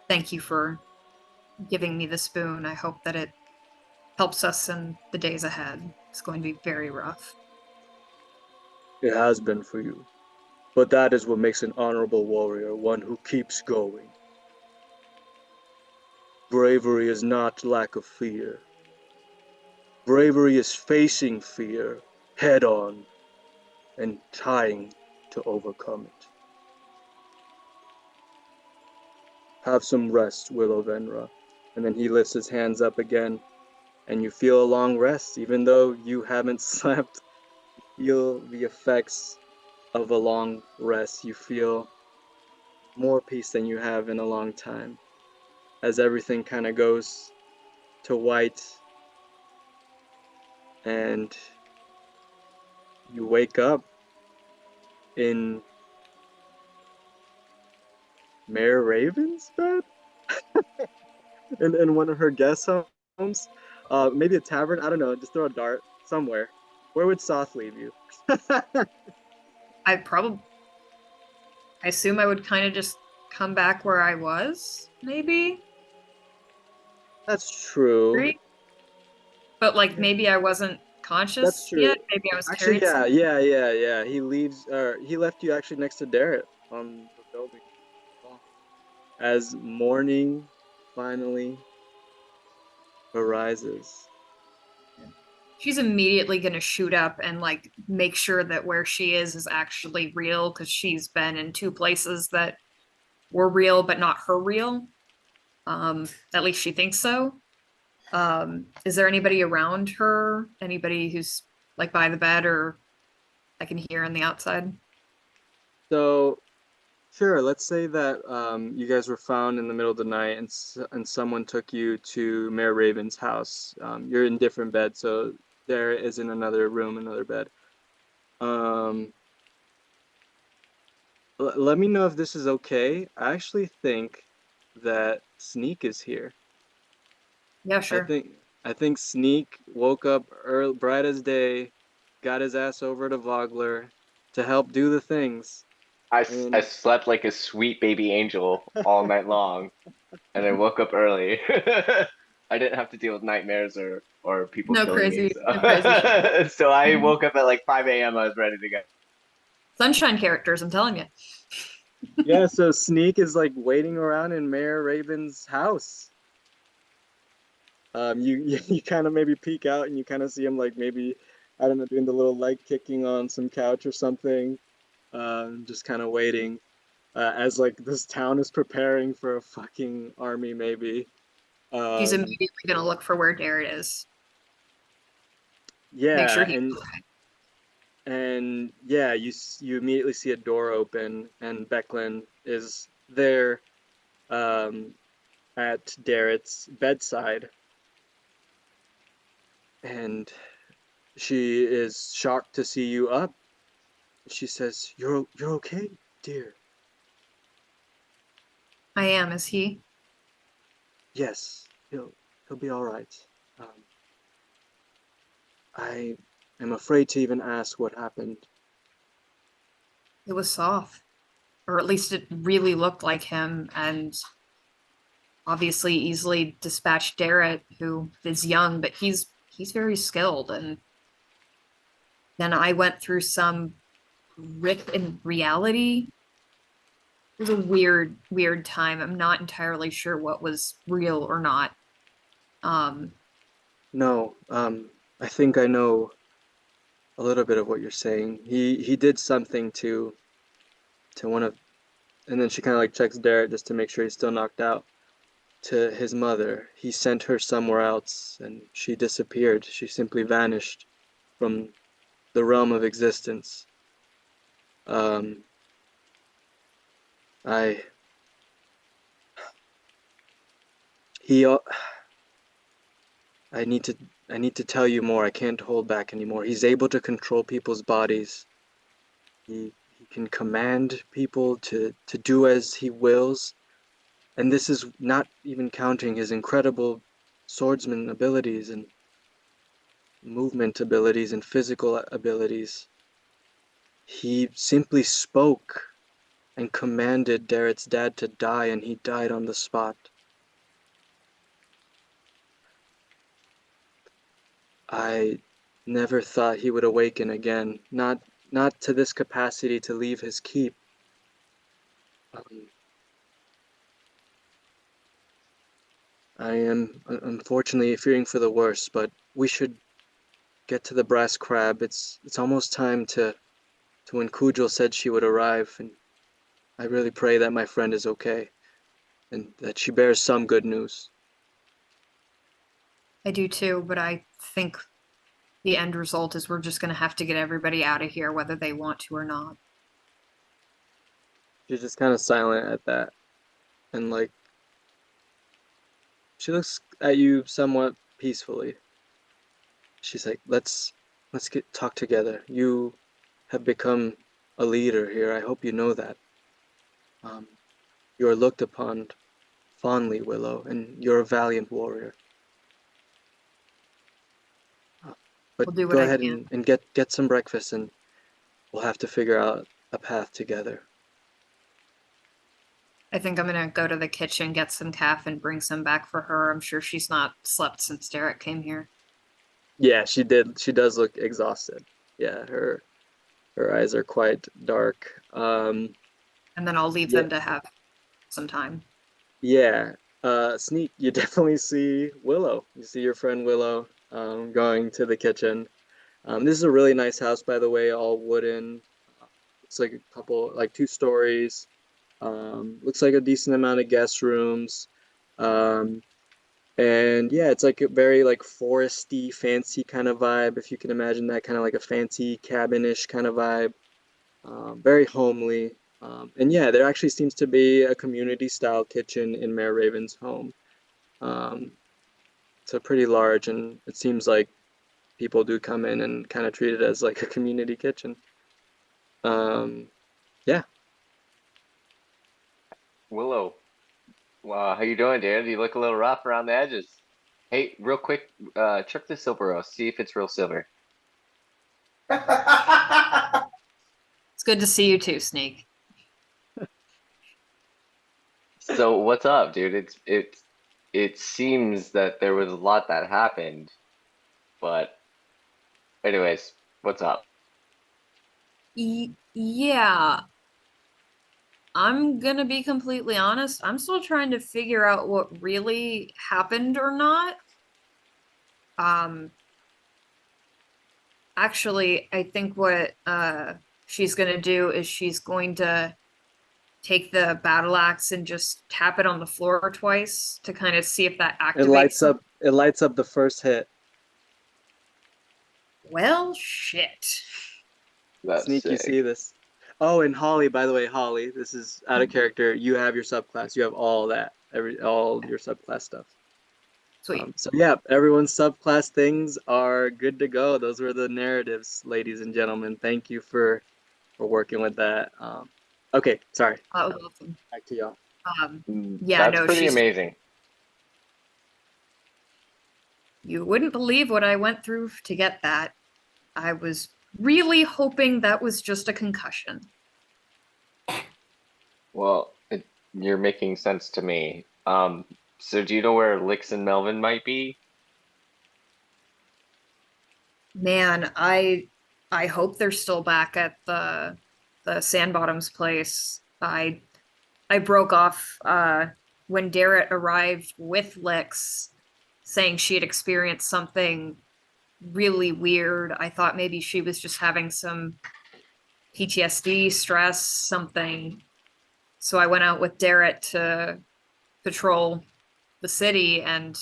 D: thank you for giving me the spoon. I hope that it helps us in the days ahead. It's going to be very rough.
B: It has been for you. But that is what makes an honorable warrior, one who keeps going. Bravery is not lack of fear. Bravery is facing fear head on and trying to overcome it. Have some rest, Willow Venra. And then he lifts his hands up again, and you feel a long rest, even though you haven't slept. You feel the effects of a long rest. You feel more peace than you have in a long time, as everything kind of goes to white, and you wake up in Mayor Raven's bed in one of her guest homes, maybe a tavern. I don't know. Just throw a dart somewhere. Where would Soth leave you?
D: I assume I would kind of just come back where I was, maybe?
B: That's true.
D: Right? But like maybe I wasn't
B: That's
D: conscious
B: true.
D: yet. Maybe I was
B: Actually,
D: carried.
B: yeah. He leaves, or he left you actually next to Darrett on the building. As morning finally arises.
D: She's immediately gonna shoot up and like make sure that where she is actually real, because she's been in two places that were real but not her real. At least she thinks so. Is there anybody around her? Anybody who's like by the bed or I can hear on the outside?
B: So, sure, let's say that you guys were found in the middle of the night, and someone took you to Mayor Raven's house. You're in different beds, so there is in another room, another bed. Let me know if this is okay. I actually think that Sneak is here.
D: Yeah, sure.
B: I think Sneak woke up early, bright as day, got his ass over to Vogler to help do the things.
A: I
B: And
A: slept like a sweet baby angel all night long, and I woke up early. I didn't have to deal with nightmares or people
D: No
A: killing me.
D: crazy, no crazy shit.
A: So I woke up at like 5 a.m. I was ready to go.
D: Sunshine characters, I'm telling you.
B: yeah, so Sneak is like waiting around in Mayor Raven's house. You kind of maybe peek out and you kind of see him like maybe, I don't know, doing the little leg kicking on some couch or something. Just kind of waiting as like this town is preparing for a fucking army maybe.
D: She's
B: Um,
D: immediately gonna look for where Darrett is.
B: Yeah,
D: sure he's
B: and yeah, you immediately see a door open, and Becklin is there at Darrett's bedside, and she is shocked to see you up. She says, "You're okay, dear."
D: I am, is he?
B: Yes, he'll be all right. Um, I am afraid to even ask what happened.
D: It was soft. Or at least it really looked like him, and obviously easily dispatched Darrett, who is young, but he's very skilled. And then I went through some rip in reality. It was a weird time. I'm not entirely sure what was real or not. Um,
B: No, I think I know a little bit of what you're saying. He did something to one of, and then she kind of like checks Darrett just to make sure he's still knocked out. To his mother, he sent her somewhere else, and she disappeared. She simply vanished from the realm of existence. Um, I he I need to I need to tell you more. I can't hold back anymore. He's able to control people's bodies. He can command people to do as he wills. And this is not even counting his incredible swordsman abilities and movement abilities and physical abilities. He simply spoke and commanded Darrett's dad to die, and he died on the spot. I never thought he would awaken again, not to this capacity to leave his keep. Um, I am unfortunately fearing for the worst, but we should get to the brass crab. It's almost time to when Kujal said she would arrive, and I really pray that my friend is okay and that she bears some good news.
D: I do too, but I think the end result is we're just going to have to get everybody out of here, whether they want to or not.
B: She's just kind of silent at that, and like she looks at you somewhat peacefully. She's like, let's get talk together. You have become a leader here. I hope you know that. Um, you are looked upon fondly, Willow, and you're a valiant warrior. But
D: We'll do what
B: go
D: I
B: ahead
D: can.
B: and get some breakfast, and we'll have to figure out a path together.
D: I think I'm gonna go to the kitchen, get some calf, and bring some back for her. I'm sure she's not slept since Derek came here.
B: Yeah, she did. She does look exhausted. Yeah, her eyes are quite dark.
D: And then I'll leave
B: Yeah,
D: them to have some time.
B: yeah. Sneak, you definitely see Willow. You see your friend Willow going to the kitchen. This is a really nice house, by the way, all wooden. It's like a couple, like 2 stories. Looks like a decent amount of guest rooms. Um, and yeah, it's like a very like foresty, fancy kind of vibe, if you can imagine that, kind of like a fancy cabin-ish kind of vibe. Very homely. And yeah, there actually seems to be a community style kitchen in Mayor Raven's home. Um, so pretty large, and it seems like people do come in and kind of treat it as like a community kitchen. Um, yeah.
A: Willow, how you doing, Dan? You look a little rough around the edges. Hey, real quick, check the silver roast. See if it's real silver.
D: It's good to see you too, Snake.
A: So what's up, dude? It seems that there was a lot that happened, but anyways, what's up?
D: Yeah, I'm gonna be completely honest. I'm still trying to figure out what really happened or not. Um, Actually, I think what she's gonna do is she's going to take the battle axe and just tap it on the floor twice to kind of see if that
B: It
D: activates
B: lights
D: something.
B: up it lights up the first hit.
D: Well, shit.
A: That's
B: Sneak, you
A: sick.
B: see this. Oh, and Holly, by the way, Holly, this is out of character. You have your subclass. You have all that, all your subclass stuff.
D: Sweet.
B: So yeah, everyone's subclass things are good to go. Those were the narratives, ladies and gentlemen. Thank you for working with that. Okay, sorry.
D: That was awesome.
B: Back to y'all.
D: Yeah,
A: That's
D: no,
A: pretty
D: she's.
A: amazing.
D: You wouldn't believe what I went through to get that. I was really hoping that was just a concussion.
A: Well, you're making sense to me. So do you know where Lyx and Melvin might be?
D: Man, I hope they're still back at the Sandbottom's place. I broke off when Darrett arrived with Lyx, saying she had experienced something really weird. I thought maybe she was just having some PTSD, stress, something. So I went out with Darrett to patrol the city, and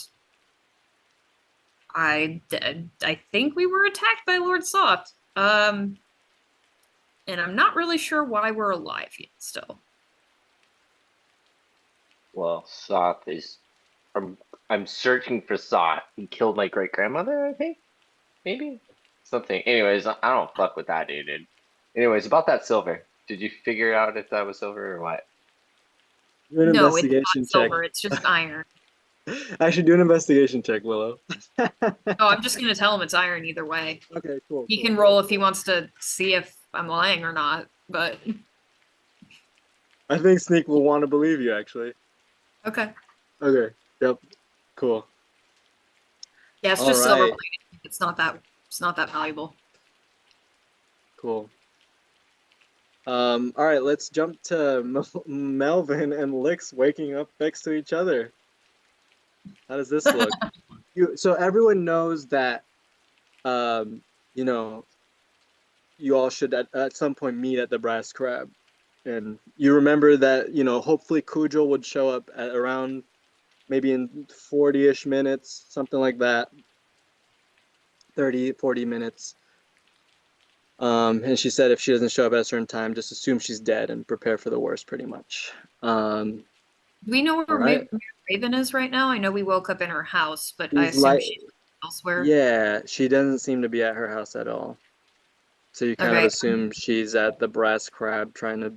D: I think we were attacked by Lord Soft. And I'm not really sure why we're alive yet still.
A: Well, Soth is. I'm searching for Soth. He killed my great grandmother, I think. Maybe something. Anyways, I don't fuck with that dude. Anyways, about that silver. Did you figure out if that was silver or what?
B: Do an
D: No, it's
B: investigation
D: not
B: check.
D: silver, it's just iron.
B: Actually, do an investigation check, Willow.
D: Oh, I'm just gonna tell him it's iron either way.
B: Okay, cool.
D: He
B: cool.
D: can roll if he wants to see if I'm lying or not, but
B: I think Sneak will want to believe you, actually.
D: okay.
B: Okay. Yep. Cool.
D: Yeah, it's
B: All
D: just silver
B: right.
D: plated. It's not that valuable.
B: Cool. All right, let's jump to Melvin and Lyx waking up next to each other. How does this look? So everyone knows that, you know, you all should at some point meet at the Brass Crab. And you remember that, you know, hopefully Cujo would show up at around maybe in 40-ish minutes, something like that. 30, 40 minutes. And she said if she doesn't show up at a certain time, just assume she's dead and prepare for the worst, pretty much.
D: Do we know where
B: right.
D: Raven is right now? I know we woke up in her house, but I
B: She's
D: assume she's elsewhere.
B: Yeah, she doesn't seem to be at her house at all. So you kind of
D: Okay.
B: assume she's at the Brass Crab trying to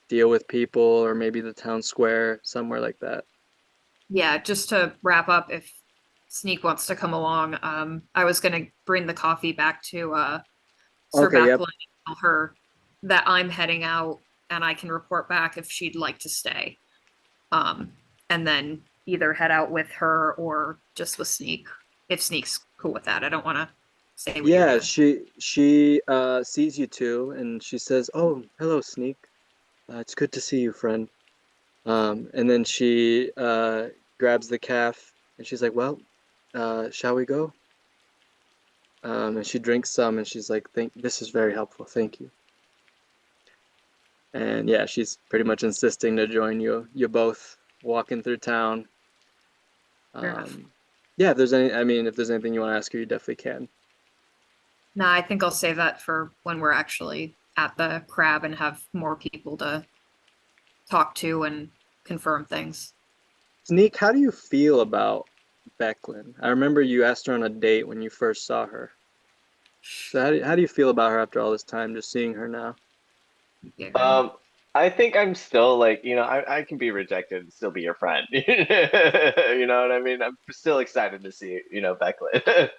B: deal with people, or maybe the town square, somewhere like that.
D: Yeah, just to wrap up, if Sneak wants to come along, I was gonna bring the coffee back to Sir
B: Okay, yep.
D: Backlund and tell her that I'm heading out and I can report back if she'd like to stay. And then either head out with her or just with Sneak, if Sneak's cool with that. I don't want to say what you're
B: Yeah,
D: doing.
B: she sees you two, and she says, "Oh, hello, Sneak. It's good to see you, friend." And then she grabs the calf, and she's like, "Well, shall we go?" And she drinks some, and she's like, this is very helpful. Thank you." And yeah, she's pretty much insisting to join you. You both walking through town.
D: Fair enough.
B: Yeah, if there's anything you want to ask her, you definitely can.
D: No, I think I'll save that for when we're actually at the crab and have more people to talk to and confirm things.
B: Sneak, how do you feel about Becklin? I remember you asked her on a date when you first saw her. So how do you feel about her after all this time, just seeing her now?
A: Um, I think I'm still like, I can be rejected and still be your friend. You know what I mean? I'm still excited to see, Becklin.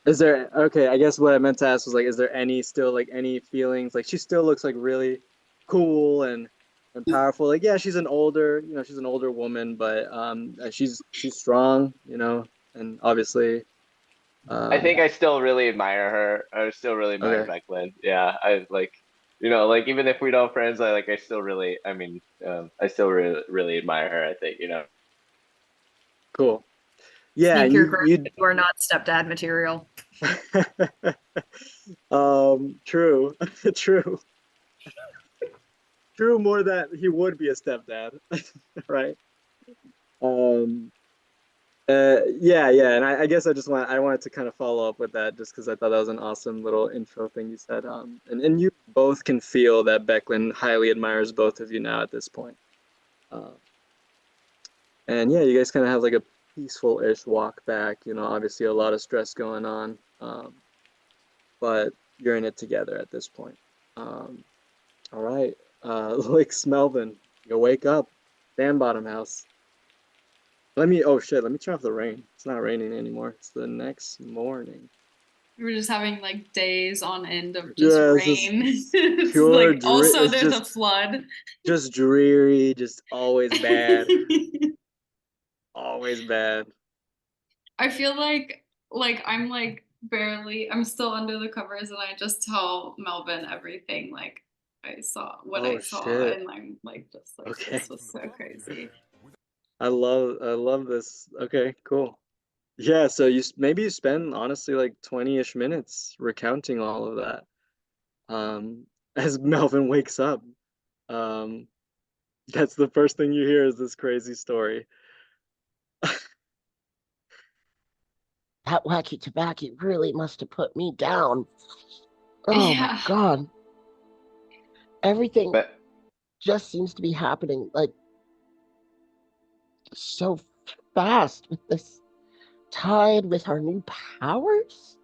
B: Is there, okay, I guess what I meant to ask was like, is there any feelings? Like she still looks like really cool and powerful. Like, yeah, she's an older woman, but she's strong, and obviously
A: I think I still really admire her. I still really admire
B: okay.
A: Becklin. Yeah, I like, like even if we don't friends, I still really, I still really admire her. I think,
B: Cool. Yeah,
D: Sneak,
B: and you
D: you are not stepdad material.
B: true. True. True, more that he would be a stepdad, right? Yeah, and I guess I wanted to kind of follow up with that just because I thought that was an awesome little intro thing you said. And you both can feel that Becklin highly admires both of you now at this point. And yeah, you guys kind of have like a peaceful-ish walk back. You know, obviously a lot of stress going on, but you're in it together at this point. All right, Lyx, Melvin, you wake up, Sandbottom house. Oh shit, let me turn off the rain. It's not raining anymore. It's the next morning.
C: We're just having like days on end of just
B: Yeah,
C: rain. It's
B: pure
C: like also
B: it's
C: there's a flood.
B: just dreary, just always bad. Always bad.
C: I feel like I'm like barely I'm still under the covers and I just tell Melvin everything like I saw what
B: Oh
C: I saw
B: shit.
C: and I'm like just like
B: Okay.
C: this was so crazy.
B: I love this. Okay, cool. Yeah, so maybe you spend honestly like 20-ish minutes recounting all of that. As Melvin wakes up. Um, that's the first thing you hear is this crazy story.
F: That wacky tobacco really must have put me down. Oh my
C: Yeah.
F: God. Everything
A: But
F: just seems to be happening like so fast with this tide with our new powers.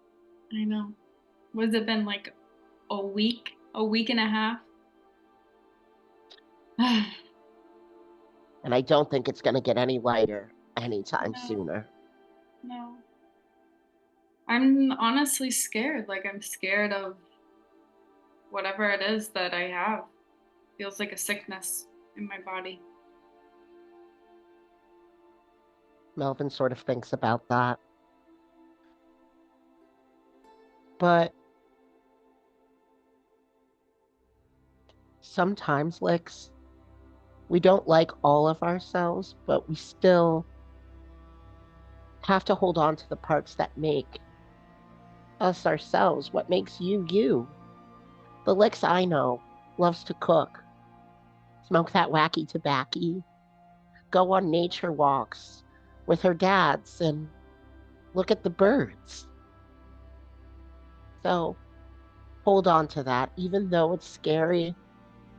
C: I know. Was it been like a week and a half?
F: And I don't think it's going to get any lighter anytime
C: No.
F: sooner.
C: No. I'm honestly scared. Like I'm scared of whatever it is that I have. Feels like a sickness in my body.
F: Melvin sort of thinks about that. But sometimes, Lyx, we don't like all of ourselves, but we still have to hold on to the parts that make us ourselves, what makes you you. The Lyx I know loves to cook, smoke that wacky tobacco, go on nature walks with her dads, and look at the birds. So hold on to that. Even though it's scary,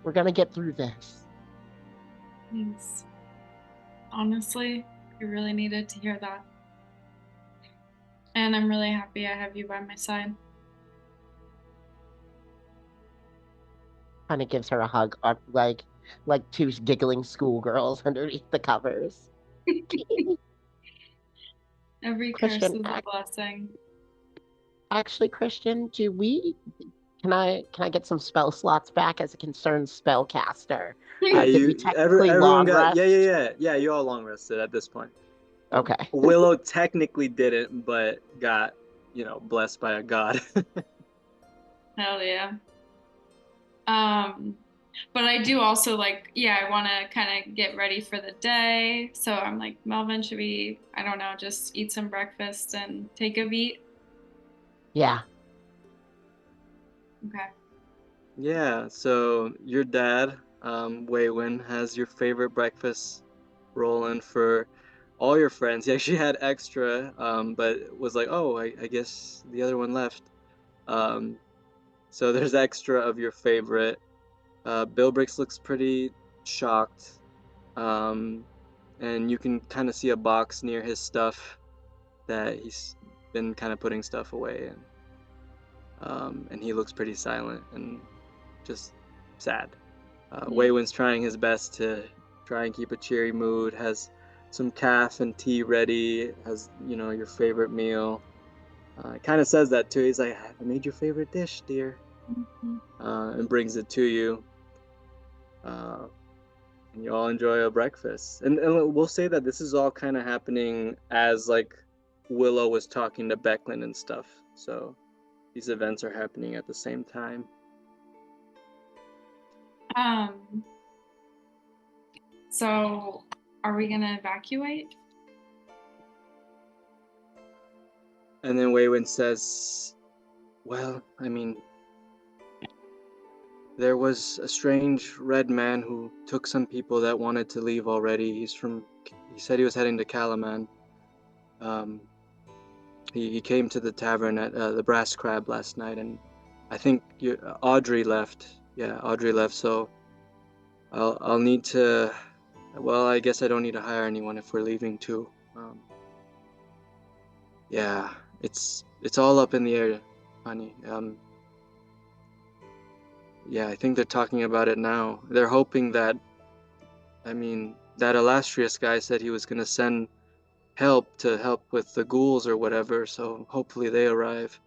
F: we're going to get through this.
C: Thanks. Honestly, I really needed to hear that. And I'm really happy I have you by my side.
F: Kind of gives her a hug on like two giggling schoolgirls underneath the covers.
C: Every curse
F: Cristian,
C: is a blessing.
F: actually, Cristian, can I get some spell slots back as a concerned spellcaster?
B: Yeah,
F: Did we technically
B: everyone
F: long
B: got
F: rest?
B: yeah, you all long rested at this point.
F: Okay.
B: Willow technically didn't, but got, blessed by a god.
C: Hell yeah. But I do also like, yeah, I want to kind of get ready for the day. So I'm like, Melvin, should we, I don't know, just eat some breakfast and take a beat?
F: Yeah.
C: Okay.
B: Yeah, so your dad, Waywin, has your favorite breakfast rolling for all your friends. He actually had extra, but was like, oh, I guess the other one left. Um, so there's extra of your favorite. Bill Bricks looks pretty shocked. And you can kind of see a box near his stuff that he's been kind of putting stuff away, and he looks pretty silent and just sad. Waywin's trying his best to try and keep a cheery mood, has some calf and tea ready, has, your favorite meal. Kind of says that too. He's like, I made your favorite dish, dear, and brings it to you. And you all enjoy a breakfast. And we'll say that this is all kind of happening as like Willow was talking to Becklin and stuff. So these events are happening at the same time.
C: So are we gonna evacuate?
B: And then Waywin says, well, I mean, there was a strange red man who took some people that wanted to leave already. He said he was heading to Calaman. He came to the tavern at the Brass Crab last night, and I think Audrey left. Yeah, Audrey left, so I'll need to. Well, I guess I don't need to hire anyone if we're leaving too. Yeah, it's all up in the air, honey. Yeah, I think they're talking about it now. They're hoping that, I mean, that illustrious guy said he was gonna send help to help with the ghouls or whatever, so hopefully they arrive.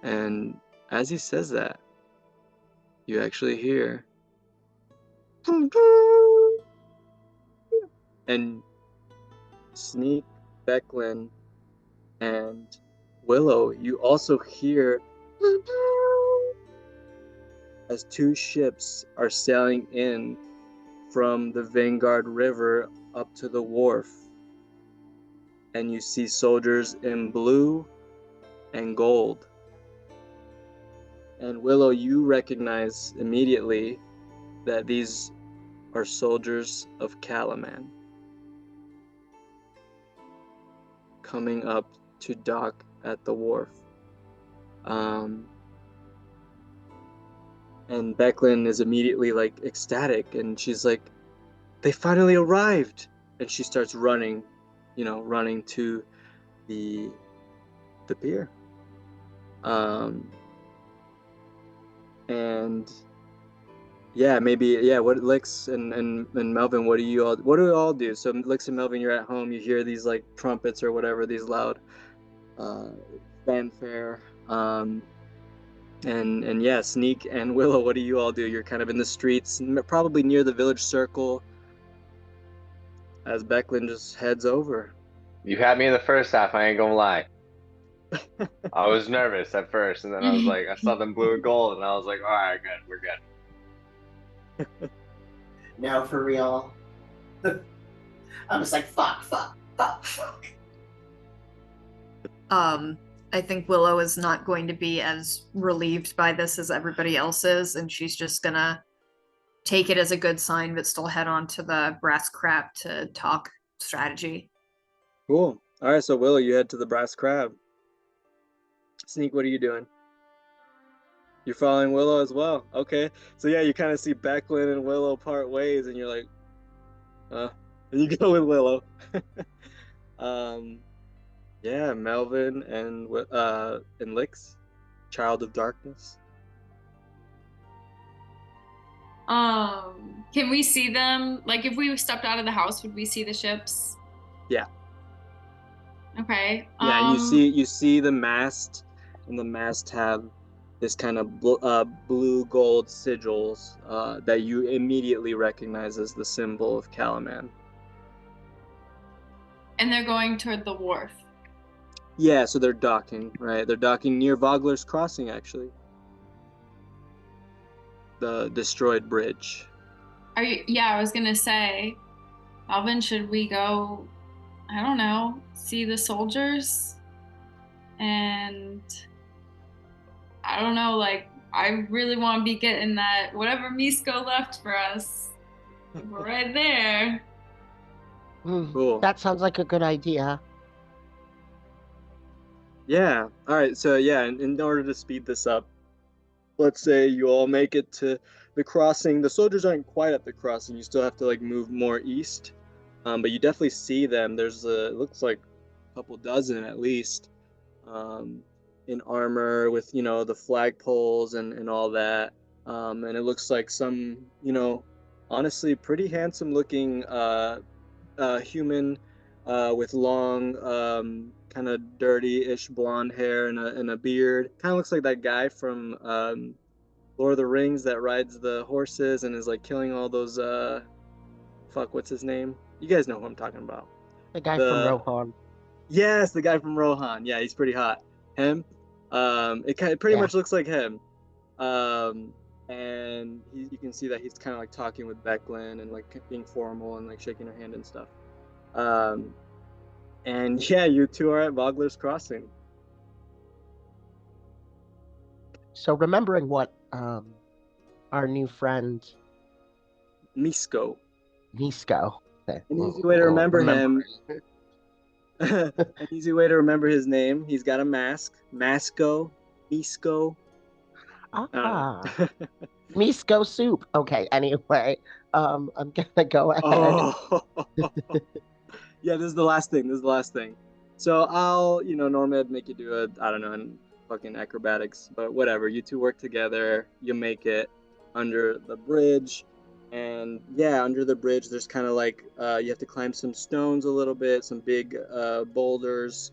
B: And as he says that, you actually hear, and Sneak, Becklin, and Willow, you also hear as two ships are sailing in from the Vanguard River up to the wharf. And you see soldiers in blue and gold. And Willow, you recognize immediately that these are soldiers of Calaman coming up to dock at the wharf. And Becklin is immediately like ecstatic, and she's like, they finally arrived! And she starts running, running to the pier. And yeah, what Lyx and Melvin, what do you all do? So Lyx and Melvin, you're at home, you hear these like trumpets or whatever, these loud fanfare. And yeah, Sneak and Willow, what do you all do? You're kind of in the streets, probably near the village circle, as Becklin just heads over.
A: You had me in the first half, I ain't gonna lie. I was nervous at first, and then I was like, I saw them blue and gold, and I was like, all right, good, we're good.
E: No, for real. I was like, fuck.
D: I think Willow is not going to be as relieved by this as everybody else is, and she's just gonna take it as a good sign, but still head on to the Brass Crab to talk strategy.
B: Cool. All right, so Willow, you head to the Brass Crab. Sneak, what are you doing? You're following Willow as well. Okay. So yeah, you kind of see Becklin and Willow part ways, and you're like, and you go with Willow. Yeah, Melvin and Lyx, Child of Darkness.
C: Can we see them? Like, if we stepped out of the house, would we see the ships?
B: Yeah.
C: Okay.
B: Yeah, and you see the mast, and the mast have this kind of blue gold sigils that you immediately recognize as the symbol of Calaman.
C: And they're going toward the wharf.
B: Yeah, so they're docking, right? They're docking near Vogler's Crossing, actually. The destroyed bridge.
C: Yeah, I was gonna say, Alvin, should we go, I don't know, see the soldiers? And I don't know, like, I really want to be getting that, whatever Misko left for us. We're right there.
B: Cool.
F: That sounds like a good idea.
B: Yeah. All right. So yeah, in order to speed this up, let's say you all make it to the crossing. The soldiers aren't quite at the crossing. You still have to like move more east, but you definitely see them. There's it looks like a couple dozen at least, in armor with the flagpoles and all that. And it looks like some honestly pretty handsome looking human with long kind of dirty-ish blonde hair and a beard. Kind of looks like that guy from Lord of the Rings that rides the horses and is like killing all those what's his name? You guys know who I'm talking about.
F: The guy from Rohan.
B: Yes, the guy from Rohan. Yeah, he's pretty hot. Him. It pretty much looks like him. And you can see that he's kind of like talking with Becklin and like being formal and like shaking her hand and stuff. And yeah, you two are at Vogler's Crossing.
F: So remembering what our new friend
B: Misko.
F: Nisco.
B: An easy way to remember him. An easy way to remember his name. He's got a mask. Masco. Misco.
F: Ah, Misco soup. Okay, anyway, I'm gonna go ahead.
B: Oh. Yeah, this is the last thing. This is the last thing. So I'll, normally I'd make you do I don't know, fucking acrobatics, but whatever. You two work together. You make it under the bridge. And yeah, under the bridge, there's kind of like, you have to climb some stones a little bit, some big boulders.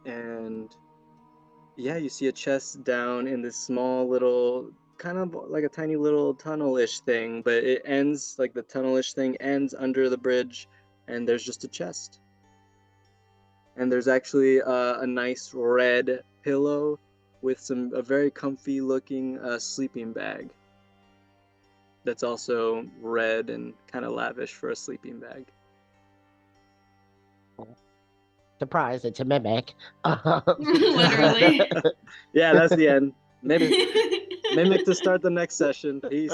B: And yeah, you see a chest down in this small little, kind of like a tiny little tunnel-ish thing, but it ends, like the tunnel-ish thing ends under the bridge, and there's just a chest. And there's actually a nice red pillow with a very comfy looking sleeping bag. That's also red and kind of lavish for a sleeping bag.
F: Surprise, it's a mimic.
C: Literally.
B: Yeah, that's the end. Mimic to start the next session. Peace.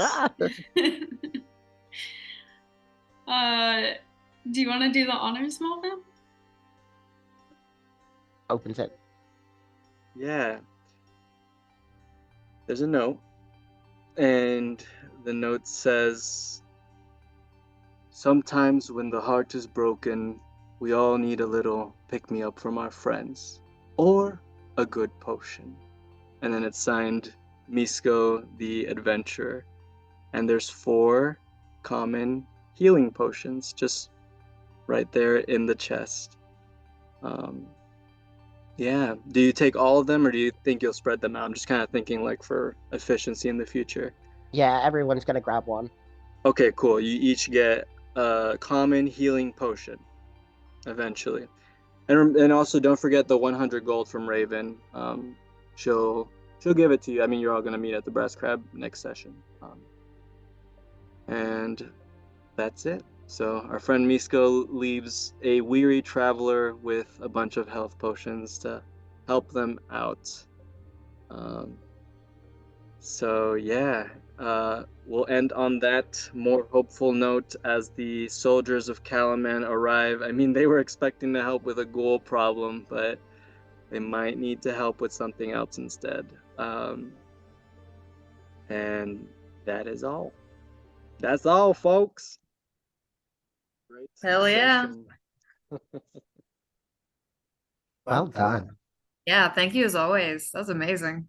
C: Do you want to do the honors, Melvin?
F: Opens it.
B: Yeah. There's a note, and the note says, "Sometimes when the heart is broken, we all need a little pick-me-up from our friends, or a good potion." And then it's signed Misco the Adventurer. And there's 4 common healing potions just right there in the chest. Yeah. Do you take all of them, or do you think you'll spread them out? I'm just kind of thinking like for efficiency in the future.
F: Yeah, everyone's gonna grab one.
B: Okay, cool. You each get a common healing potion eventually. And also don't forget the 100 gold from Raven. She'll give it to you. I mean, you're all gonna meet at the Brass Crab next session. And that's it. So our friend Misco leaves a weary traveler with a bunch of health potions to help them out. So yeah, we'll end on that more hopeful note as the soldiers of Calaman arrive. I mean, they were expecting to help with a ghoul problem, but they might need to help with something else instead. And that is all. That's all, folks. Great
D: Hell yeah.
B: session.
F: Well done.
D: Yeah, thank you as always. That was amazing.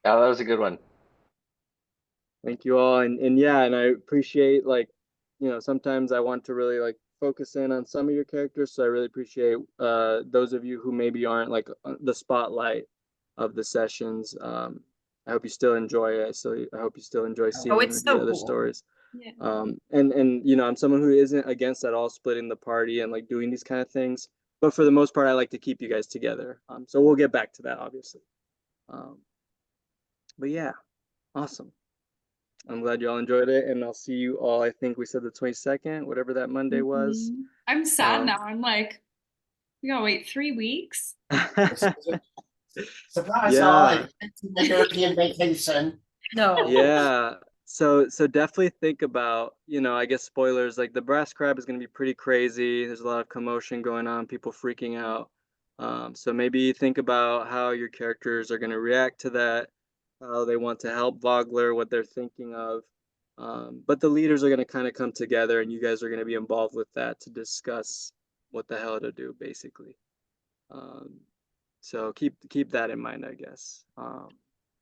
A: Oh, that was a good one.
B: Thank you all. And yeah, and I appreciate, like, sometimes I want to really like focus in on some of your characters. So I really appreciate those of you who maybe aren't like the spotlight of the sessions. I hope you still enjoy it. I hope you still enjoy seeing
D: it's
B: the
D: so
B: other
D: cool.
B: stories.
C: Yeah.
B: And I'm someone who isn't against at all splitting the party and like doing these kind of things. But for the most part, I like to keep you guys together. So we'll get back to that, obviously. But yeah, awesome. I'm glad you all enjoyed it, and I'll see you all. I think we said the 22nd, whatever that Monday was.
C: I'm sad now. I'm like, we gotta wait 3 weeks.
E: Surprise,
B: Yeah.
E: all. It's the European vacation.
D: No.
B: Yeah. So definitely think about, I guess spoilers, like the Brass Crab is going to be pretty crazy. There's a lot of commotion going on, people freaking out. So maybe think about how your characters are going to react to that, how they want to help Vogler, what they're thinking of. But the leaders are going to kind of come together, and you guys are going to be involved with that to discuss what the hell to do, basically. So keep that in mind, I guess.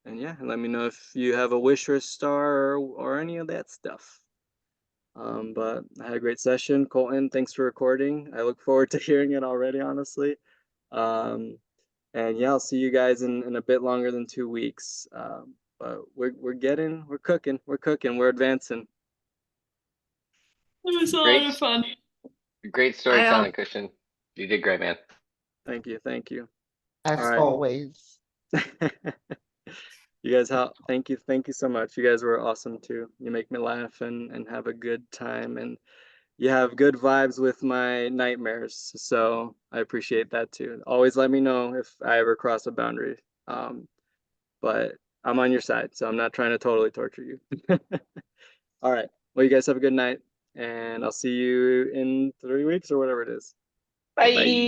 B: And yeah, let me know if you have a wish or a star or any of that stuff. But I had a great session. Colton, thanks for recording. I look forward to hearing it already, honestly. And yeah, I'll see you guys in a bit longer than 2 weeks. But we're cooking, we're advancing.
C: It was a lot of fun.
A: Great storytelling, Christian. You did great, man.
B: Thank you.
F: As
B: All right.
F: always.
B: You guys, thank you so much. You guys were awesome too. You make me laugh and have a good time, and you have good vibes with my nightmares. So I appreciate that too. Always let me know if I ever cross a boundary. But I'm on your side, so I'm not trying to totally torture you. All right. Well, you guys have a good night, and I'll see you in 3 weeks or whatever it is.
A: Bye.